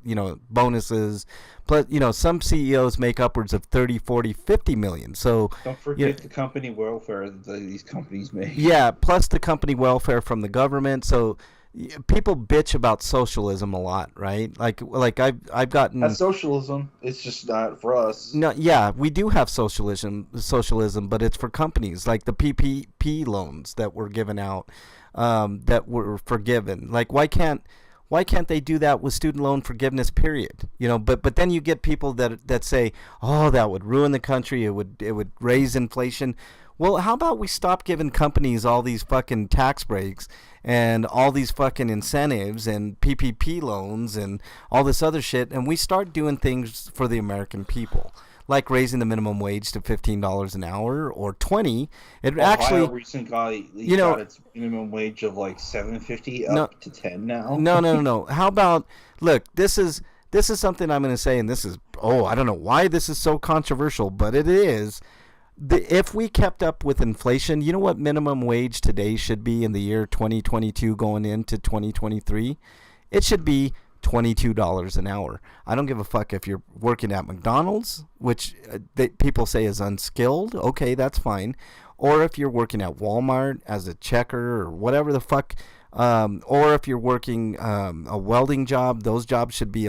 bonuses, plus, some CEOs make upwards of 30, 40, 50 million. So don't forget the company welfare that these companies make. Yeah, plus the company welfare from the government. So people bitch about socialism a lot, right? Like I've gotten That's socialism. It's just not for us. No, yeah, we do have socialism, but it's for companies like the PPP loans that were given out, that were forgiven. Like why can't they do that with student loan forgiveness? Period. But then you get people that say, oh, that would ruin the country. It would raise inflation. Well, how about we stop giving companies all these fucking tax breaks and all these fucking incentives and PPP loans and all this other shit, and we start doing things for the American people, like raising the minimum wage to $15 an hour or $20. Ohio recently got its minimum wage of like $7.50 up to $10 now. No. How about, look, this is something I'm going to say, and this is, I don't know why this is so controversial, but it is. If we kept up with inflation, you know what minimum wage today should be in the year 2022 going into 2023? It should be $22 an hour. I don't give a fuck if you're working at McDonald's, which people say is unskilled. Okay, that's fine. Or if you're working at Walmart as a checker or whatever the fuck. Or if you're working a welding job, those jobs should be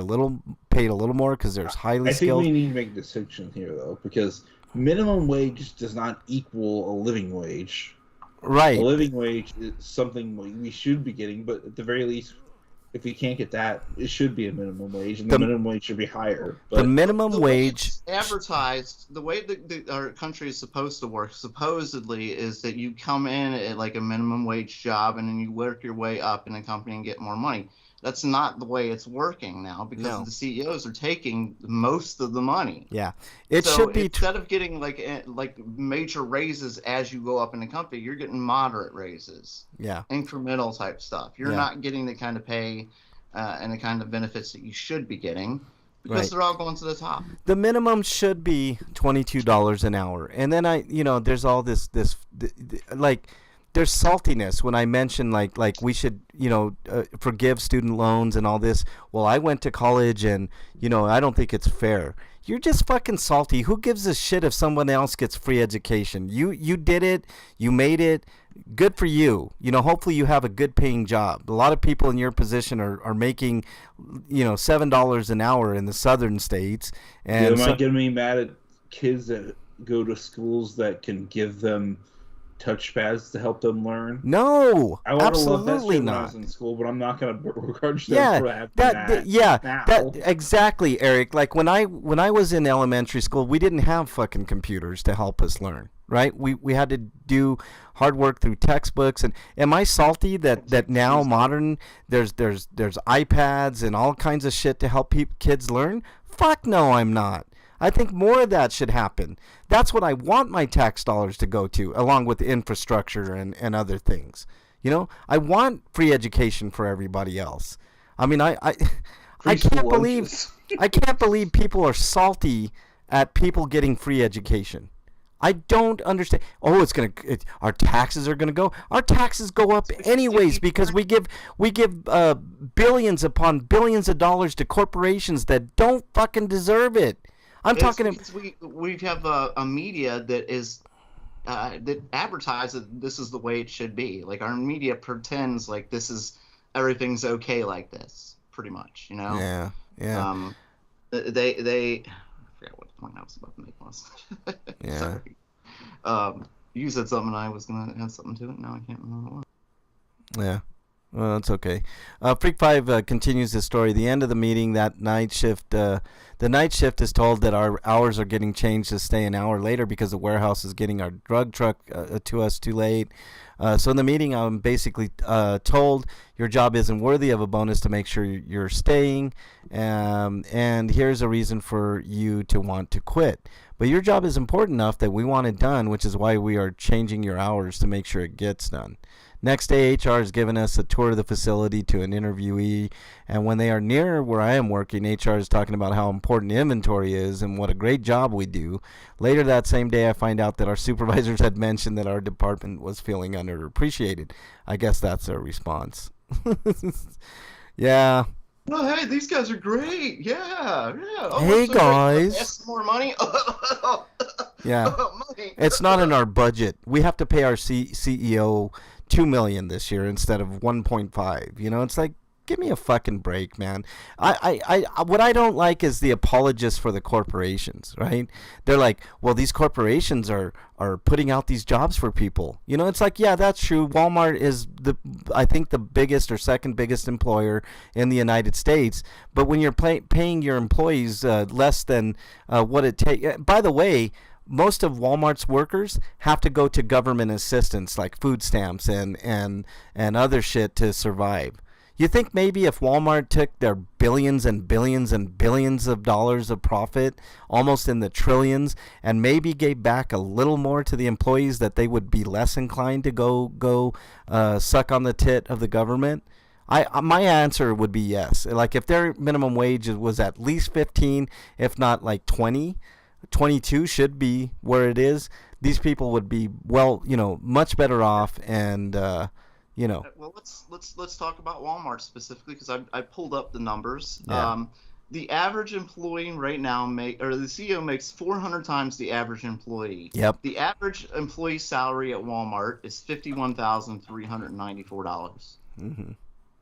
paid a little more because there's highly skilled. I think we need to make a distinction here, though, because minimum wage does not equal a living wage. Right. A living wage is something we should be getting, but at the very least, if we can't get that, it should be a minimum wage, and the minimum wage should be higher. But the minimum wage advertised, the way that our country is supposed to work, supposedly, is that you come in at like a minimum wage job, and then you work your way up in a company and get more money. That's not the way it's working now because the CEOs are taking most of the money. Yeah, it should be. Instead of getting like major raises as you go up in the company, you're getting moderate raises. Yeah, incremental type stuff. You're not getting the kind of pay and the kind of benefits that you should be getting because they're all going to the top. The minimum should be $22 an hour, and then there's all this like. There's saltiness when I mention like we should forgive student loans and all this. Well, I went to college and I don't think it's fair. You're just fucking salty. Who gives a shit if someone else gets free education? You did it. You made it. Good for you. Hopefully you have a good paying job. A lot of people in your position are making $7 an hour in the southern states. And am I getting me mad at kids that go to schools that can give them touchpads to help them learn? No, I would absolutely have loved that shit not. when I was in school, but I'm not going to begrudge them for having that. That exactly, Eric. Like when I was in elementary school, we didn't have fucking computers to help us learn, right? We had to do hard work through textbooks. And am I salty that now modern there's iPads and all kinds of shit to help kids learn? Fuck no, I'm not. I think more of that should happen. That's what I want my tax dollars to go to, along with infrastructure and other things. I want free education for everybody else. I mean, I can't believe people are salty at people getting free education. I don't understand. Oh, our taxes are gonna go. Our taxes go up anyways because we give billions upon billions of dollars to corporations that don't fucking deserve it. I'm talking. Because we have a media that is that advertises this is the way it should be. Like our media pretends like everything's okay like this, pretty much. You know. Yeah. They I forgot what the point I was about to make was. Yeah. Sorry. You said something and I was going to add something to it. Now I can't remember what it was. Yeah. Well, it's okay. Freak 5 continues the story. The end of the meeting, that night shift, the night shift is told that our hours are getting changed to stay an hour later because the warehouse is getting our drug truck to us too late. So in the meeting, I'm basically told your job isn't worthy of a bonus to make sure you're staying, and here's a reason for you to want to quit. But your job is important enough that we want it done, which is why we are changing your hours to make sure it gets done. Next day, HR has given us a tour of the facility to an interviewee, and when they are near where I am working, HR is talking about how important inventory is and what a great job we do. Later that same day, I find out that our supervisors had mentioned that our department was feeling underappreciated. I guess that's their response. Yeah. No, hey, these guys are great. Yeah. Oh, hey, so guys. Ask some more money. Yeah. Money. It's not in our budget. We have to pay our CEO $2 million this year instead of 1.5. You know, it's like, give me a fucking break, man. What I don't like is the apologists for the corporations, right? They're like, well, these corporations are putting out these jobs for people. You know, it's like, yeah, that's true. Walmart is I think the biggest or second biggest employer in the United States. But when you're paying your employees less than what it takes, by the way, most of Walmart's workers have to go to government assistance like food stamps and other shit to survive. You think maybe if Walmart took their billions and billions and billions of dollars of profit, almost in the trillions, and maybe gave back a little more to the employees, that they would be less inclined to go suck on the tit of the government? My answer would be yes. Like if their minimum wage was at least 15, if not like 20, 22 should be where it is, these people would be, well, you know, much better off. And you know, well, let's talk about Walmart specifically, because I pulled up the numbers. Yeah. The average employee right now the CEO makes 400 times the average employee. Yep. The average employee salary at Walmart is $51,394. Mm-hmm.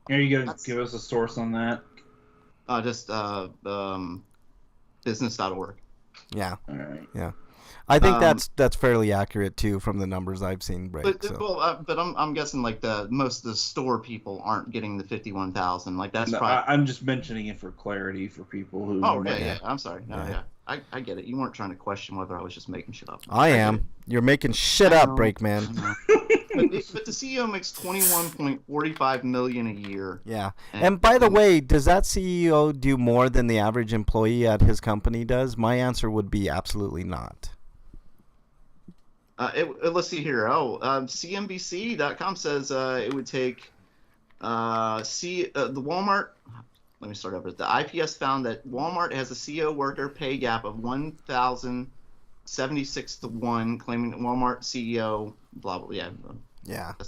Are you gonna give us a source on that? Just business.org. Yeah. All right. Yeah. I think that's fairly accurate too from the numbers I've seen. Right. But I'm guessing like most of the store people aren't getting the 51,000. Like that's probably. I'm just mentioning it for clarity for people who. Oh yeah. I'm sorry. No, yeah. I get it. You weren't trying to question whether I was just making shit up. I am. You're making shit up, Breakman. But the CEO makes $21.45 million a year. Yeah. And by the way, does that CEO do more than the average employee at his company does? My answer would be absolutely not. Let's see here. CNBC.com says it would take the Walmart. Let me start over. The IPS found that Walmart has a CEO worker pay gap of 1,076 to 1, claiming that Walmart CEO blah blah. Yeah.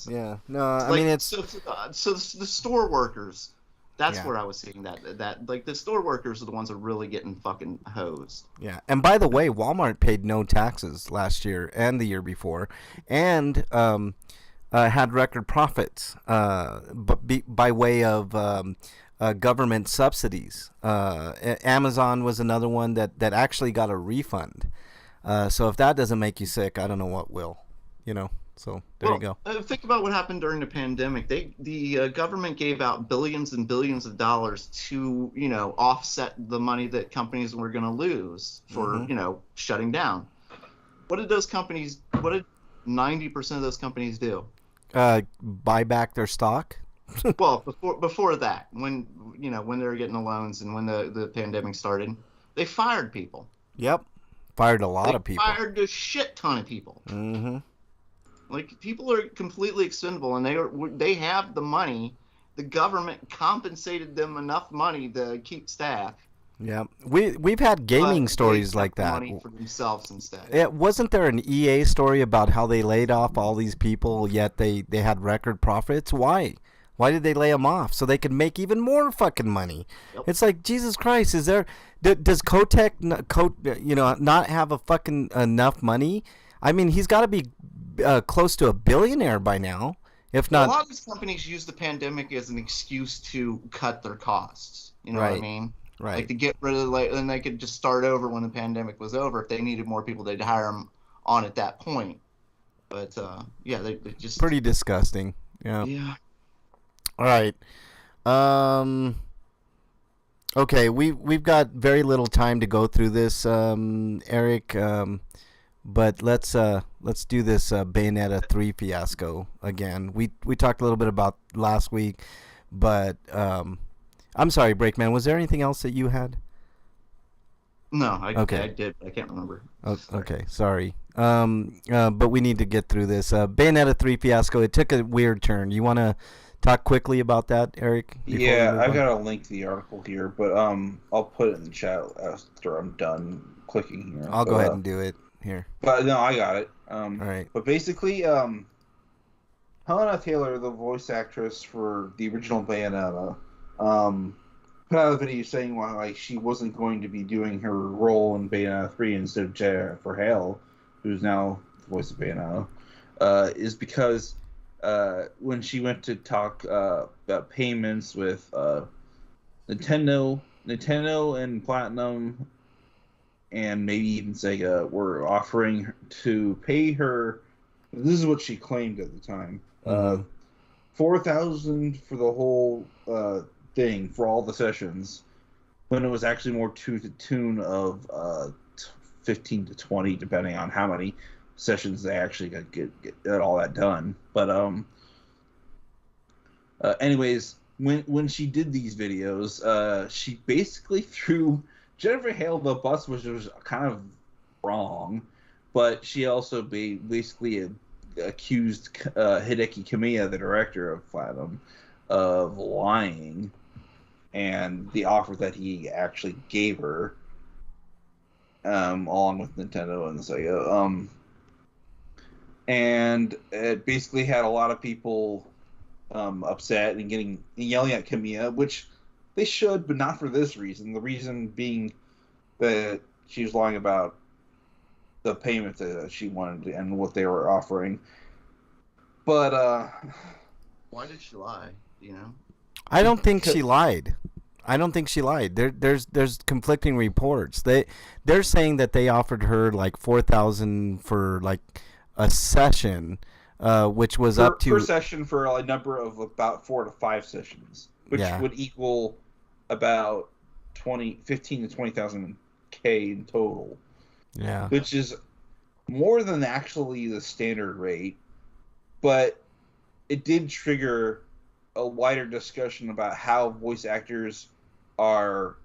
Yeah. No, I mean it's so the store workers. That's where I was seeing that like the store workers are the ones that are really getting fucking hosed. Yeah. And by the way, Walmart paid no taxes last year and the year before, and had record profits, by way of government subsidies. Amazon was another one that actually got a refund. So if that doesn't make you sick, I don't know what will. You know. So you go. Think about what happened during the pandemic. The government gave out billions and billions of dollars to offset the money that companies were going to lose for shutting down. What did 90% of those companies do? Buy back their stock. Well, before that, when they were getting the loans and when the pandemic started, they fired people. Yep, fired a lot of people. Fired a shit ton of people. Mm-hmm. Like people are completely expendable, and they have the money. The government compensated them enough money to keep staff. Yeah, we've had gaming stories like that. Money for themselves instead. Wasn't there an EA story about how they laid off all these people, yet they had record profits? Why? Why did they lay them off? So they could make even more fucking money. Yep. It's like, Jesus Christ, is there? Does Kotick, not have a fucking enough money? I mean, he's got to be close to a billionaire by now, if not. A lot of these companies use the pandemic as an excuse to cut their costs. You know what I mean? Right. Like to get rid of and they could just start over when the pandemic was over. If they needed more people, they'd hire them on at that point. But yeah, they just pretty disgusting. Yeah. Yeah. All right. Okay, we've got very little time to go through this, Eric. But let's do this Bayonetta 3 fiasco again. We talked a little bit about last week, but I'm sorry, Breakman. Was there anything else that you had? No, I Okay. did. I can't remember. Oh, okay, sorry. But we need to get through this. Bayonetta 3 fiasco. It took a weird turn. You want to talk quickly about that, Eric? Yeah, I've got to link to the article here, but I'll put it in the chat after I'm done clicking here. I'll go ahead and do it here. But no, I got it. All right. But basically, Helena Taylor, the voice actress for the original Bayonetta, put out a video saying why she wasn't going to be doing her role in Bayonetta 3 instead of Jennifer Hale, who's now the voice of Bayonetta, is because when she went to talk about payments with Nintendo and Platinum, and maybe even Sega, were offering to pay her. This is what she claimed at the time: $4,000 for the whole thing for all the sessions, when it was actually more to the tune of 15 to 20, depending on how many sessions they actually get all that done. But anyways, when she did these videos, she basically threw Jennifer Hale the bus, which was kind of wrong, but she also basically accused Hideki Kamiya, the director of Platinum, of lying, and the offer that he actually gave her, along with Nintendo and Sega, and it basically had a lot of people upset and yelling at Kamiya, which they should, but not for this reason. The reason being that she was lying about the payment that she wanted and what they were offering. But Why did she lie? You know? I don't think she lied. There's conflicting reports. They're saying that they offered her like $4,000 for like a session, which was up to per session for a number of about 4 to 5 sessions, which would equal about 15 to 20,000 K in total. Yeah, which is more than actually the standard rate, but it did trigger a wider discussion about how voice actors are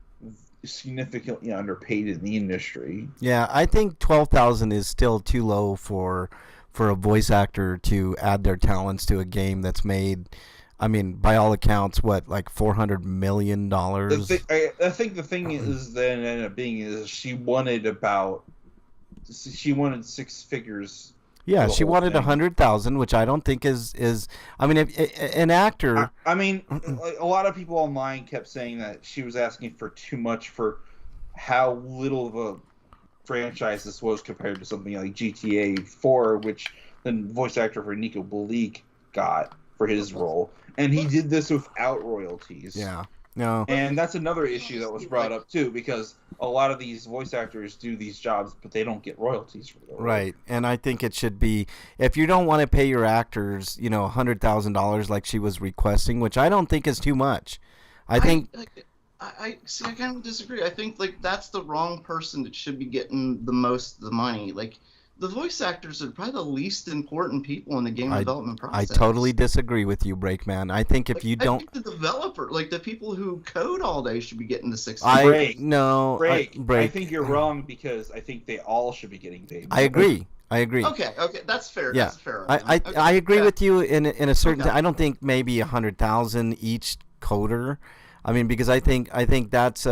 significantly underpaid in the industry. Yeah, I think 12,000 is still too low for a voice actor to add their talents to a game that's made. I mean, by all accounts, what, like $400 million? I think the thing is then ended up being is she wanted 6 figures. Yeah, she wanted 100,000, which I don't think is. I mean, if an actor. I mean, a lot of people online kept saying that she was asking for too much for how little of a franchise this was compared to something like GTA 4, which the voice actor for Nico Bellic got for his role, and he did this without royalties. Yeah. No. And that's another issue that was brought up too, because a lot of these voice actors do these jobs, but they don't get royalties for them. Right, and I think it should be, if you don't want to pay your actors, $100,000 like she was requesting, which I don't think is too much. I think. I see. I kind of disagree. I think that's the wrong person that should be getting the most of the money. Like, the voice actors are probably the least important people in the game development process. I totally disagree with you, Breakman. I think if you don't... I think the developer, the people who code all day should be getting the 60. Break. Break. I think you're wrong, because I think they all should be getting paid. I agree. Okay, that's fair. Yeah. That's fair. I agree with you in a certain... I don't think maybe 100,000 each coder. I mean, because I think that's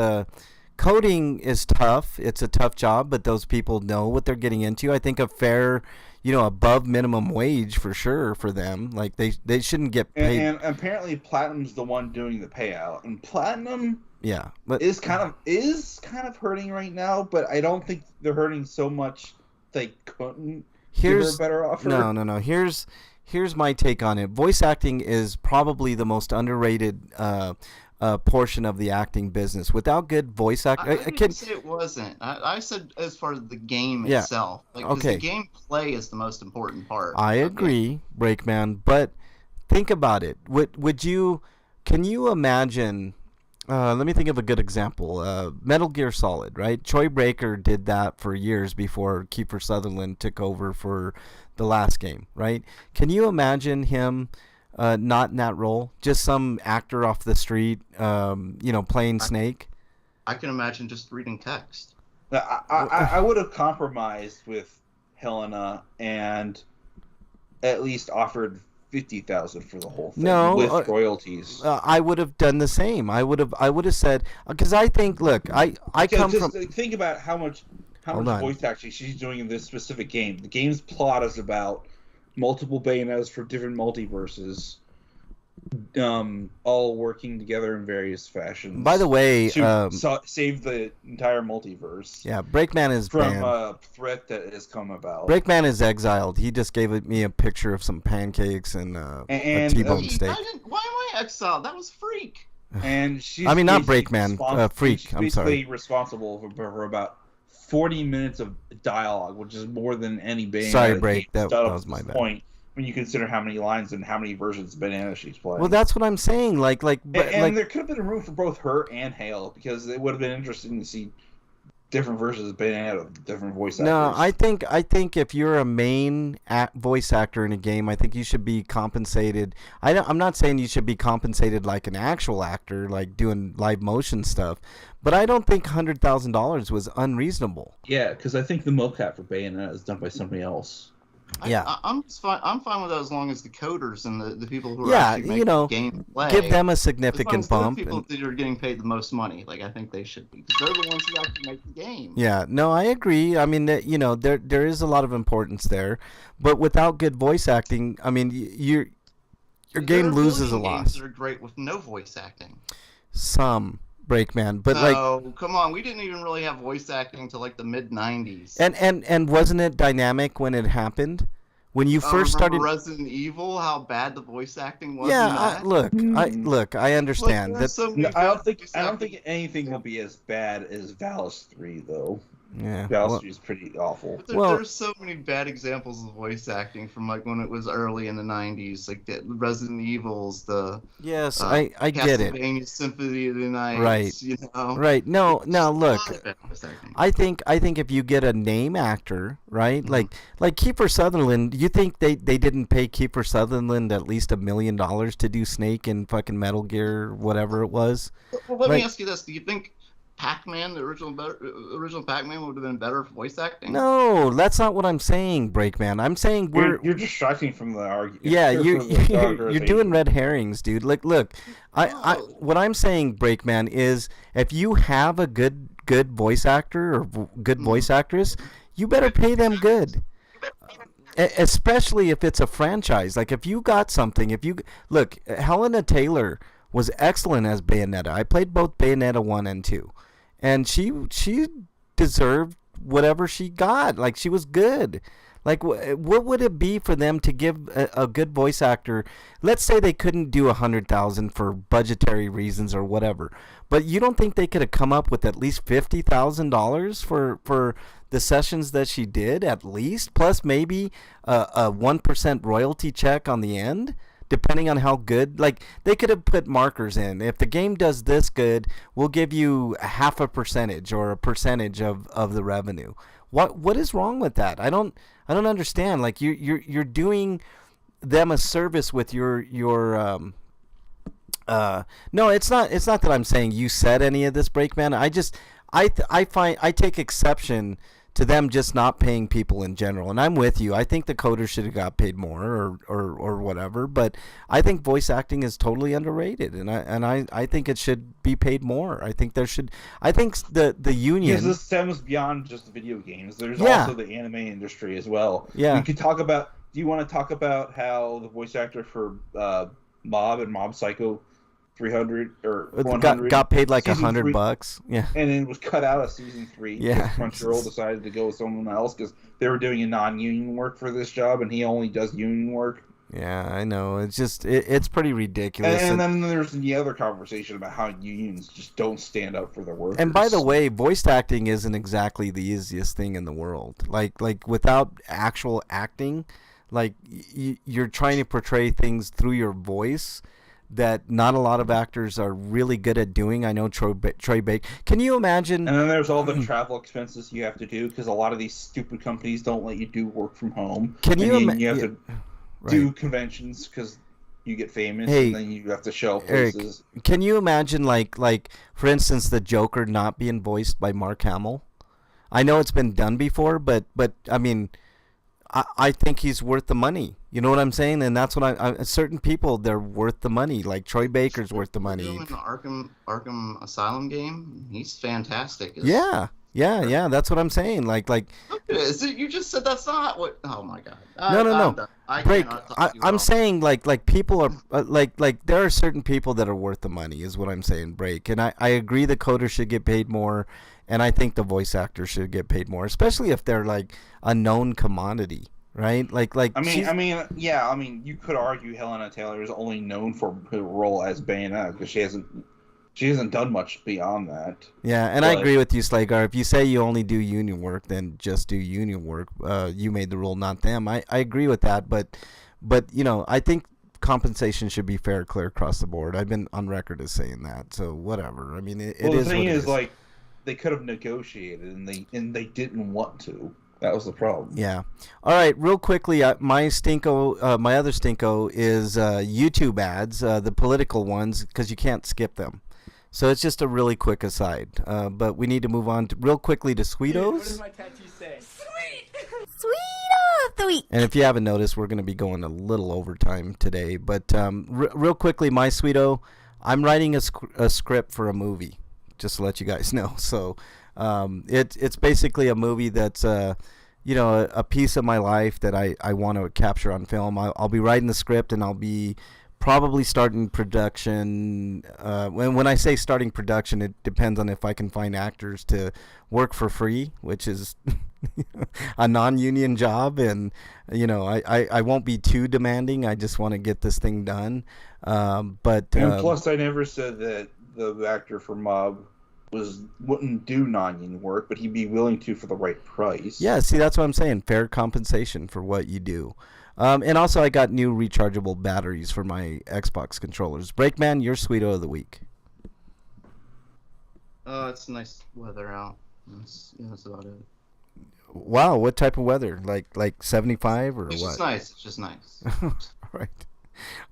coding is tough. It's a tough job, but those people know what they're getting into. I think a fair, above minimum wage for sure for them. Like they shouldn't get paid. And apparently Platinum's the one doing the payout, and Platinum but is kind of hurting right now. But I don't think they're hurting so much they couldn't give her a better offer. No. Here's my take on it. Voice acting is probably the most underrated portion of the acting business. Without good voice acting, I didn't say it wasn't. I said as far as the game itself. Like, 'cause the gameplay is the most important part. I agree, Breakman. But think about it. Can you imagine? Let me think of a good example. Metal Gear Solid, right? Troy Baker did that for years before Kiefer Sutherland took over for the last game, right? Can you imagine him not in that role? Just some actor off the street, playing Snake? I can imagine just reading text. I would have compromised with Helena and at least offered $50,000 for the whole thing with royalties. I would have done the same. I would have said, because I think, look, I come from. Think about how much voice acting she's doing in this specific game. The game's plot is about multiple Bayonettas for different multiverses, all working together in various fashions. By the way, to save the entire multiverse. Yeah, Breakman is from banned. a threat that has come about. Breakman is exiled. He just gave me a picture of some pancakes and a T-bone steak. Why am I exiled? That was Freak. And she's not Breakman, Freak. She's I'm sorry. basically responsible for about 40 minutes of dialogue, which is more than any Bayonetta. Sorry, Break. That was my bad. Point when you consider how many lines and how many versions of Bayonetta she's playing. Well, that's what I'm saying. Like, there could have been room for both her and Hale, because it would have been interesting to see different versions of Bayonetta with different voice actors. No, I think if you're a main voice actor in a game, I think you should be compensated. I'm not saying you should be compensated like an actual actor, like doing live motion stuff, but I don't think $100,000 was unreasonable. Yeah, because I think the mocap for Bayonetta is done by somebody else. I'm fine. I'm fine with that as long as the coders and the people who are actually making the game play, give them a significant bump. The people that are getting paid the most money, like, I think they should be, because they're the ones who actually make the game. Yeah, no, I agree. I mean, there is a lot of importance there, but without good voice acting, I mean, your game loses a lot. Games that are great with no voice acting. Some. Breakman, but come on, we didn't even really have voice acting until like the mid '90s. And wasn't it dynamic when it happened? When you first started Resident Evil, how bad the voice acting was. Yeah, I understand that. I don't think anything will be as bad as Valis 3 though. Yeah, Valis 3 is pretty awful. But there's so many bad examples of voice acting from like when it was early in the '90s, like the Resident Evils, I get it. Castlevania Symphony of the Night, right? Right. No, look, I think if you get a name actor, right, like Kiefer Sutherland, you think they didn't pay Kiefer Sutherland at least $1 million to do Snake in fucking Metal Gear, whatever it was? Well, let me ask you this: do you think Pac-Man, the original Pac-Man, would have been better for voice acting? No, that's not what I'm saying, Breakman. I'm saying you're distracting from the argument. Yeah, you're doing red herrings, dude. Like, look, what I'm saying, Breakman, is if you have a good voice actor or good voice actress, you better pay them good. Especially if it's a franchise. Like, if you got something, look, Helena Taylor was excellent as Bayonetta. I played both Bayonetta 1 and 2. And she deserved whatever she got. Like, she was good. Like, what would it be for them to give a good voice actor? Let's say they couldn't do $100,000 for budgetary reasons or whatever. But you don't think they could have come up with at least $50,000 for the sessions that she did, at least? Plus maybe a 1% royalty check on the end? Depending on how good, like, they could have put markers in. If the game does this good, we'll give you 0.5% or a percentage of the revenue. What is wrong with that? I don't understand. Like, you're doing them a service with your no, it's not that I'm saying you said any of this, Breakman. I take exception to them just not paying people in general. And I'm with you. I think the coders should have got paid more or whatever. But I think voice acting is totally underrated, and I think it should be paid more. I think there should. I think the union. Because this stems beyond just video games. There's Yeah. also the anime industry as well. Yeah. We could talk about. Do you want to talk about how the voice actor for Mob and Mob Psycho 300 or 100 got paid like season $100 3, bucks. Yeah. and then was cut out of season 3. Yeah. Crunchyroll decided to go with someone else because they were doing a non-union work for this job, and he only does union work. Yeah, I know. It's just it's pretty ridiculous. And then there's the other conversation about how unions just don't stand up for their workers. And by the way, voice acting isn't exactly the easiest thing in the world. Like without actual acting, like you're trying to portray things through your voice that not a lot of actors are really good at doing. I know Troy Baker. Can you imagine? And then there's all the travel expenses you have to do because a lot of these stupid companies don't let you do work from home. Can you imagine? You have to do right. conventions because you get famous, Hey, and then you have to show Eric, places. can you imagine like for instance the Joker not being voiced by Mark Hamill? I know it's been done before, but I mean, I think he's worth the money. You know what I'm saying? And that's what I certain people, they're worth the money. Like Troy Baker's worth the money. Doing the Arkham Asylum game, he's fantastic. Yeah. That's what I'm saying. Like You just said that's not what. Oh my god. No. Break. I'm off. saying like people are like there are certain people that are worth the money is what I'm saying. Break. And I agree the coder should get paid more, and I think the voice actor should get paid more, especially if they're like a known commodity, right? Like I mean, you could argue Helena Taylor is only known for her role as Bayonetta because she hasn't done much beyond that. Yeah, and I agree with you, Slagar. If you say you only do union work, then just do union work. You made the rule, not them. I agree with that, but you know, I think compensation should be fair, clear across the board. I've been on record as saying that, so whatever. I mean, it is. The thing what it is, like, they could have negotiated, and they didn't want to. That was the problem. Yeah. All right. Real quickly, my other stinko is YouTube ads, the political ones, because you can't skip them. So it's just a really quick aside. But we need to move on real quickly to Sweetos. What does my tattoo say? Sweet! Sweet of the week! And if you haven't noticed, we're going to be going a little overtime today. But real quickly, my Sweeto, I'm writing a script for a movie, just to let you guys know. So it's basically a movie that's a piece of my life that I want to capture on film. I'll be writing the script, and I'll be probably starting production. When I say starting production, it depends on if I can find actors to work for free, which is a non-union job, and I won't be too demanding. I just want to get this thing done. And plus, I never said that the actor for Mob wouldn't do non-union work, but he'd be willing to for the right price. Yeah, see, that's what I'm saying. Fair compensation for what you do. And also, I got new rechargeable batteries for my Xbox controllers. Breakman, your Sweeto of the week. It's nice weather out. That's about it. Wow, what type of weather? Like 75 or It's what? just nice. It's just nice.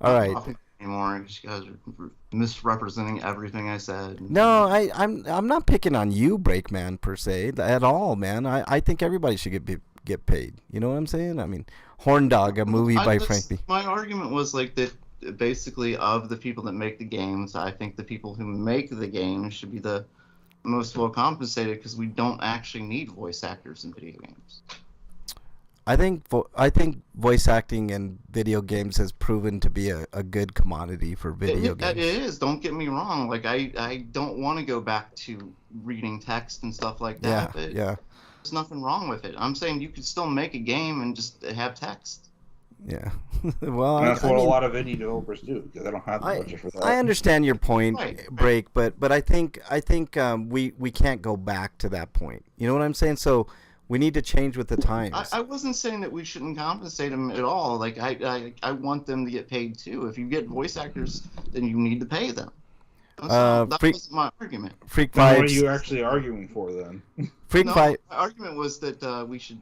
All right. Not anymore. You guys are misrepresenting everything I said. No, I'm not picking on you, Breakman, per se, at all, man. I think everybody should get paid. You know what I'm saying? I mean, Horn Dog, a movie by Frank B. My argument was like that. Basically, of the people that make the games, I think the people who make the games should be the most well compensated because we don't actually need voice actors in video games. I think voice acting in video games has proven to be a good commodity for video games. It is. Don't get me wrong. Like I don't want to go back to reading text and stuff like that. Yeah. There's nothing wrong with it. I'm saying you could still make a game and just have text. Yeah. Well, and that's what a lot of indie developers do because they don't have the budget for that. I understand your point, Right. Break, but I think we can't go back to that point. You know what I'm saying? So we need to change with the times. I wasn't saying that we shouldn't compensate them at all. Like I want them to get paid too. If you get voice actors, then you need to pay them. That was my argument. Freak What are Vibes. you actually arguing for then? Freak No, Vibes. my argument was that we should.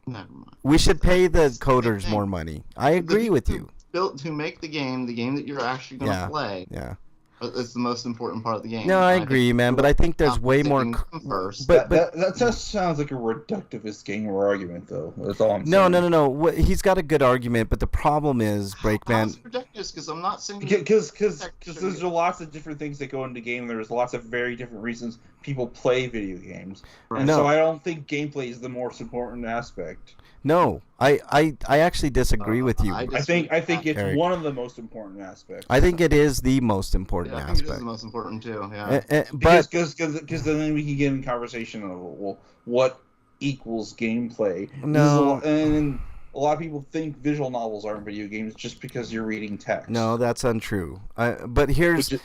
Never mind. We should pay the coders more money. I agree with you. Built to make the game that you're actually going to play. Yeah. It's the most important part of the game. No, I agree, man, but I think there's way more. First. But That just sounds like a reductivist gamer argument, though. That's all I'm no, saying. no, no, no. He's got a good argument, but the problem is, Breakman. Because I'm not saying Because there's lots of different things that go into game. There's lots of very different reasons people play video games, and No. so I don't think gameplay is the most important aspect. No, I actually disagree with you. I think it's Eric. one of the most important aspects. I think it is the most important I think it is aspect. the most important too. Yeah. But Because then we can get in conversation of, well, what equals gameplay. No. And a lot of people think visual novels aren't video games just because you're reading text. no, that's untrue. But here's it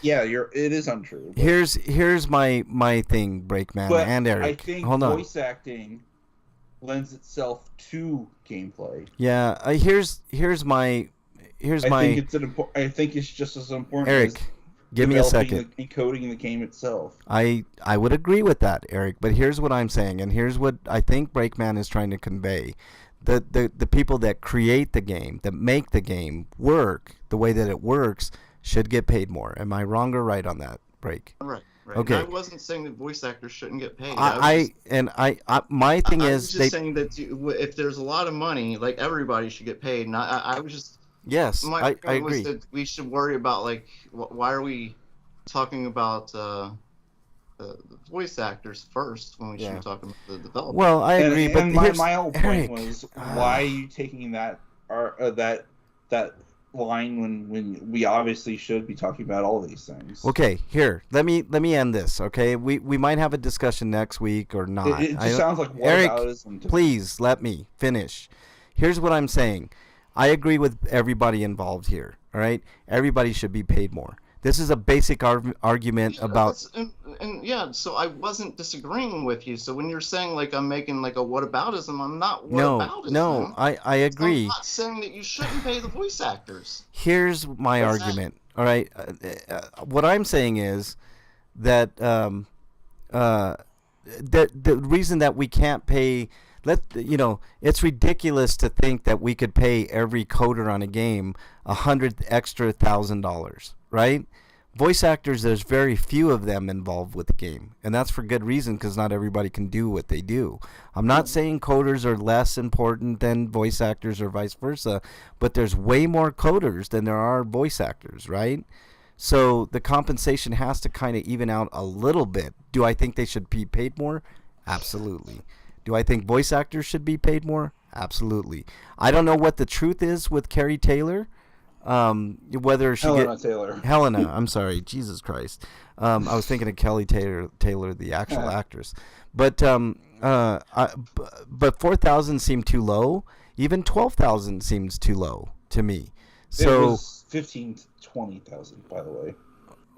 is untrue. But, here's my thing, Breakman but and Eric. I think Hold on. voice acting lends itself to gameplay. Yeah, here's my I think it's just as important. Eric. As Give me a developing second. and coding the game itself. I would agree with that, Eric, but here's what I'm saying, and here's what I think Breakman is trying to convey. The people that create the game, that make the game work the way that it works, should get paid more. Am I wrong or right on that, Break? Right. Okay. And I wasn't saying that voice actors shouldn't get paid. My thing I is was just saying that if there's a lot of money, like everybody should get paid. And I was just yes, my I point was agree. that we should worry about like why are we talking about the voice actors first when we should Yeah. be talking about the developers. Well, I agree, but and here's, my whole point Eric, was, why are you taking that line when we obviously should be talking about all these things? Okay, here. Let me end this, okay? We might have a discussion next week or not. It just sounds like Eric, whataboutism to me. please let me finish. Here's what I'm saying. I agree with everybody involved here, all right? Everybody should be paid more. This is a basic argument about... And yeah, so I wasn't disagreeing with you. So when you're saying like I'm making like a whataboutism, I'm not whataboutism. No, I agree. I'm not saying that you shouldn't pay the voice actors. Here's my What's argument, all right? What I'm saying is that the reason that we can't pay... it's ridiculous to think that we could pay every coder on a game $100,000, right? Voice actors, there's very few of them involved with the game, and that's for good reason, because not everybody can do what they do. I'm not saying coders are less important than voice actors or vice versa, but there's way more coders than there are voice actors, right? So the compensation has to kind of even out a little bit. Do I think they should be paid more? Absolutely. Do I think voice actors should be paid more? Absolutely. I don't know what the truth is with Carrie Taylor. Whether she Helena, I'm sorry, Jesus Christ. I was thinking of Kelly Taylor, the actual actress. But but 4,000 seemed too low. Even 12,000 seems too low to me. So it was 15 to 20,000, by the way.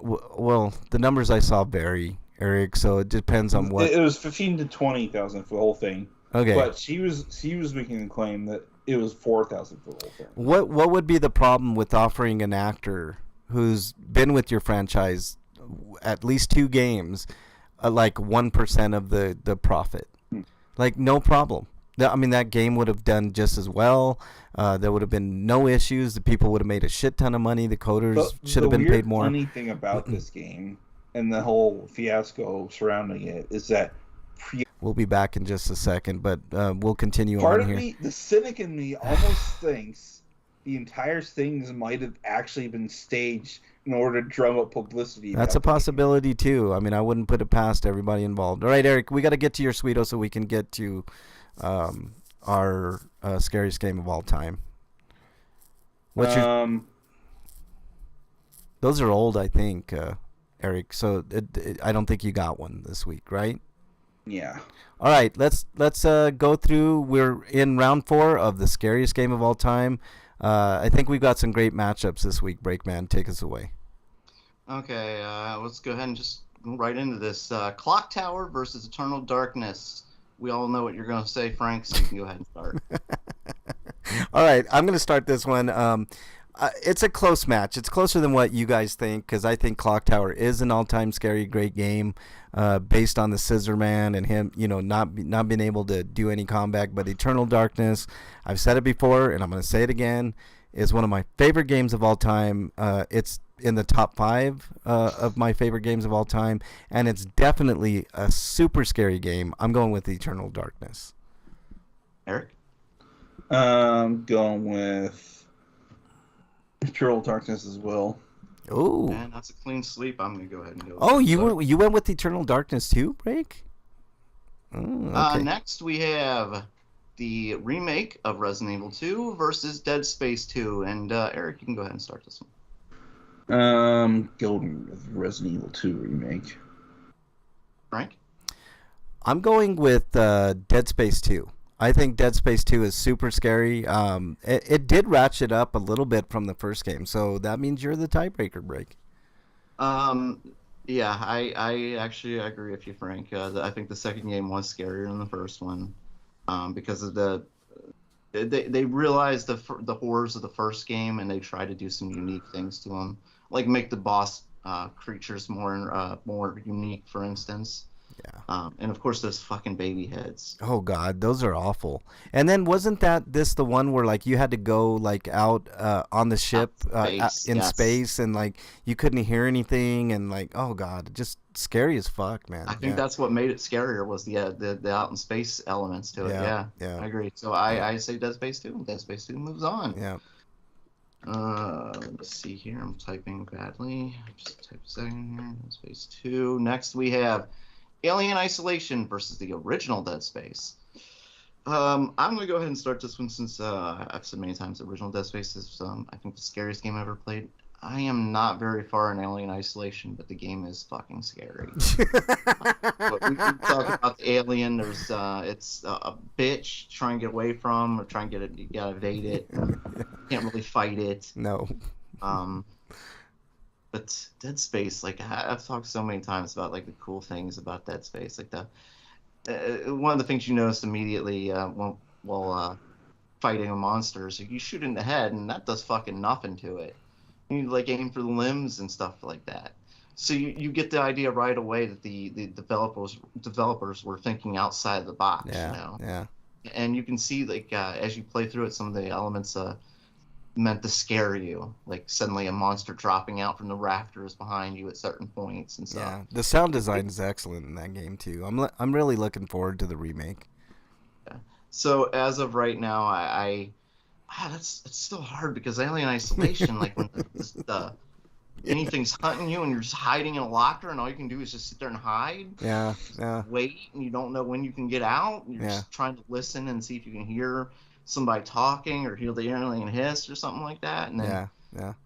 Well, the numbers I saw vary, Eric. So it depends on what. It was 15 to 20,000 for the whole thing. Okay. But she was making the claim that it was 4,000 for the whole thing. What would be the problem with offering an actor who's been with your franchise at least 2 games, like 1% of the profit? Like, no problem. I mean, that game would have done just as well. There would have been no issues. The people would have made a shit ton of money. The coders should have been paid more. The funny thing about this game and the whole fiasco surrounding it is that we'll be back in just a second, but we'll continue part on of here. me, the cynic in me, almost thinks the entire things might have actually been staged in order to drum up publicity. That's a possibility too. I mean, I wouldn't put it past everybody involved. All right, Eric, we got to get to your Sweeto so we can get to our scariest game of all time. What's your? Those are old, I think, Eric. So I don't think you got one this week, right? Yeah. All right, let's go through. We're in round 4 of the scariest game of all time. I think we've got some great matchups this week. Breakman, take us away. Okay, let's go ahead and just go right into this. Clock Tower versus Eternal Darkness. We all know what you're going to say, Frank, so you can go ahead and start. All right, I'm going to start this one. It's a close match. It's closer than what you guys think, because I think Clock Tower is an all-time scary, great game, based on the Scissor Man and him, not being able to do any combat. But Eternal Darkness, I've said it before, and I'm going to say it again, is one of my favorite games of all time. It's in the top 5 of my favorite games of all time, and it's definitely a super scary game. I'm going with Eternal Darkness. Eric? Going with Eternal Darkness as well. Oh, And that's a clean sweep. I'm gonna go ahead and go. oh, with you went with Eternal Darkness too, Break? Oh, okay. Next we have the remake of Resident Evil 2 versus Dead Space 2, and Eric, you can go ahead and start this one. Going with Resident Evil 2 remake. Frank? I'm going with Dead Space 2. I think Dead Space 2 is super scary. It did ratchet up a little bit from the first game, so that means you're the tiebreaker, Break. Yeah, I actually agree with you, Frank. I think the second game was scarier than the first one, because of they realized the horrors of the first game, and they tried to do some unique things to them, like make the boss creatures more unique, for instance. Yeah. And of course, those fucking baby heads. Oh God, those are awful. And then wasn't this the one where like you had to go like out on the ship in space, and like you couldn't hear anything, and like, oh God, just scary as fuck, man. I think that's what made it scarier, was the out in space elements to it. Yeah, I agree. So I say Dead Space 2. Dead Space 2 moves on. Yeah. Let's see here. I'm typing badly. Just type a second here. Dead Space 2. Next we have Alien Isolation versus the original Dead Space. I'm going to go ahead and start this one, since I've said many times the original Dead Space is, I think, the scariest game I ever played. I am not very far in Alien Isolation, but the game is fucking scary. But we can talk about the alien. There's it's a bitch trying to get away from, or trying to get it. You gotta evade it. Can't really fight it. No. But Dead Space, like, I've talked so many times about like the cool things about Dead Space, like one of the things you notice immediately while fighting a monster is you shoot in the head, and that does fucking nothing to it. You like aim for the limbs and stuff like that. So you get the idea right away that the developers were thinking outside the box. Yeah. You know? Yeah. And you can see, like, as you play through it, some of the elements meant to scare you, like suddenly a monster dropping out from the rafters behind you at certain points and stuff. Yeah, the sound design is excellent in that game too. I'm really looking forward to the remake. Yeah. So as of right now, it's still hard, because Alien Isolation, like when anything's hunting you and you're just hiding in a locker, and all you can do is just sit there and hide. Yeah. Wait, and you don't know when you can get out. You're just trying to listen and see if you can hear somebody talking or hear the alien hiss or something like that, and then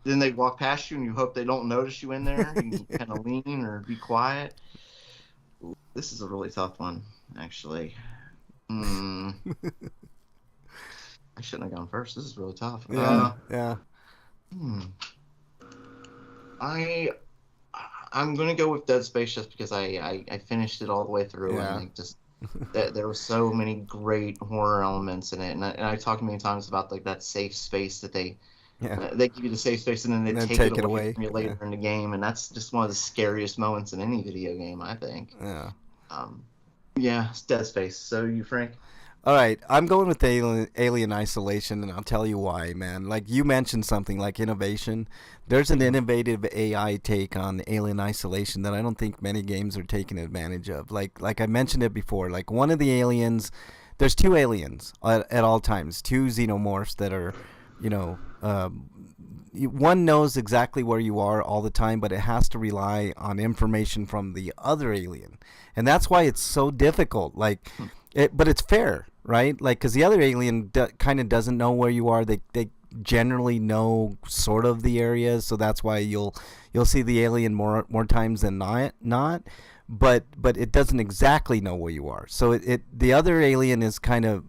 then they walk past you, and you hope they don't notice you in there. You can kind of lean or be quiet. Ooh, this is a really tough one, actually. I shouldn't have gone first. This is really tough. I'm gonna go with Dead Space, just because I finished it all the way through, and like, just there were so many great horror elements in it, and I talked many times about like that safe space that they give you the safe space, and then they take it away from you later in the game, and that's just one of the scariest moments in any video game, I think. It's Dead Space. So you, Frank? All right, I'm going with Alien Isolation, and I'll tell you why, man. Like, you mentioned something like innovation. There's an innovative AI take on Alien Isolation that I don't think many games are taking advantage of. Like I mentioned it before, like one of the aliens, there's two aliens at all times, two xenomorphs that are, one knows exactly where you are all the time, but it has to rely on information from the other alien. And that's why it's so difficult. Like, but it's fair, right? Like, because the other alien kind of doesn't know where you are. They generally know sort of the areas, so that's why you'll see the alien more times than not. But it doesn't exactly know where you are. So the other alien is kind of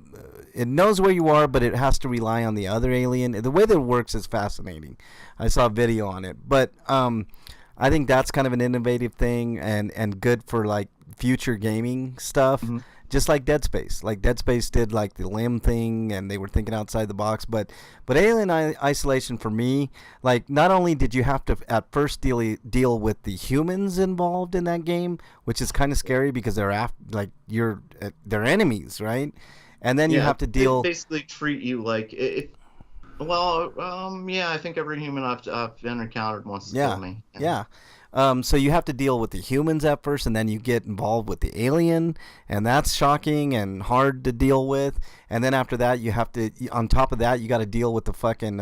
it knows where you are, but it has to rely on the other alien. The way that it works is fascinating. I saw a video on it, but I think that's kind of an innovative thing and good for like future gaming stuff. Mm-hmm. Just like Dead Space. Like Dead Space did like the limb thing, and they were thinking outside the box. But Alien Isolation, for me, like, not only did you have to at first deal with the humans involved in that game, which is kind of scary because they're they're enemies, right? And then you have to deal. They basically treat you like Well, yeah, I think every human I've encountered wants to kill me. Yeah. So you have to deal with the humans at first, and then you get involved with the alien, and that's shocking and hard to deal with. And then after that, you have to, on top of that, you got to deal with the fucking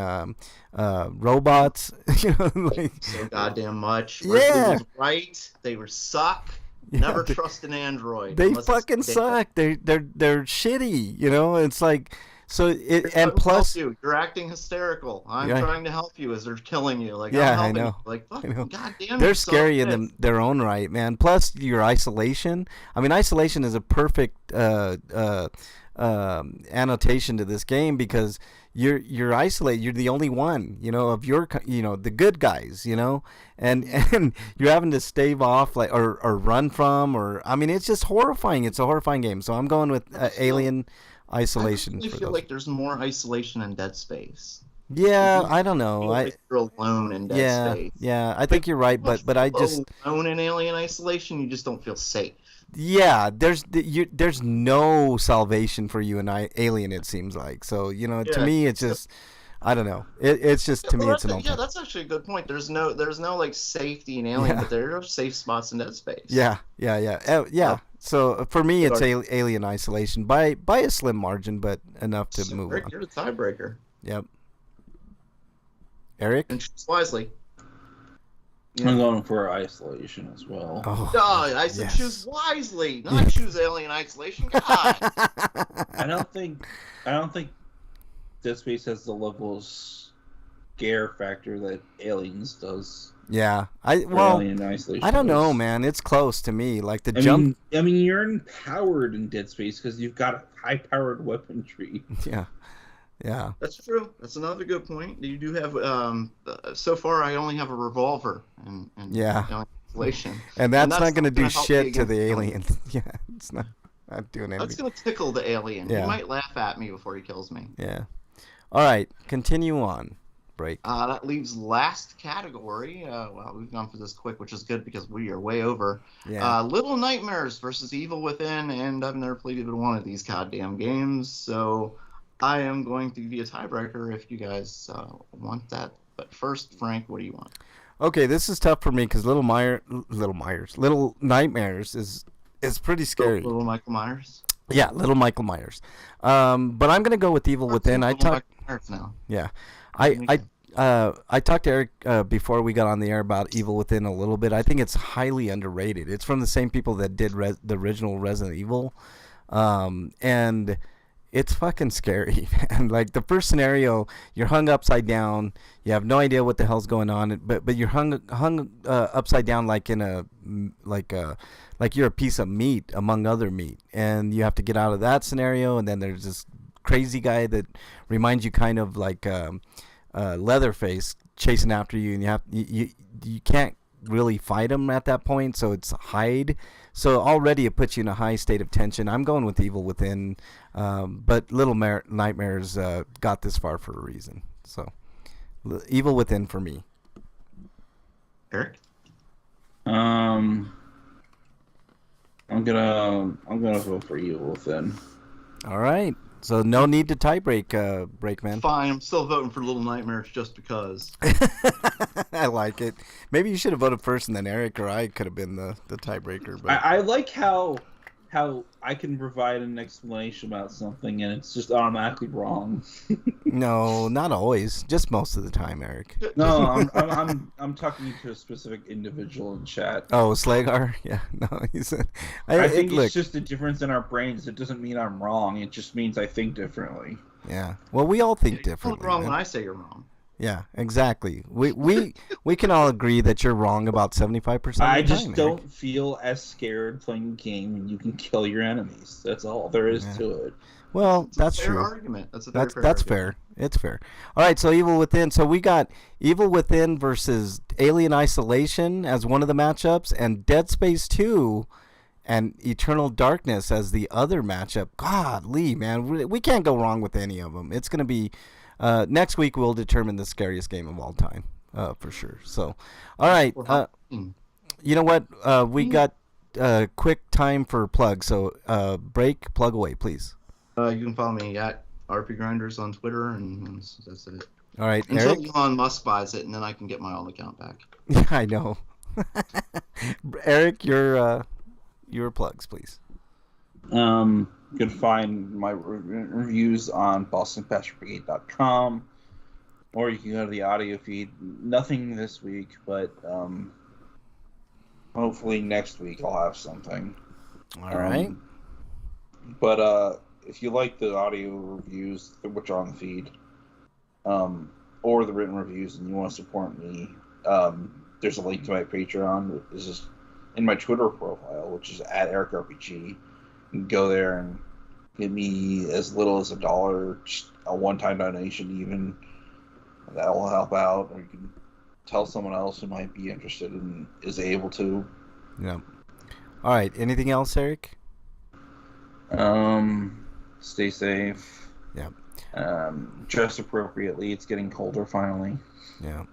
robots. So goddamn much. Yeah. Ripley was right. They were suck. Never trust an android. They fucking suck. They're shitty. It's like. So and plus you're acting hysterical. I'm trying to help you as they're killing you. Like I I'm know. You. Like fucking goddamn. They're scary in their own right, man. Plus your isolation. I mean, isolation is a perfect annotation to this game because you're isolated. You're the only one, of your, the good guys, and you're having to stave off or run from I mean, it's just horrifying. It's a horrifying game. So I'm going with Alien. Isolation. I feel like there's more isolation in Dead Space. Yeah, I don't know. You're alone in Dead Space. Yeah, I think you're right, but I just alone in Alien Isolation, you just don't feel safe. Yeah, there's no salvation for you in Alien. It seems like to me it's just I don't know. It's just to me it's an yeah. That's actually a good point. There's no like safety in Alien, but there are safe spots in Dead Space. Yeah. So for me, it's Alien Isolation by a slim margin, but enough to move on. You're the tiebreaker. Yep. Eric? And choose wisely. I'm going for Isolation as well. Oh, I said choose wisely, not choose Alien Isolation. God. I don't think Dead Space has the level of scare factor that Aliens does. Yeah, Alien Isolation I don't know, man. It's close to me. Like the jump. I mean, you're empowered in Dead Space because you've got high-powered weaponry. Yeah. That's true. That's another good point. You do have. So far, I only have a revolver and Isolation, and that's not going to do shit to the alien. Yeah, it's not doing anything. That's going to tickle the alien. Yeah. He might laugh at me before he kills me. Yeah. All right, continue on. Break. That leaves last category. Well, we've gone for this quick, which is good because we are way over. Yeah. Little Nightmares versus Evil Within, and I've never played even one of these goddamn games, so I am going to be a tiebreaker if you guys want that. But first, Frank, what do you want? Okay, this is tough for me because Little Nightmares is pretty scary. Little Michael Myers. Yeah, Little Michael Myers. But I'm gonna go with Evil Within. Michael Myers now. Yeah. I talked to Eric before we got on the air about Evil Within a little bit. I think it's highly underrated. It's from the same people that did the original Resident Evil, and it's fucking scary, man. Like the first scenario, you're hung upside down. You have no idea what the hell's going on, but you're hung upside down like you're a piece of meat among other meat, and you have to get out of that scenario. And then there's this crazy guy that reminds you kind of like Leatherface chasing after you, and you can't really fight him at that point, so it's hide. So already it puts you in a high state of tension. I'm going with Evil Within, but Little Nightmares got this far for a reason. So Evil Within for me. Eric? I'm gonna vote for Evil Within. All right. So no need to tie break, Breakman. Fine, I'm still voting for Little Nightmares just because. I like it. Maybe you should have voted first, and then Eric or I could have been the tiebreaker. But I like how I can provide an explanation about something and it's just automatically wrong. No, not always. Just most of the time, Eric. No, I'm talking to a specific individual in chat. Oh, Slagar? Yeah, no, he said. I think it's just a difference in our brains. It doesn't mean I'm wrong. It just means I think differently. Yeah. Well, we all think differently. You're wrong when I say you're wrong. Yeah, exactly. We can all agree that you're wrong about 75% of the time. I just don't Eric. feel as scared playing a game when you can kill your enemies. That's all there is to it. Well, that's fair true. Argument. That's fair. It's fair. All right, so Evil Within. So we got Evil Within versus Alien Isolation as one of the matchups, and Dead Space 2 and Eternal Darkness as the other matchup. God, Lee, man, we can't go wrong with any of them. It's going to be next week. We'll determine the scariest game of all time for sure. So, all right. You know what? We got quick time for plugs. So, break, plug away, please. You can follow me at RPGrinders on Twitter, and that's it. All right, Until Eric. Elon Musk buys it, and then I can get my old account back. Yeah, I know. Eric, your plugs, please. You can find my reviews on bostonpastbrigade.com, or you can go to the audio feed. Nothing this week, but hopefully next week I'll have something. All right. But if you like the audio reviews, which are on the feed, or the written reviews, and you want to support me, there's a link to my Patreon. This is in my Twitter profile, which is @EricRPG. You can go there and give me as little as $1, just a one-time donation even. That will help out. Or you can tell someone else who might be interested and is able to. Yeah. All right. Anything else, Eric? Stay safe. Yeah. Dress appropriately. It's getting colder finally. Yeah.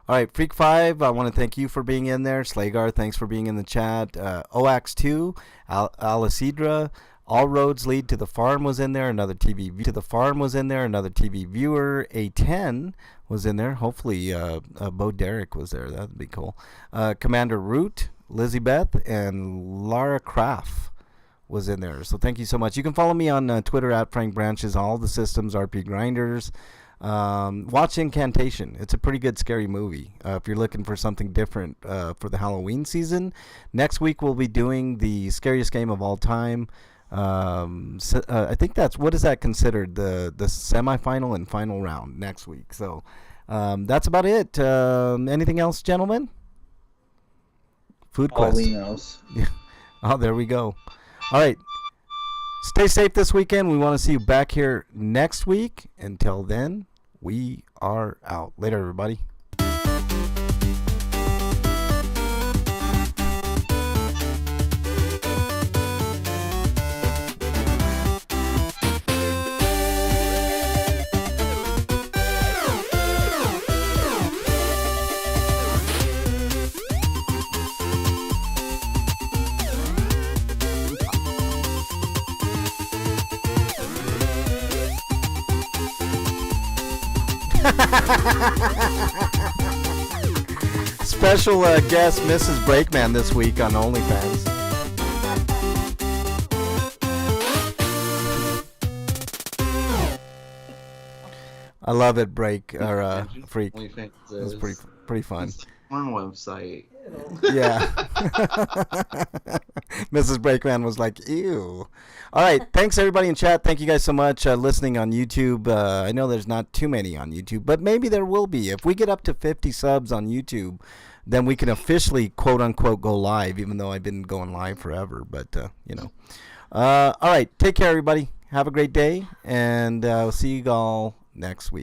All right, Freak 5, I want to thank you for being in there. Slagar, thanks for being in the chat. Oax2, Alicidra, All Roads Lead to the Farm was in there. Another TV viewer. A10 was in there. Hopefully, Bo Derek was there. That would be cool. Commander Root, Lizzie Beth, and Lara Kraft was in there. So thank you so much. You can follow me on Twitter @Frank Branches, all the systems, RPGrinders. Watch Incantation. It's a pretty good scary movie. If you're looking for something different for the Halloween season, next week we'll be doing the scariest game of all time. I think what is that considered? The semifinal and final round next week. So that's about it. Anything else, gentlemen? Food quest. Yeah. Oh, there we go. All right. Stay safe this weekend. We want to see you back here next week. Until then, we are out. Later, everybody. Special guest Mrs. Breakman this week on OnlyFans. I love it, Break or Freak. It was pretty fun. Porn website. Yeah. Mrs. Breakman was like, ew. All right. Thanks, everybody in chat. Thank you guys so much listening on YouTube. I know there's not too many on YouTube, but maybe there will be. If we get up to 50 subs on YouTube, then we can officially, quote-unquote, go live, even though I've been going live forever. But, you know. All right. Take care, everybody. Have a great day, and we'll see you all next week.